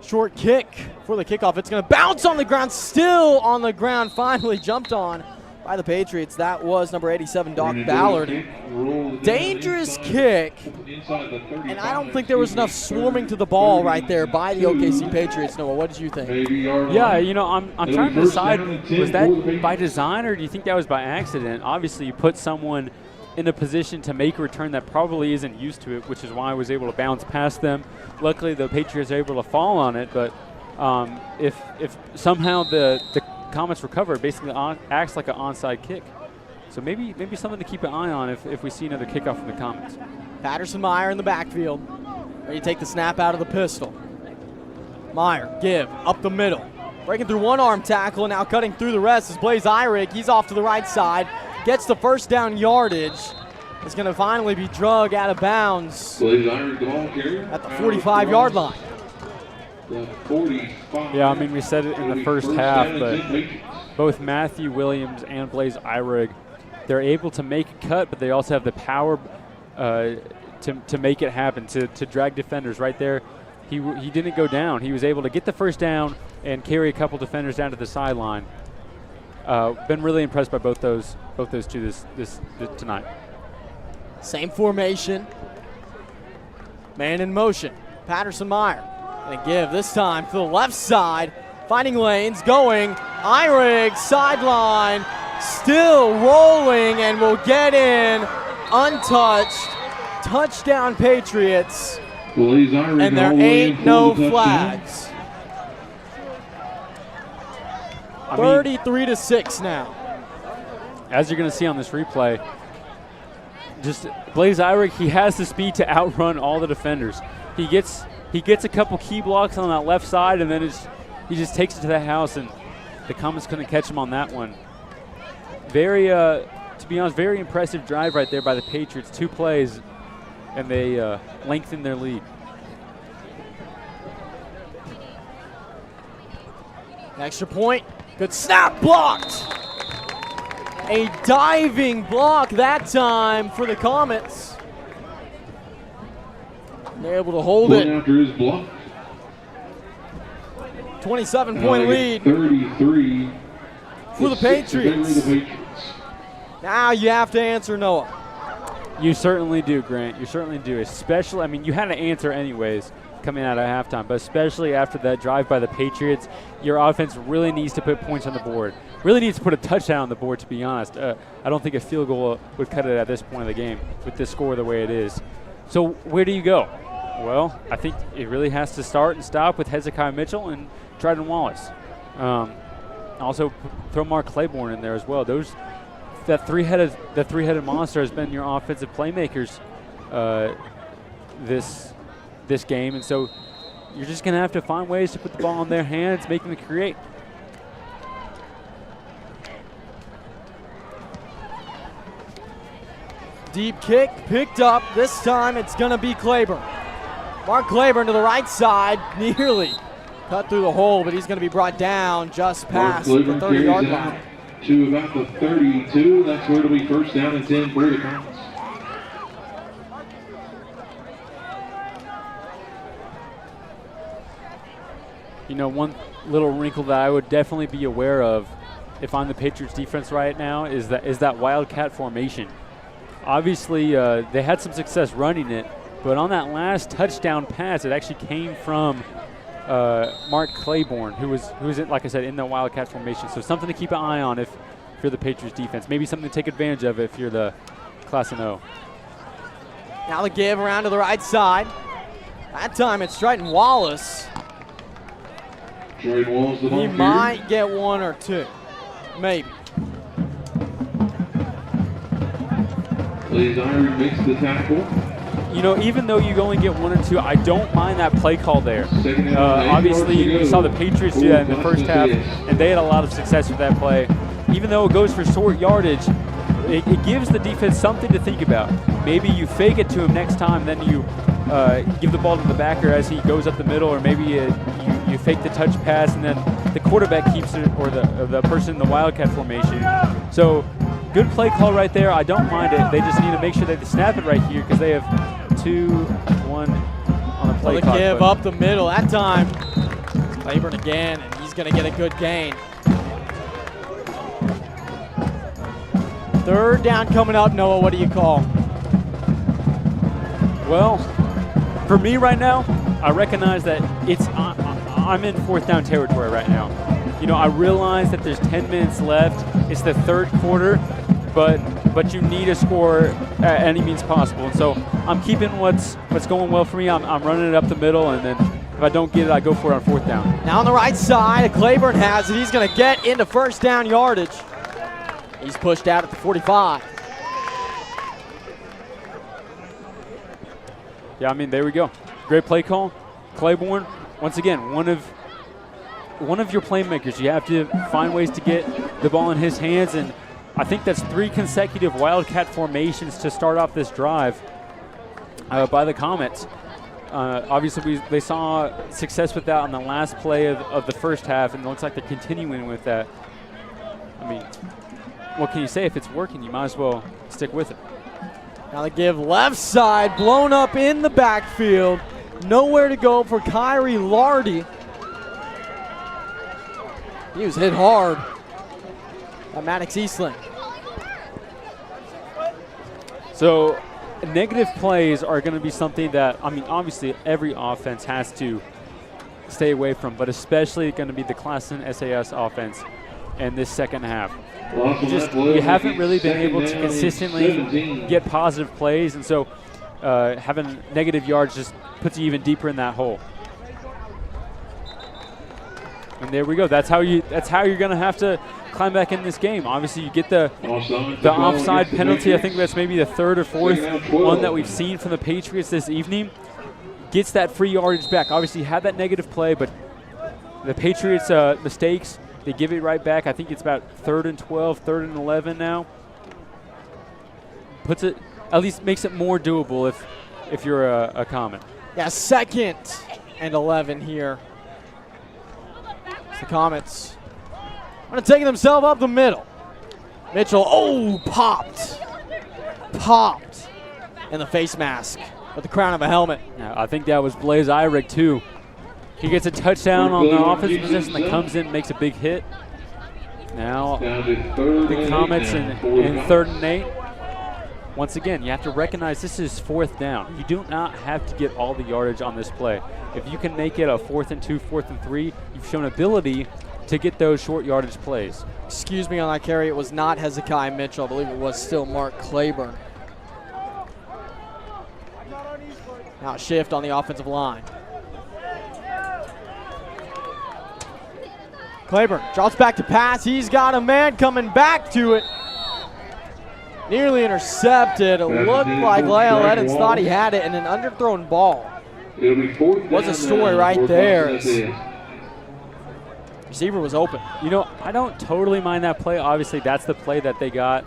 Short kick for the kickoff. It's going to bounce on the ground, still on the ground, finally jumped on by the Patriots. That was number 87, Doc Ballard. Dangerous kick, and I don't think there was enough swarming to the ball right there by the OKC Patriots. Noah, what did you think? Yeah, I'm trying to decide, was that by design or do you think that was by accident? Obviously, you put someone in a position to make a return that probably isn't used to it, which is why I was able to bounce past them. Luckily, the Patriots are able to fall on it, but if somehow the Comets recover, it basically acts like an onside kick. So maybe something to keep an eye on if we see another kickoff from the Comets. Patterson-Meyer in the backfield, ready to take the snap out of the pistol. Meyer, give, up the middle. Breaking through one arm tackle, and now cutting through the rest is Blaze Eyrig. He's off to the right side. Gets the first down yardage. It's going to finally be drug out of bounds at the 45-yard line. Yeah, I mean, we said it in the first half, but both Matthew Williams and Blaze Eyrig, they're able to make a cut, but they also have the power to make it happen, to drag defenders right there. He didn't go down. He was able to get the first down and carry a couple defenders down to the sideline. Been really impressed by both those two this tonight. Same formation. Man in motion. Patterson-Meyer. Going to give this time to the left side. Finding lanes. Going Eyrig, sideline, still rolling and will get in untouched. Touchdown Patriots. And there ain't no flags. 33-6 now. As you're going to see on this replay, just Blaze Eyrig, he has the speed to outrun all the defenders. He gets a couple key blocks on that left side, and then he just takes it to the house, and the Comets couldn't catch him on that one. Very, to be honest, very impressive drive right there by the Patriots. 2 plays, and they lengthen their lead. Extra point. Good snap, blocked. A diving block that time for the Comets. They're able to hold it. After his block. 27-point lead 33 for the Patriots. Now you have to answer, Noah. You certainly do, Grant. You certainly do. Especially, I mean, you had to answer anyways coming out of halftime, but especially after that drive by the Patriots, your offense really needs to put points on the board. Really needs to put a touchdown on the board, to be honest. I don't think a field goal would cut it at this point of the game with this score the way it is. So where do you go? Well, I think it really has to start and stop with Hezekiah Mitchell and Dryden Wallace. Also throw Mark Claiborne in there as well. That three-headed monster has been your offensive playmakers this game, and so you're just going to have to find ways to put the ball in their hands, make them create. Deep kick picked up. This time it's going to be Claiborne. Mark Claiborne to the right side, nearly cut through the hole, but he's going to be brought down just past the 30-yard line. To about the 32. That's where it'll be first down and 10 for the Comets. You know, one little wrinkle that I would definitely be aware of if I'm the Patriots defense right now is that wildcat formation. Obviously, they had some success running it, but on that last touchdown pass, it actually came from Mark Claiborne, who was like I said, in the wildcat formation. So something to keep an eye on if you're the Patriots defense. Maybe something to take advantage of if you're the Classen O. Now the give around to the right side. That time it's Dryden Wallace. He might get 1 or 2, maybe. Blaze Eyrig makes the tackle. You know, even though you only get 1 or 2, I don't mind that play call there. Obviously, you saw the Patriots do that in the first half, and they had a lot of success with that play. Even though it goes for short yardage, it gives the defense something to think about. Maybe you fake it to him next time, then you give the ball to the backer as he goes up the middle, or maybe you fake the touch pass, and then the quarterback keeps it, or the person in the wildcat formation. So good play call right there. I don't mind it. They just need to make sure they snap it right here because they have 2-1 on the play clock. Give up the middle. That time, Claiborne again, and he's going to get a good gain. 3rd down coming up. Noah, what do you call? Well, for me right now, I recognize that I'm in 4th down territory right now. You know, I realize that there's 10 minutes left. It's the 3rd quarter, but you need a score at any means possible. And so I'm keeping what's going well for me. I'm running it up the middle, and then if I don't get it, I go for it on 4th down. Now on the right side, Claiborne has it. He's going to get into 1st down yardage. He's pushed out at the 45. Yeah, I mean, there we go. Great play call. Claiborne, once again, one of your playmakers. You have to find ways to get the ball in his hands, and I think that's 3 consecutive wildcat formations to start off this drive by the Comets. Obviously, they saw success with that on the last play of the first half, and it looks like they're continuing with that. I mean, what can you say? If it's working, you might as well stick with it. Now they give left side, blown up in the backfield. Nowhere to go for Kyrie Lardy. He was hit hard by Maddox Eastland. So negative plays are going to be something that, I mean, obviously every offense has to stay away from, but especially going to be the Classen SAS offense. in this second half. You haven't really been able to consistently get positive plays, and so having negative yards just puts you even deeper in that hole. And there we go. That's how you're going to have to climb back in this game. Obviously, you get the offside penalty. I think that's maybe the third or fourth one that we've seen from the Patriots this evening. Gets that free yardage back. Obviously, had that negative play, but the Patriots' mistakes, they give it right back. I think it's about 3rd and 12, 3rd and 11 now. Puts it, at least makes it more doable if you're a Comet. Yeah, 2nd and 11 here. It's the Comets going to take themselves up the middle. Mitchell, popped in the face mask with the crown of a helmet. Yeah, I think that was Blaze Eyrig too. He gets a touchdown on the offensive possession that comes in, makes a big hit. Now the Comets in 3rd and 8. Once again, you have to recognize this is 4th down. You do not have to get all the yardage on this play. If you can make it a 4th and 2, 4th and 3, you've shown ability to get those short yardage plays. Excuse me on that carry. It was not Hezekiah Mitchell. I believe it was still Mark Claiborne. Now a shift on the offensive line. Claiborne drops back to pass. He's got a man coming back to it. Nearly intercepted. It looked like Lyle Eddins thought he had it, and an underthrown ball was a story right there. Receiver was open. You know, I don't totally mind that play. Obviously, that's the play that they got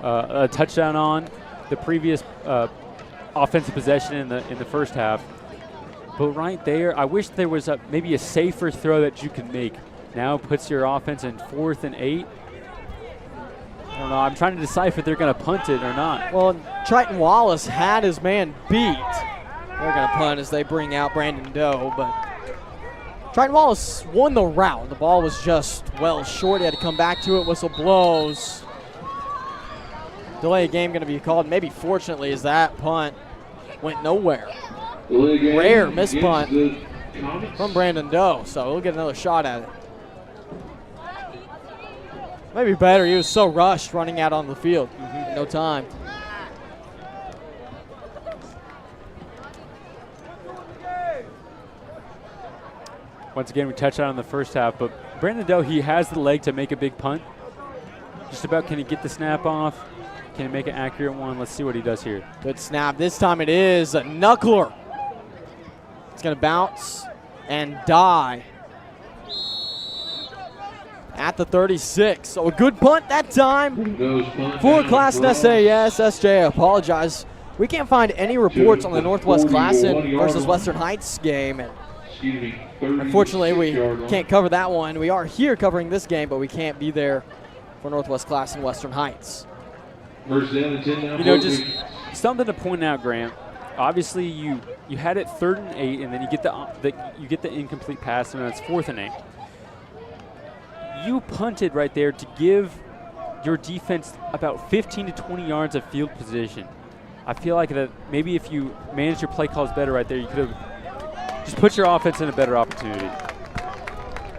a touchdown on the previous offensive possession in the first half. But right there, I wish there was maybe a safer throw that you could make. Now puts your offense in 4th and 8. I don't know. I'm trying to decipher if they're going to punt it or not. Well, Triton Wallace had his man beat. They're going to punt as they bring out Brandon Doe, but Triton Wallace won the route. The ball was just well short. He had to come back to it. Whistle blows. Delay of game going to be called. Maybe fortunately as that punt went nowhere. Rare missed punt from Brandon Doe, so we'll get another shot at it. Maybe better. He was so rushed running out on the field. No time. Once again, we touched on in the first half, but Brandon Doe, he has the leg to make a big punt. Just about, can he get the snap off? Can he make an accurate one? Let's see what he does here. Good snap. This time it is a knuckler. It's going to bounce and die at the 36. So a good punt that time for Classen SAS. SJ, I apologize. We can't find any reports on the Northwest Classen versus Western Heights game. And unfortunately, we can't cover that one. We are here covering this game, but we can't be there for Northwest Classen Western Heights. You know, just something to point out, Grant. Obviously, you had it 3rd and 8, and then you get the incomplete pass, and that's 4th and 8. You punted right there to give your defense about 15 to 20 yards of field position. I feel like that maybe if you managed your play calls better right there, you could have just put your offense in a better opportunity.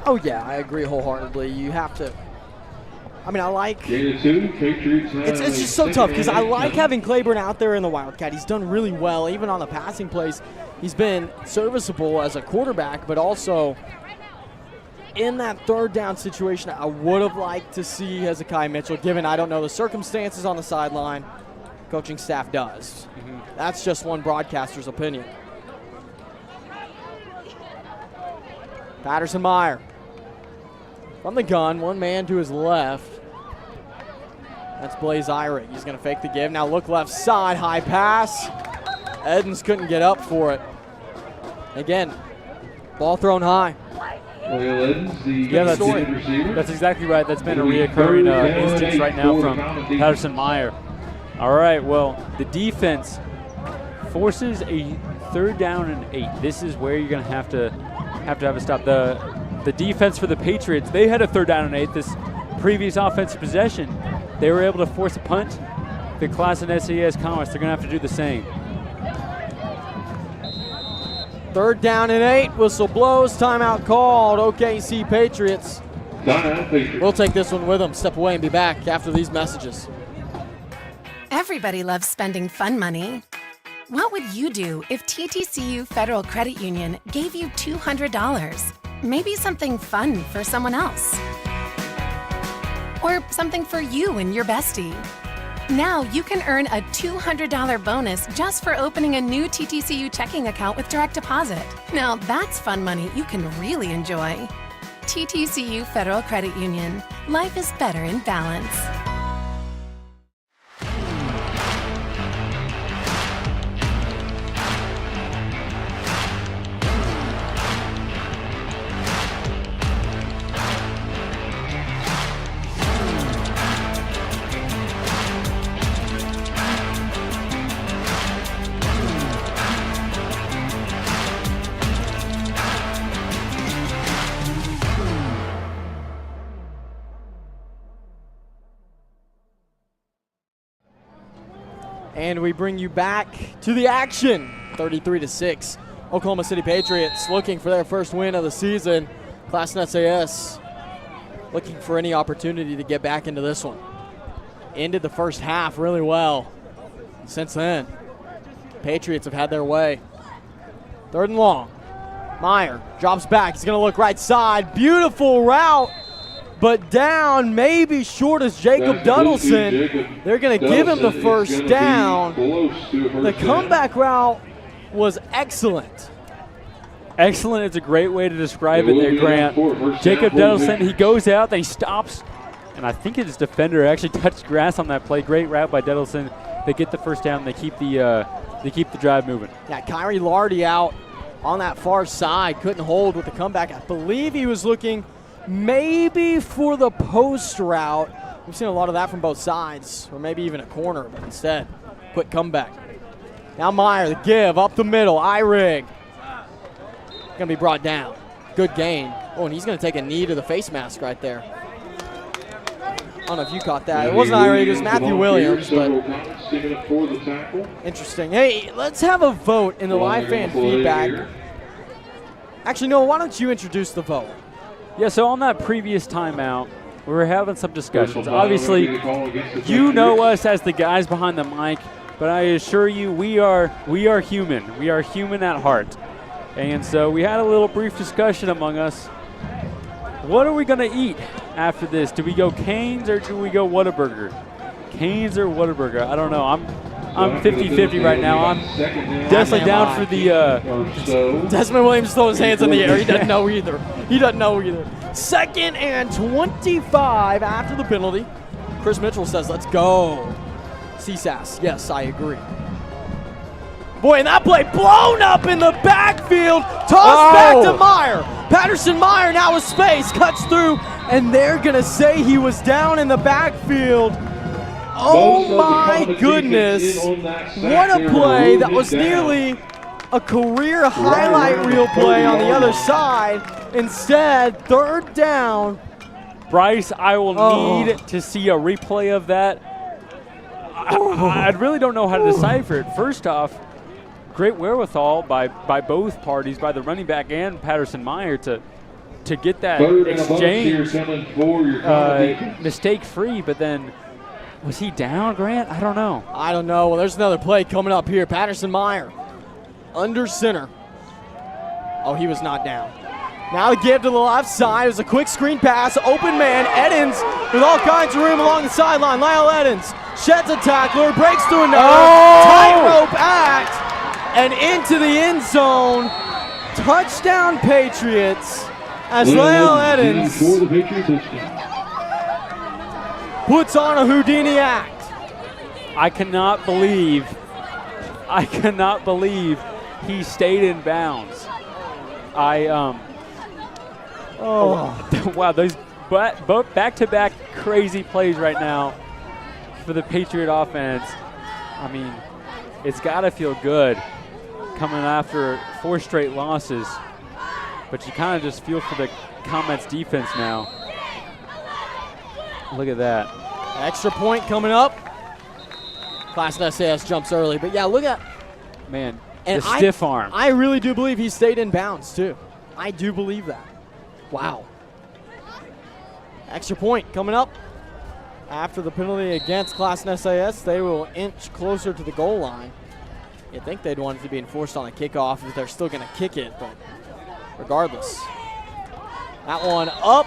Oh yeah, I agree wholeheartedly. You have to. I mean, I like. It's just so tough because I like having Claiborne out there in the Wildcat. He's done really well, even on the passing plays. He's been serviceable as a quarterback, but also in that 3rd down situation, I would have liked to see Hezekiah Mitchell, given I don't know the circumstances on the sideline. Coaching staff does. That's just one broadcaster's opinion. Patterson Meyer from the gun, one man to his left. That's Blaze Eyrig. He's going to fake the give. Now look left side, high pass. Eddins couldn't get up for it. Again, ball thrown high. Yeah, that's exactly right. That's been a reoccurring instance right now from Patterson Meyer. All right, well, the defense forces a 3rd down and 8. This is where you're going to have a stop. The defense for the Patriots, they had a 3rd down and 8 this previous offensive possession. They were able to force a punt. The Classen SAS Comets, they're going to have to do the same. 3rd down and 8. Whistle blows. Timeout called. OKC Patriots. Timeout, Patriots. We'll take this one with them, step away, and be back after these messages. Everybody loves spending fun money. What would you do if TTCU Federal Credit Union gave you $200? Maybe something fun for someone else. Or something for you and your bestie. Now you can earn a $200 bonus just for opening a new TTCU checking account with direct deposit. Now that's fun money you can really enjoy. TTCU Federal Credit Union. Life is better in balance. And we bring you back to the action. 33-6. Oklahoma City Patriots looking for their first win of the season. Classen SAS looking for any opportunity to get back into this one. Ended the first half really well. Since then, Patriots have had their way. 3rd and long. Meyer drops back. He's going to look right side. Beautiful route. But down, maybe short as Jacob Duddleson. They're going to give him the first down. The comeback route was excellent. Excellent is a great way to describe it there, Grant. Jacob Duddleson, he goes out, then he stops, and I think his defender actually touched grass on that play. Great route by Duddleson. They get the first down. They keep the drive moving. Yeah, Kyrie Lardy out on that far side. Couldn't hold with the comeback. I believe he was looking maybe for the post route. We've seen a lot of that from both sides, or maybe even a corner, but instead, quick comeback. Now Meyer, the give, up the middle, Eyrig. Gonna be brought down. Good gain. Oh, and he's gonna take a knee to the face mask right there. I don't know if you caught that. It wasn't Eyrig, it was Matthew Williams, but interesting. Hey, let's have a vote in the live fan feedback. Actually, no, why don't you introduce the vote? Yeah, so on that previous timeout, we were having some discussions. Obviously, you know us as the guys behind the mic, but I assure you we are human. We are human at heart. And so we had a little brief discussion among us. What are we going to eat after this? Do we go Cane's or do we go Whataburger? Cane's or Whataburger? I don't know. I'm 50-50 right now. I'm definitely down for the Desmond Williams throws his hands in the air. He doesn't know either. He doesn't know either. 2nd and 25 after the penalty. Chris Mitchell says, let's go. CSAS, yes, I agree. Boy, and that play blown up in the backfield. Tossed back to Meyer. Patterson Meyer now with space. Cuts through, and they're going to say he was down in the backfield. Oh my goodness. What a play. That was nearly a career highlight reel play on the other side. Instead, 3rd down. Bryce, I will need to see a replay of that. I really don't know how to decipher it. First off, great wherewithal by both parties, by the running back and Patterson Meyer to get that exchange mistake-free, but then was he down, Grant? I don't know. I don't know. Well, there's another play coming up here. Patterson Meyer under center. Oh, he was not down. Now the give to the left side. It was a quick screen pass. Open man. Edens with all kinds of room along the sideline. Lyle Edens sheds a tackler, breaks through another. Tightrope act and into the end zone. Touchdown Patriots as Lyle Edens puts on a Houdini act. I cannot believe he stayed in bounds. Wow, those both back-to-back crazy plays right now for the Patriot offense. I mean, it's got to feel good coming after 4 straight losses, but you kind of just feel for the Comets defense now. Look at that. Extra point coming up. Classen SAS jumps early, but yeah, look at, man, the stiff arm. I really do believe he stayed in bounds too. I do believe that. Wow. Extra point coming up. After the penalty against Classen SAS, they will inch closer to the goal line. You'd think they'd want it to be enforced on the kickoff if they're still going to kick it, but regardless. That one up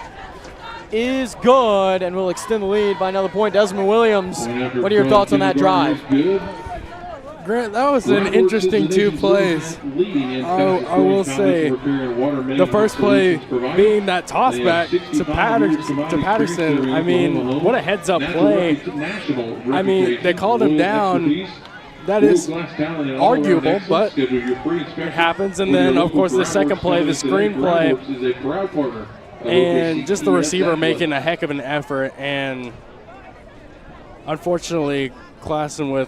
is good, and will extend the lead by another point. Desmond Williams, what are your thoughts on that drive? Grant, that was an interesting 2 plays. I will say the first play being that toss back to Patterson. I mean, what a heads-up play. I mean, they called him down. That is arguable, but it happens. And then, of course, the second play, the screen play, and just the receiver making a heck of an effort. And unfortunately, Classen with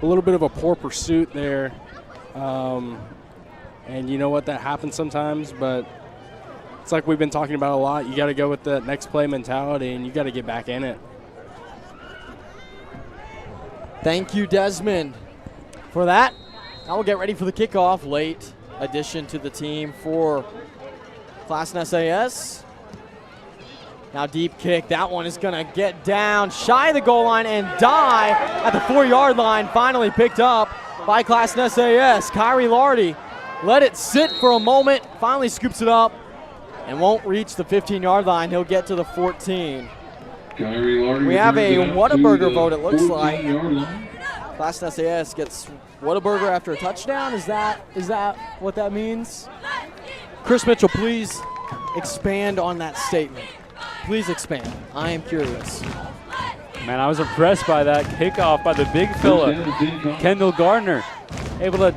a little bit of a poor pursuit there. And you know what, that happens sometimes, but it's like we've been talking about a lot. You got to go with the next play mentality, and you got to get back in it. Thank you, Desmond, for that. Now we'll get ready for the kickoff. Late addition to the team for Classen SAS. Now deep kick. That one is going to get down shy of the goal line and die at the 4-yard line. Finally picked up by Classen SAS. Kyrie Lardy let it sit for a moment. Finally scoops it up and won't reach the 15-yard line. He'll get to the 14. We have a Whataburger vote, it looks like. Classen SAS gets Whataburger after a touchdown. Is that what that means? Chris Mitchell, please expand on that statement. Please expand. I am curious. Man, I was impressed by that kickoff by the big fella, Kendall Gardner. Able to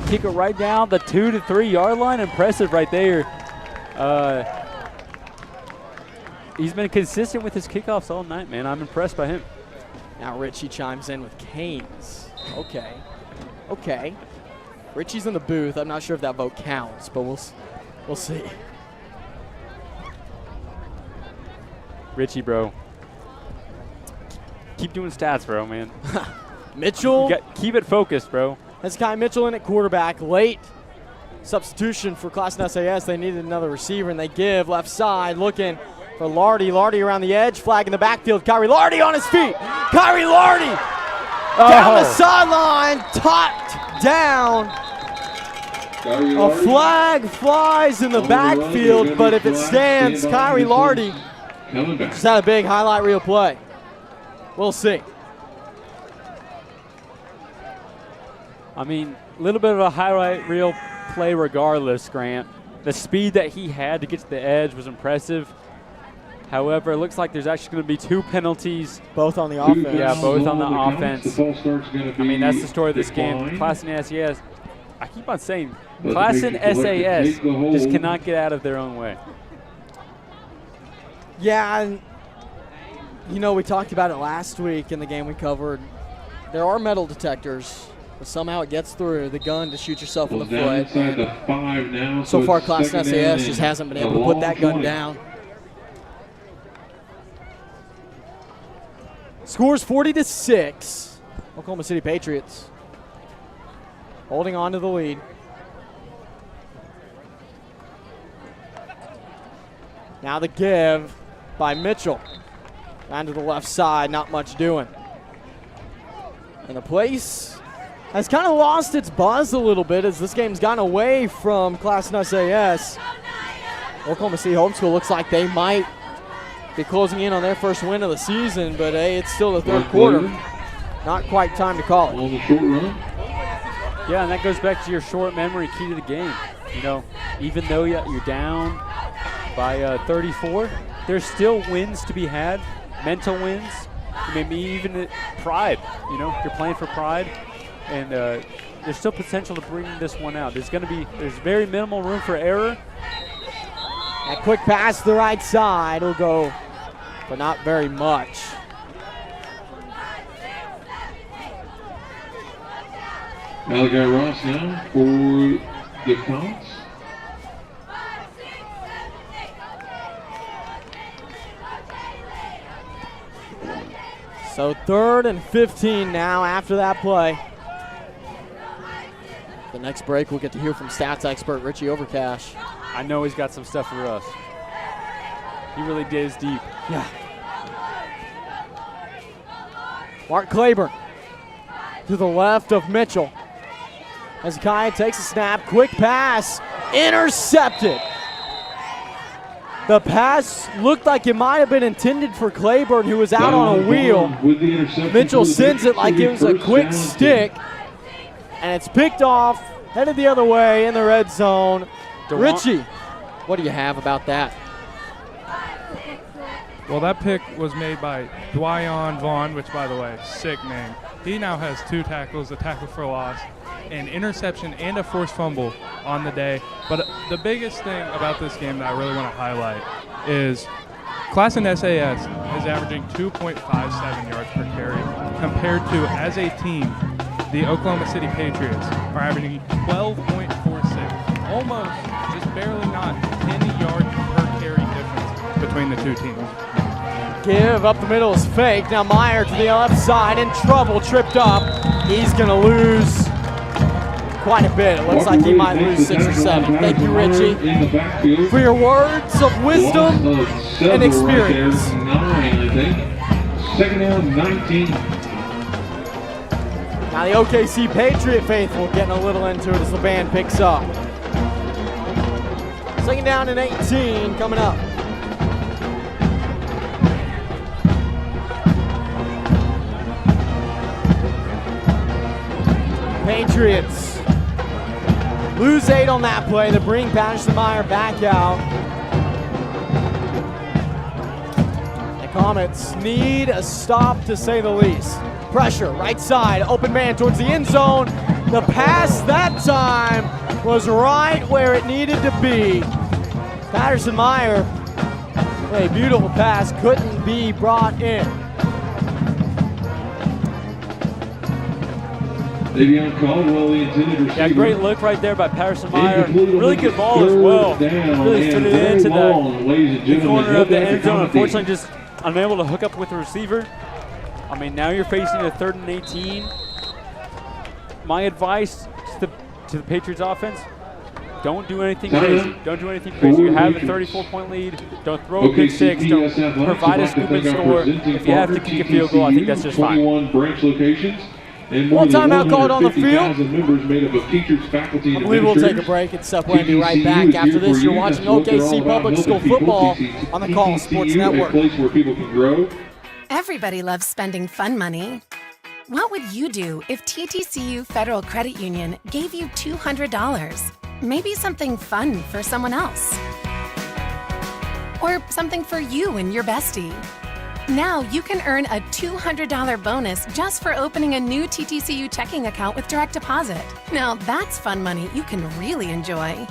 kick it right down the 2 to 3 yard line. Impressive right there. He's been consistent with his kickoffs all night, man. I'm impressed by him. Now Richie chimes in with Canes. Okay. Richie's in the booth. I'm not sure if that vote counts, but we'll see. Richie, bro. Keep doing stats, bro, man. Mitchell. Keep it focused, bro. That's Kai Mitchell in at quarterback. Late substitution for Classen SAS. They needed another receiver, and they give left side looking for Lardy. Lardy around the edge, flag in the backfield. Kyrie Lardy on his feet. Kyrie Lardy down the sideline, topped down. A flag flies in the backfield, but if it stands, Kyrie Lardy just had a big highlight reel play. We'll see. I mean, a little bit of a highlight reel play regardless, Grant. The speed that he had to get to the edge was impressive. However, it looks like there's actually going to be 2 penalties. Both on the offense. Yeah, both on the offense. I mean, that's the story of this game. Classen SAS, I keep on saying, Classen SAS just cannot get out of their own way. Yeah, and you know, we talked about it last week in the game we covered. There are metal detectors, but somehow it gets through the gun to shoot yourself in the foot. So far, Classen SAS just hasn't been able to put that gun down. Scores 40-6. Oklahoma City Patriots holding on to the lead. Now the give by Mitchell. Down to the left side, not much doing. And the place has kind of lost its buzz a little bit as this game's gone away from Classen SAS. Oklahoma City Homeschool looks like they might be closing in on their first win of the season, but hey, it's still the third quarter. Not quite time to call it. Yeah, and that goes back to your short memory key to the game. You know, even though you're down by 34, there's still wins to be had, mental wins, maybe even pride. You know, you're playing for pride, and there's still potential to bring this one out. There's very minimal room for error. A quick pass to the right side will go, but not very much. Malachi Ross now for the Comets. So 3rd and 15 now after that play. The next break, we'll get to hear from stats expert Richie Overcash. I know he's got some stuff for us. He really digs deep. Yeah. Mark Claiborne to the left of Mitchell. Hezekiah takes a snap, quick pass, intercepted. The pass looked like it might have been intended for Claiborne, who was out on a wheel. Mitchell sends it like it was a quick stick, and it's picked off, headed the other way in the red zone. Richie, what do you have about that? Well, that pick was made by Dwyon Vaughn, which, by the way, sick name. He now has 2 tackles, a tackle for loss, an interception, and a forced fumble on the day. But the biggest thing about this game that I really want to highlight is Classen SAS is averaging 2.57 yards per carry compared to, as a team, the Oklahoma City Patriots are averaging 12.46, almost just barely not 10 yards per carry difference between the two teams. Give up the middle is fake. Now Meyer to the left side, in trouble, tripped up. He's going to lose quite a bit. It looks like he might lose 6 or 7. Thank you, Richie, for your words of wisdom and experience. 9, I think. Second down, 19. Now the OKC Patriot faithful getting a little into it as the band picks up. Second down and 18 coming up. Patriots lose 8 on that play. They bring Patterson Meyer back out. The Comets need a stop, to say the least. Pressure, right side, open man towards the end zone. The pass that time was right where it needed to be. Patterson Meyer, a beautiful pass, couldn't be brought in. Yeah, great look right there by Patterson Meyer. Really good ball as well. Really stood it into the corner of the end zone. Unfortunately, just unable to hook up with the receiver. I mean, now you're facing a 3rd and 18. My advice to the Patriots offense, don't do anything crazy. Don't do anything crazy. You have a 34-point lead. Don't throw a pick 6. Don't provide a scooping score. If you have to kick a field goal, I think that's just fine. One timeout called on the field. I believe we'll take a break and stuff. We'll be right back after this. You're watching OKC Public School Football on the Call Sports Network. Everybody loves spending fun money. What would you do if TTCU Federal Credit Union gave you $200? Maybe something fun for someone else. Or something for you and your bestie. Now you can earn a $200 bonus just for opening a new TTCU checking account with direct deposit. Now that's fun money you can really enjoy.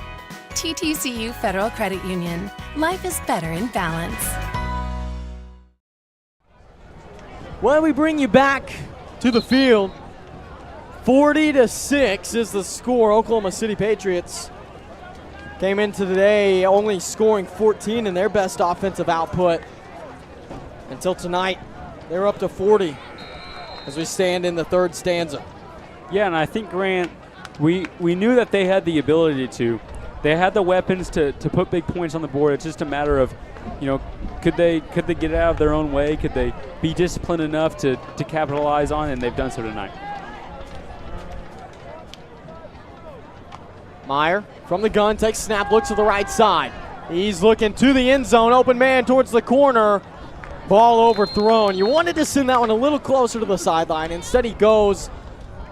TTCU Federal Credit Union. Life is better in balance. Well, we bring you back to the field. 40-6 is the score. Oklahoma City Patriots came into today only scoring 14 in their best offensive output. Until tonight, they're up to 40 as we stand in the 3rd stanza. Yeah, and I think, Grant, we knew that they had the ability to. They had the weapons to put big points on the board. It's just a matter of, could they get it out of their own way? Could they be disciplined enough to capitalize on it? And they've done so tonight. Meyer from the gun, takes snap, looks to the right side. He's looking to the end zone, open man towards the corner. Ball overthrown. You wanted to send that one a little closer to the sideline. Instead, he goes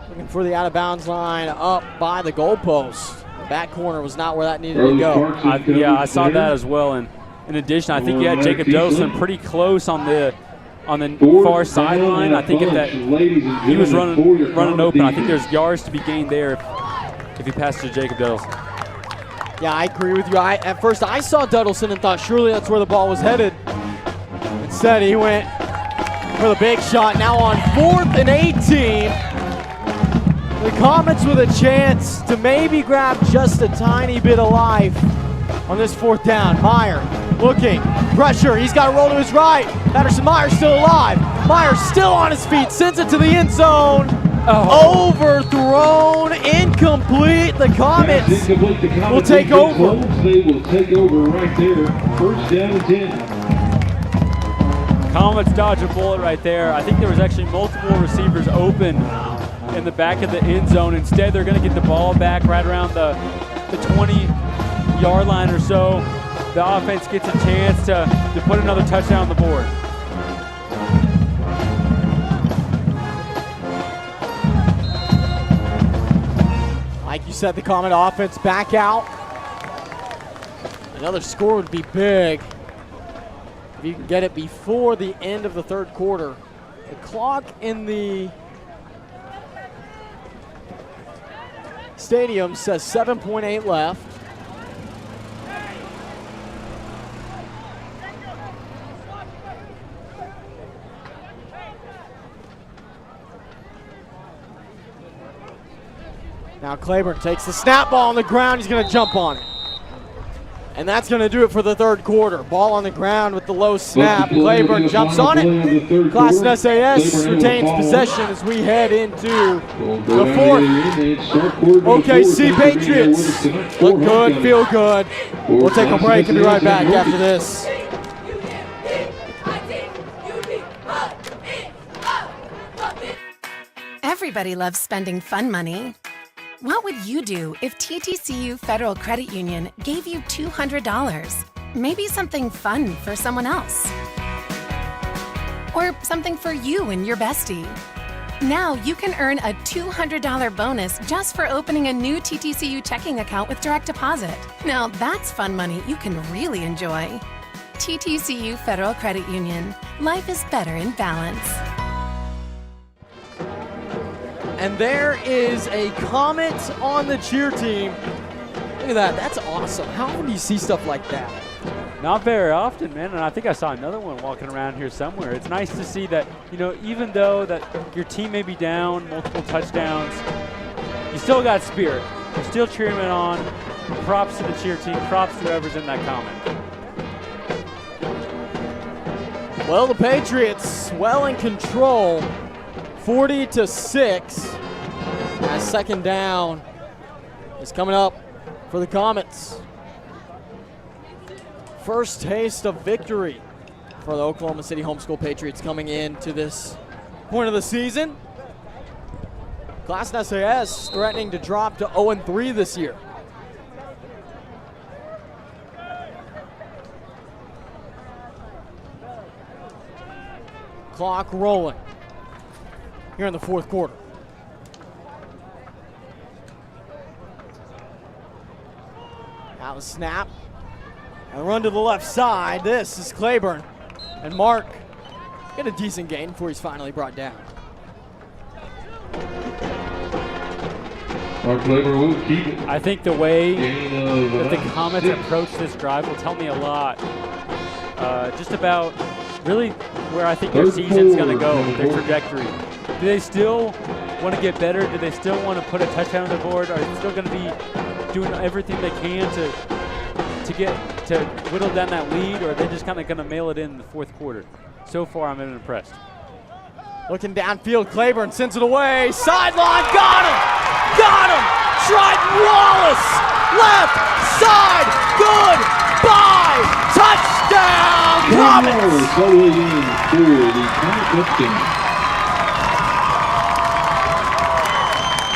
looking for the out-of-bounds line up by the goalpost. The back corner was not where that needed to go. I saw that as well. And in addition, I think you had Jacob Dillson pretty close on the far sideline. I think he was running open. I think there's yards to be gained there if he passes to Jacob Dillson. Yeah, I agree with you. At first, I saw Duddleson and thought surely that's where the ball was headed. Instead, he went for the big shot. Now on 4th and 18. The Comets with a chance to maybe grab just a tiny bit of life on this 4th down. Meyer looking, pressure, he's got to roll to his right. Patterson Meyer still alive. Meyer still on his feet, sends it to the end zone. Overthrown, incomplete. The Comets will take over. They will take over right there. 1st down and 10. Comets dodge a bullet right there. I think there was actually multiple receivers open in the back of the end zone. Instead, they're going to get the ball back right around the 20-yard line or so. The offense gets a chance to put another touchdown on the board. Like you said, the Comet offense back out. Another score would be big if you can get it before the end of the third quarter. The clock in the stadium says 7.8 left. Now Claiborne takes the snap, ball on the ground. He's going to jump on it. And that's going to do it for the third quarter. Ball on the ground with the low snap. Claiborne jumps on it. Classen SAS retains possession as we head into the fourth. OKC Patriots look good, feel good. We'll take a break and be right back after this. Everybody loves spending fun money. What would you do if TTCU Federal Credit Union gave you $200? Maybe something fun for someone else. Or something for you and your bestie. Now you can earn a $200 bonus just for opening a new TTCU checking account with direct deposit. Now that's fun money you can really enjoy. TTCU Federal Credit Union. Life is better in balance. And there is a Comet on the cheer team. Look at that, that's awesome. How often do you see stuff like that? Not very often, man, and I think I saw another one walking around here somewhere. It's nice to see that, you know, even though that your team may be down, multiple touchdowns, you still got spirit. You're still cheering it on. Props to the cheer team, props to whoever's in that comment. Well, the Patriots well in control. 40-6 as second down is coming up for the Comets. First taste of victory for the Oklahoma City Homeschool Patriots coming into this point of the season. Classen SAS threatening to drop to 0-3 this year. Clock rolling here in the fourth quarter. Now the snap and run to the left side. This is Claiborne and Mark get a decent gain before he's finally brought down. Mark Claiborne will keep it. I think the way that the Comets approach this drive will tell me a lot just about really where I think their season's going to go, their trajectory. Do they still want to get better? Do they still want to put a touchdown on the board? Are they still going to be doing everything they can to whittle down that lead, or are they just kind of going to mail it in the fourth quarter? So far, I'm impressed. Looking downfield, Claiborne sends it away. Sideline, got him! Got him! Triton Wallace! Left side, goodbye! Touchdown, Comets!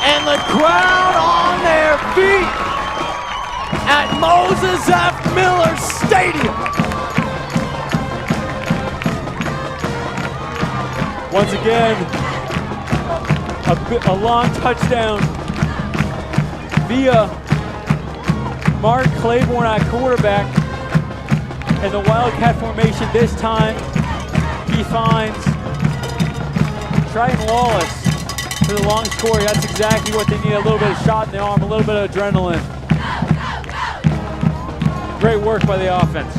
And the crowd on their feet at Moses F. Miller Stadium. Once again, a long touchdown via Mark Claiborne at quarterback. And the Wildcat formation this time, he finds Triton Wallace for the long score. That's exactly what they need, a little bit of shot in the arm, a little bit of adrenaline. Great work by the offense.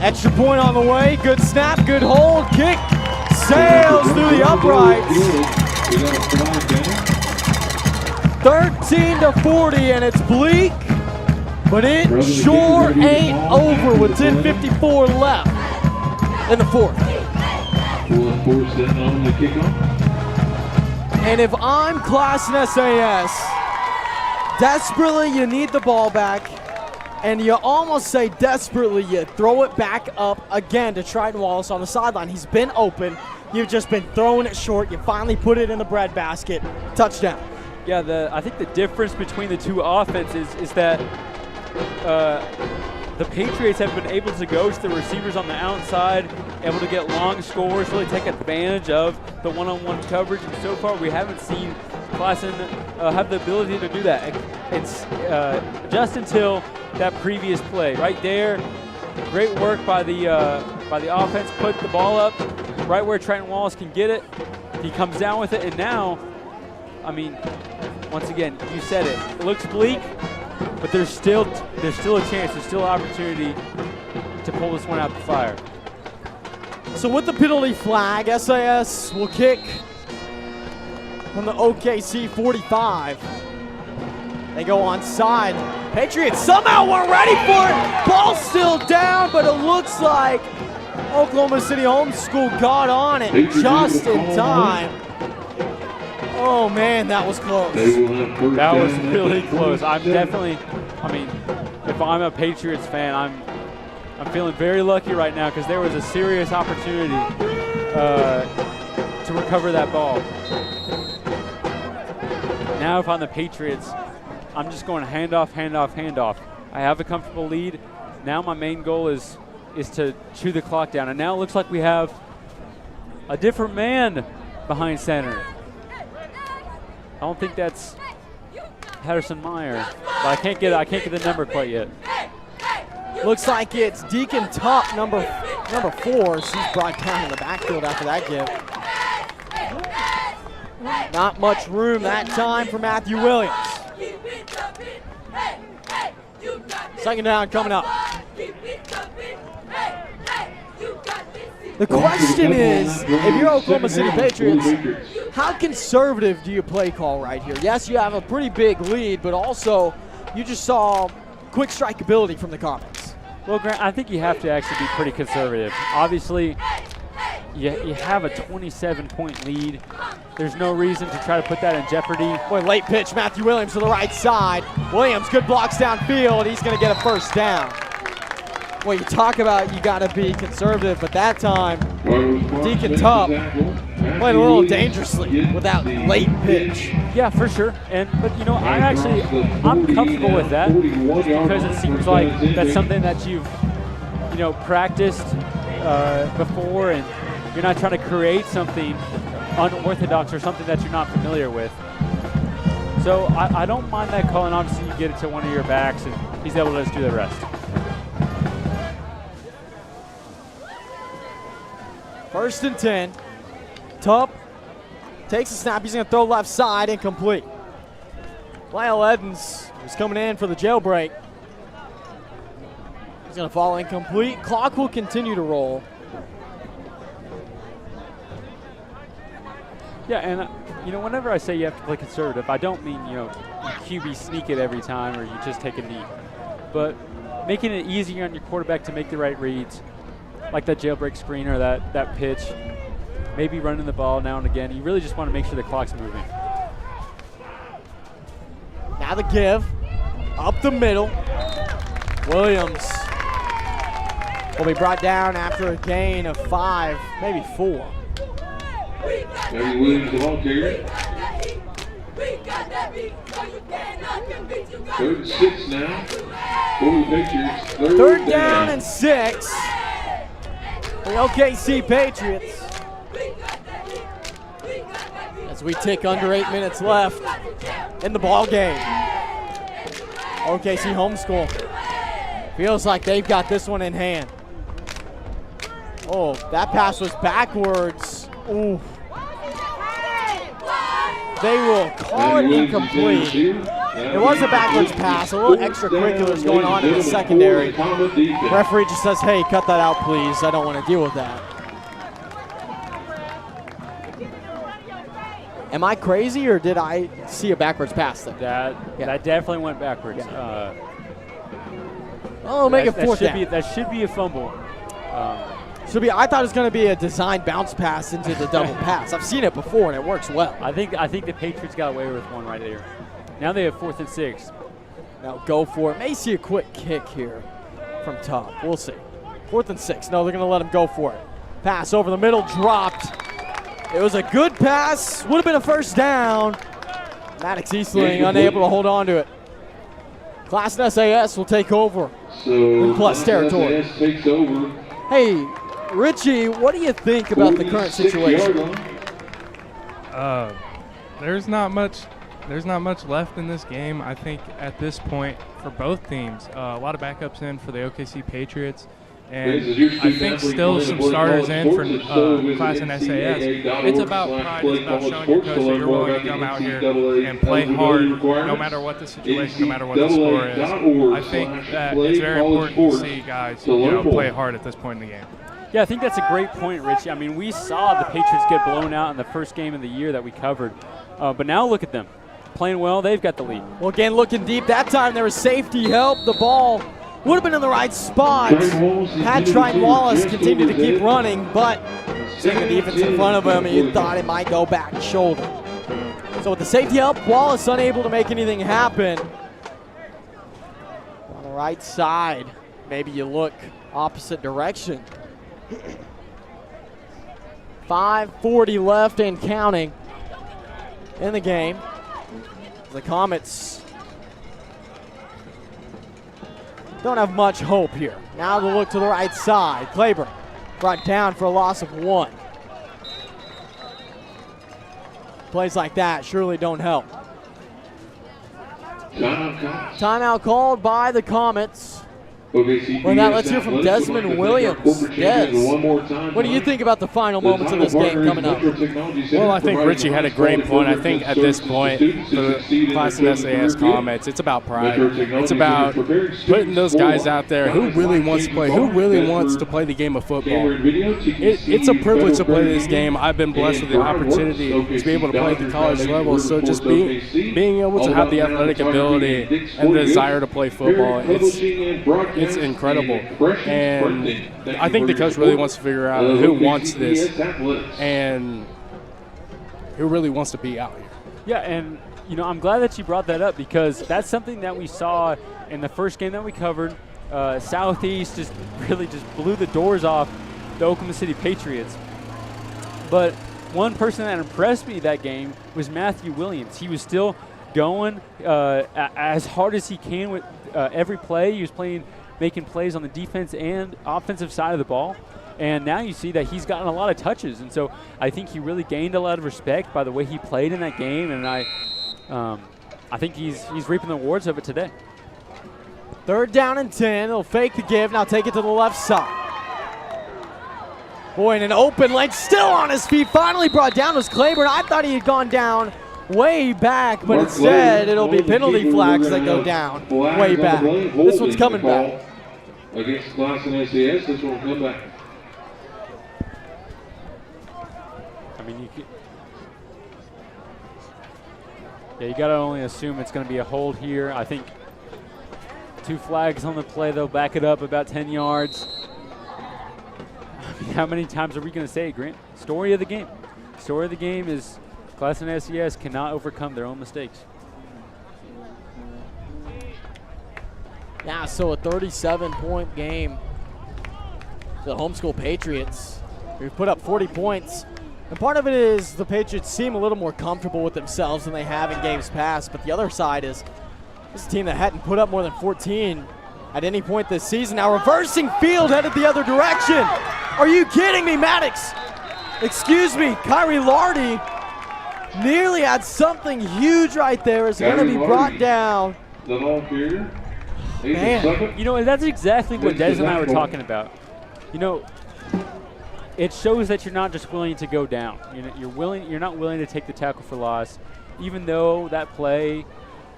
Extra point on the way, good snap, good hold, kick, sails through the uprights. 13-40, and it's bleak, but it sure ain't over with 10:54 left in the fourth. On the kickoff. And if I'm Classen SAS, desperately you need the ball back. and you almost say desperately you throw it back up again to Triton Wallace on the sideline. He's been open. You've just been throwing it short. You finally put it in the breadbasket. Touchdown. Yeah, I think the difference between the two offenses is that the Patriots have been able to go to the receivers on the outside, able to get long scores, really take advantage of the one-on-one coverage, and so far we haven't seen Classen have the ability to do that. It's just until that previous play. Right there, great work by the offense, put the ball up right where Trenton Wallace can get it. He comes down with it, and now, I mean, once again, you said it. It looks bleak, but there's still a chance, there's still an opportunity to pull this one out the fire. So with the penalty flag, SAS will kick from the OKC 45. They go onside. Patriots somehow weren't ready for it. Ball still down, but it looks like Oklahoma City Homeschool got on it just in time. Oh man, that was close. That was really close. I'm definitely, I mean, if I'm a Patriots fan, I'm feeling very lucky right now because there was a serious opportunity to recover that ball. Now if I'm the Patriots, I'm just going hand off, hand off, hand off. I have a comfortable lead. Now my main goal is to chew the clock down. And now it looks like we have a different man behind center. I don't think that's Patterson Meyer, but I can't get the number quite yet. Looks like it's Deacon Tupp, number 4. She's brought down in the backfield after that give. Not much room that time for Matthew Williams. Second down coming up. The question is, if you're Oklahoma City Patriots, how conservative do you play call right here? Yes, you have a pretty big lead, but also you just saw quick strike ability from the Comets. Well, Grant, I think you have to actually be pretty conservative. Obviously, you have a 27-point lead. There's no reason to try to put that in jeopardy. Boy, late pitch, Matthew Williams to the right side. Williams, good blocks downfield. He's going to get a first down. Well, you talk about you got to be conservative, but that time, Deacon Tupp played a little dangerously with that late pitch. Yeah, for sure. But you know, I'm comfortable with that because it seems like that's something that you've practiced before, and you're not trying to create something unorthodox or something that you're not familiar with. So I don't mind that call, and obviously you get it to one of your backs, and he's able to just do the rest. First and 10. Tupp takes a snap. He's going to throw left side, incomplete. Lyle Edens is coming in for the jailbreak. He's going to fall incomplete. Clock will continue to roll. Yeah, and whenever I say you have to play conservative, I don't mean you QB sneak it every time or you just take a knee, but making it easier on your quarterback to make the right reads, like that jailbreak screen or that pitch, maybe running the ball now and again. You really just want to make sure the clock's moving. Now the give, up the middle. Williams will be brought down after a gain of 5, maybe 4. Matthew Williams, the ball carrier. 3rd and 6 now. For the Patriots. Third down and 6. The OKC Patriots. As we tick under 8 minutes left in the ball game. OKC Homeschool feels like they've got this one in hand. Oh, that pass was backwards. Ooh. They will call it incomplete. It was a backwards pass, a little extracurriculars going on in the secondary. Referee just says, hey, cut that out, please. I don't want to deal with that. Am I crazy, or did I see a backwards pass there? That definitely went backwards. Yeah. Make it fourth down. That should be a fumble. I thought it was going to be a design bounce pass into the double pass. I've seen it before, and it works well. I think the Patriots got away with one right there. Now they have 4th and 6. Now go for it. May see a quick kick here from top. We'll see. 4th and 6. No, they're going to let him go for it. Pass over the middle, dropped. It was a good pass. Would have been a first down. Maddox Eastling unable to hold on to it. Classen SAS will take over in plus territory. SAS takes over. Hey, Richie, what do you think about the current situation? There's not much left in this game. I think at this point for both teams, a lot of backups in for the OKC Patriots, and I think still some starters in for Classen SAS. It's about pride. It's about showing your coach that you're willing to come out here and play hard, no matter what the situation, no matter what the score is. I think that it's very important to see guys, play hard at this point in the game. Yeah, I think that's a great point, Richie. I mean, we saw the Patriots get blown out in the first game of the year that we covered, but now look at them. Playing well, they've got the lead. Well, again, looking deep. That time there was safety help. The ball would have been in the right spot. Had Trine Wallace continued to keep running, but seeing the defense in front of him, he thought it might go back shoulder. So with the safety help, Wallace unable to make anything happen. On the right side, maybe you look opposite direction. 5:40 left and counting in the game. The Comets don't have much hope here. Now they look to the right side. Claiborne brought down for a loss of 1. Plays like that surely don't help. Timeout called by the Comets. Well, now let's hear from Desmond Williams. Des, what do you think about the final moments of this game coming up? Well, I think Richie had a great point. I think at this point, for the Classen SAS Comets, it's about pride. It's about putting those guys out there who really wants to play, who really wants to play the game of football. It's a privilege to play this game. I've been blessed with the opportunity to be able to play at the college level. So just being able to have the athletic ability and the desire to play football, it's incredible, and I think the coach really wants to figure out who wants this and who really wants to be out here. Yeah, and I'm glad that you brought that up because that's something that we saw in the first game that we covered. Southeast just blew the doors off the Oklahoma City Patriots. But one person that impressed me that game was Matthew Williams. He was still going as hard as he can with every play. He was making plays on the defense and offensive side of the ball. And now you see that he's gotten a lot of touches. And so I think he really gained a lot of respect by the way he played in that game. And I think he's reaping the rewards of it today. 3rd down and 10. They'll fake the give. Now take it to the left side. Boy, in an open lane, still on his feet. Finally brought down was Claiborne. I thought he had gone down way back, but instead it'll be penalty flags that go down way back. This one's coming back. Against Classen SAS, this one will come back. I mean, you got to only assume it's going to be a hold here. I think 2 flags on the play, they'll back it up about 10 yards. I mean, how many times are we going to say it, Grant? Story of the game. Story of the game is Classen SAS cannot overcome their own mistakes. Yeah, so a 37-point game for the homeschool Patriots. We've put up 40 points. And part of it is the Patriots seem a little more comfortable with themselves than they have in games past. But the other side is this is a team that hadn't put up more than 14 at any point this season. Now reversing field headed the other direction. Are you kidding me, Maddox? Excuse me, Kyrie Lardy nearly had something huge right there. It's going to be brought down. The long period. Man. That's exactly what Des and I were talking about. It shows that you're not just willing to go down. You're not willing to take the tackle for loss, even though that play,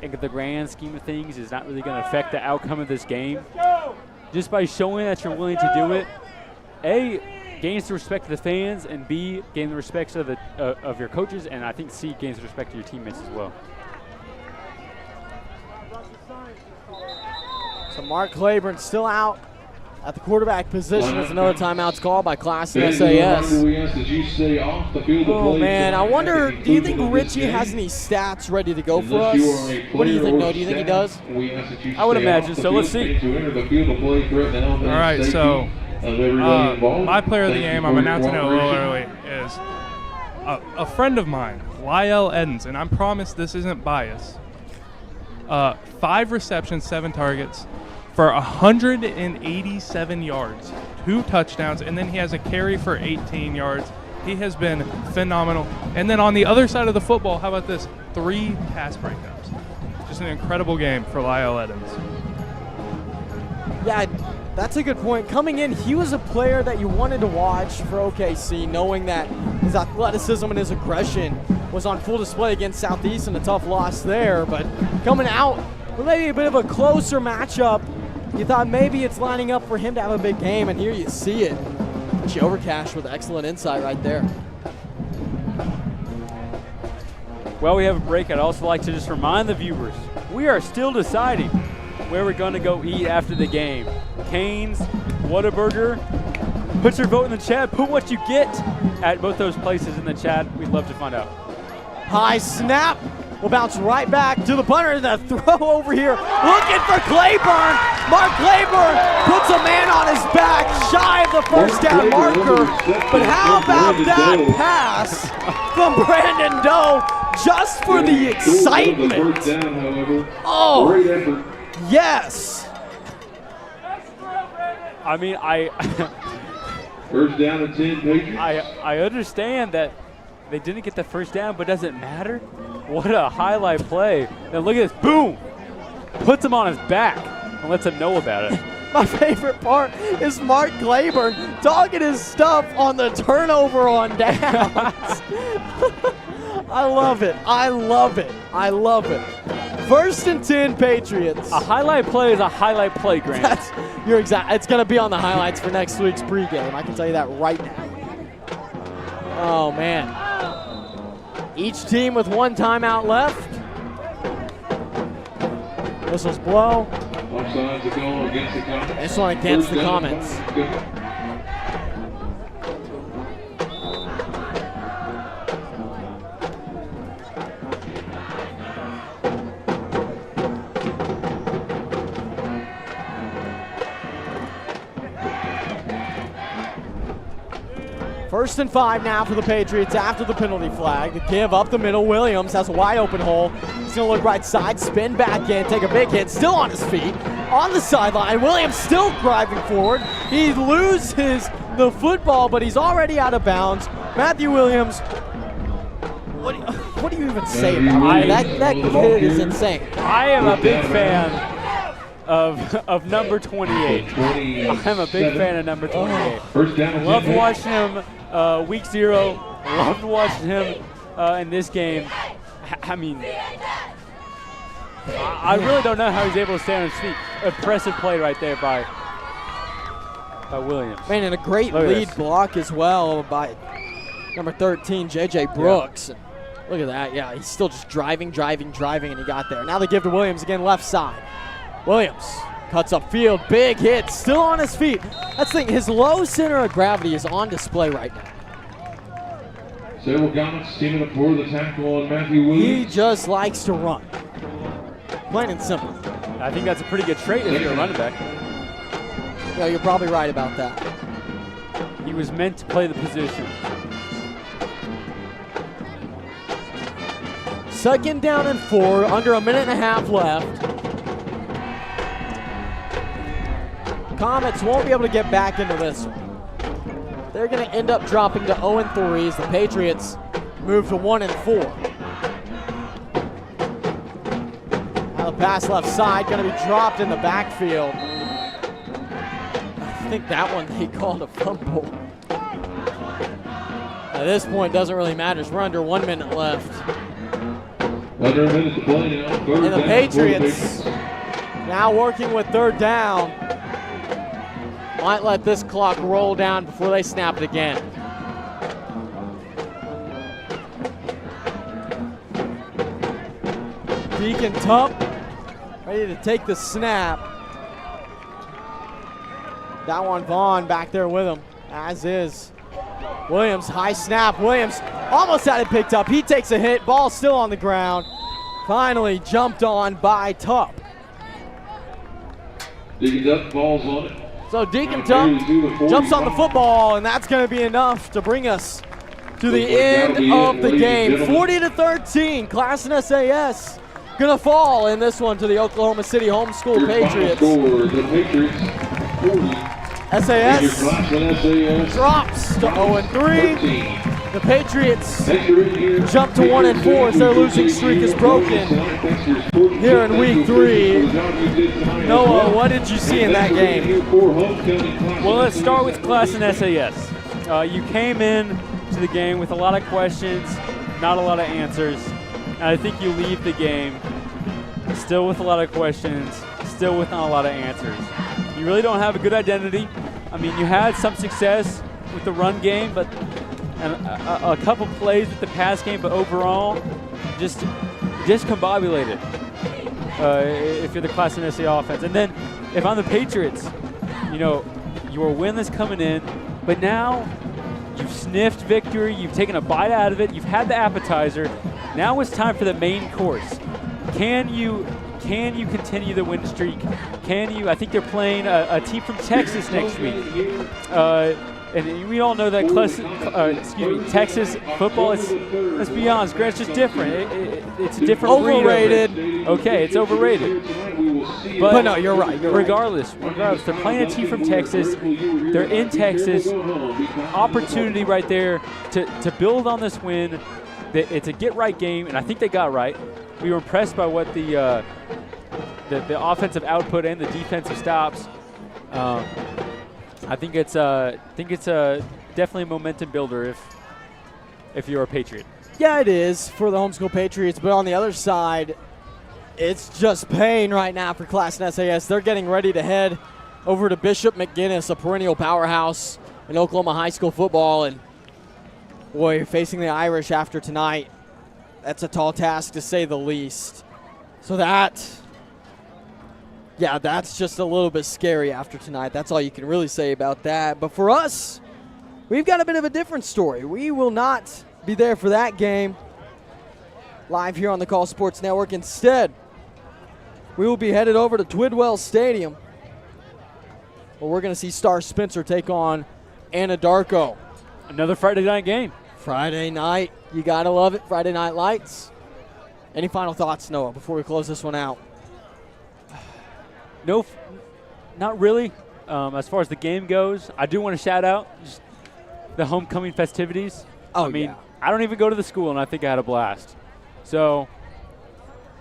in the grand scheme of things, is not really going to affect the outcome of this game. Just by showing that you're willing to do it, A, gains the respect of the fans, and B, gain the respect of your coaches, and I think C, gains the respect of your teammates as well. So Mark Claiborne still out at the quarterback position as another timeout's called by Classen Fans, SAS. we ask that you stay off the field of Oh play man, I tonight wonder, at the do you conclusion think of this Richie game. has any stats ready to go for Unless us? you are a What do you player think, or Noah? Do you think he does? staff, we ask that you I would stay imagine off the so. Let's field see. and to enter the field of play, threaten the health and All right, safety so of everybody involved. my player of the Thank you game, for I'm your announcing it a little early, cooperation. is a friend of mine, Lyle Edens, and I promise this isn't bias. 5 receptions, 7 targets for 187 yards, 2 touchdowns, and then he has a carry for 18 yards. He has been phenomenal. And then on the other side of the football, how about this? 3 pass breakups. Just an incredible game for Lyle Edens. Yeah, that's a good point. Coming in, he was a player that you wanted to watch for OKC, knowing that his athleticism and his aggression was on full display against Southeast in a tough loss there. But coming out with maybe a bit of a closer matchup, you thought maybe it's lining up for him to have a big game, and here you see it. She overcashed with excellent insight right there. Well, we have a break. I'd also like to just remind the viewers, we are still deciding where we're going to go eat after the game. Cane's, Whataburger. Put your vote in the chat. Put what you get at both those places in the chat. We'd love to find out. High snap. Will bounce right back to the punter. The throw over here. Looking for Claiborne. Mark Claiborne puts a man on his back, shy of the first down marker. But how about that pass from Brandon Doe just for the excitement? Oh, Great effort. yes. I mean, First down and 10, Patriots. I understand that they didn't get the first down, but does it matter? What a highlight play. Now look at this. Boom. Puts him on his back and lets him know about it. My favorite part is Mark Claiborne talking his stuff on the turnover on downs. I love it. I love it. I love it. First and 10 Patriots. A highlight play is a highlight play, Grant. You're exact. It's going to be on the highlights for next week's pregame. I can tell you that right now. Oh, man. Each team with 1 timeout left. Whistles blow. Offsides to go against the Comets. This one against First the down, Comets. good. First and 5 now for the Patriots after the penalty flag. The give up the middle. Williams has a wide open hole. He's going to look right side, spin back in, take a big hit, still on his feet, on the sideline. Williams still driving forward. He loses the football, but he's already out of bounds. Matthew Williams, what do you even say about that? That kid is insane. I am a big fan of number 28. I'm a big fan of number 28. First down and 10. Loved watching him week 0. Loved watching him in this game. I mean, I really don't know how he's able to stay on his feet. Impressive play right there by Williams. Man, and a great lead block as well by number 13, J.J. Brooks. Yeah. Look at that. Yeah, he's still just driving, and he got there. Now they give to Williams again, left side. Williams cuts upfield, big hit, still on his feet. That's the thing, his low center of gravity is on display right now. Several Comets teaming up for the tackle on Matthew Williams. He just likes to run. Plain and simple. I think that's a pretty good trait if you're a running back. Yeah, you're probably right about that. He was meant to play the position. Second down and 4, under a minute and a half left. Comets won't be able to get back into this one. They're going to end up dropping to 0-3 as the Patriots move to 1-4. Now the pass left side going to be dropped in the backfield. I think that one they called a fumble. At this point, doesn't really matter. We're under 1 minute left. Under a minute to play now. And the Patriots now working with 3rd down. Might let this clock roll down before they snap it again. Deacon Tup ready to take the snap. That one, Vaughn back there with him, as is Williams. High snap. Williams almost had it picked up. He takes a hit. Ball still on the ground. Finally jumped on by Tupp. Deacon Tupp falls on it. So Deacon Tupp jumps on the football, and that's going to be enough to bring us to the end of the game. 40-13, Classen SAS going to fall in this one to the Oklahoma City Homeschool Patriots. Score, the Patriots 40. SAS drops to 0-3. The Patriots jump to 1-4 as their losing streak is broken here in week 3. Noah, what did you see in that game? Well, let's start with Classen SAS. You came in to the game with a lot of questions, not a lot of answers. And I think you leave the game still with a lot of questions, still with not a lot of answers. You really don't have a good identity. I mean, you had some success with the run game, but a couple plays with the pass game, but overall, just discombobulated if you're the Classen SA offense. And then if I'm the Patriots, you know, you were winless coming in, but now you've sniffed victory, you've taken a bite out of it, you've had the appetizer. Now it's time for the main course. Can you continue the win streak? Can you? I think they're playing a team from Texas next week. And we all know that Texas football, let's be honest, Grant's just different. It's a different overrated. breed. Okay, it's overrated. But no, you're right. Regardless, they're playing a team from Texas. They're in Texas. Opportunity right there to build on this win. It's a get-right game, and I think they got right. We were impressed by what the offensive output and the defensive stops. I think it's definitely a momentum builder if you're a Patriot. Yeah, it is for the homeschool Patriots, but on the other side, it's just pain right now for Classen SAS. They're getting ready to head over to Bishop McGuinness, a perennial powerhouse in Oklahoma high school football, and boy, facing the Irish after tonight, that's a tall task to say the least. So that's just a little bit scary after tonight. That's all you can really say about that. But for us, we've got a bit of a different story. We will not be there for that game live here on the Call Sports Network. Instead, we will be headed over to Twidwell Stadium, where we're going to see Star Spencer take on Anadarko. Another Friday night game. Friday night. You got to love it. Friday Night Lights. Any final thoughts, Noah, before we close this one out? No, not really. As far as the game goes, I do want to shout out just the homecoming festivities. Oh, I mean, I don't even go to the school, and I think I had a blast. So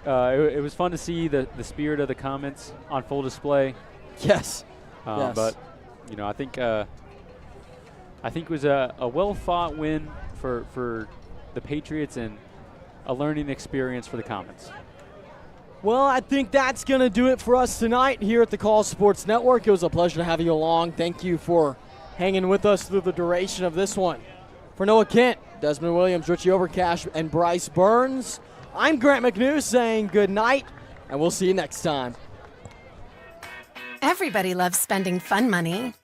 it was fun to see the spirit of the Comets on full display. Yes. Yes. But, you know, I think it was a well-fought win for the Patriots and a learning experience for the Comets. Well, I think that's going to do it for us tonight here at the Call Sports Network. It was a pleasure to have you along. Thank you for hanging with us through the duration of this one. For Noah Kent, Desmond Williams, Richie Overcash, and Bryce Burns, I'm Grant McNew saying good night, and we'll see you next time. Everybody loves spending fun money.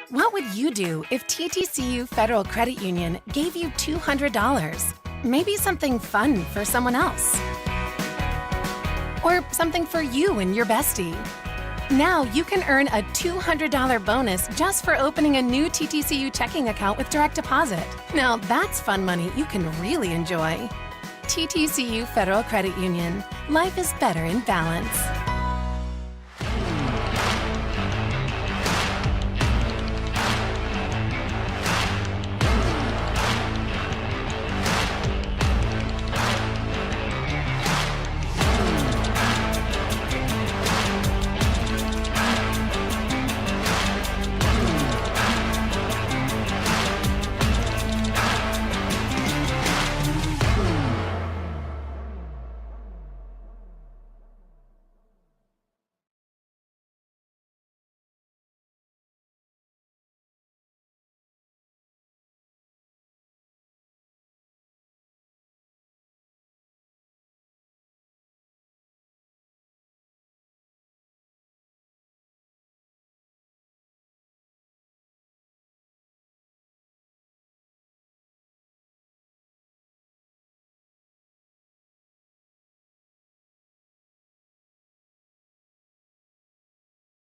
What would you do if TTCU Federal Credit Union gave you $200? Maybe something fun for someone else. Or something for you and your bestie. Now you can earn a $200 bonus just for opening a new TTCU checking account with direct deposit. Now that's fun money you can really enjoy. TTCU Federal Credit Union. Life is better in balance.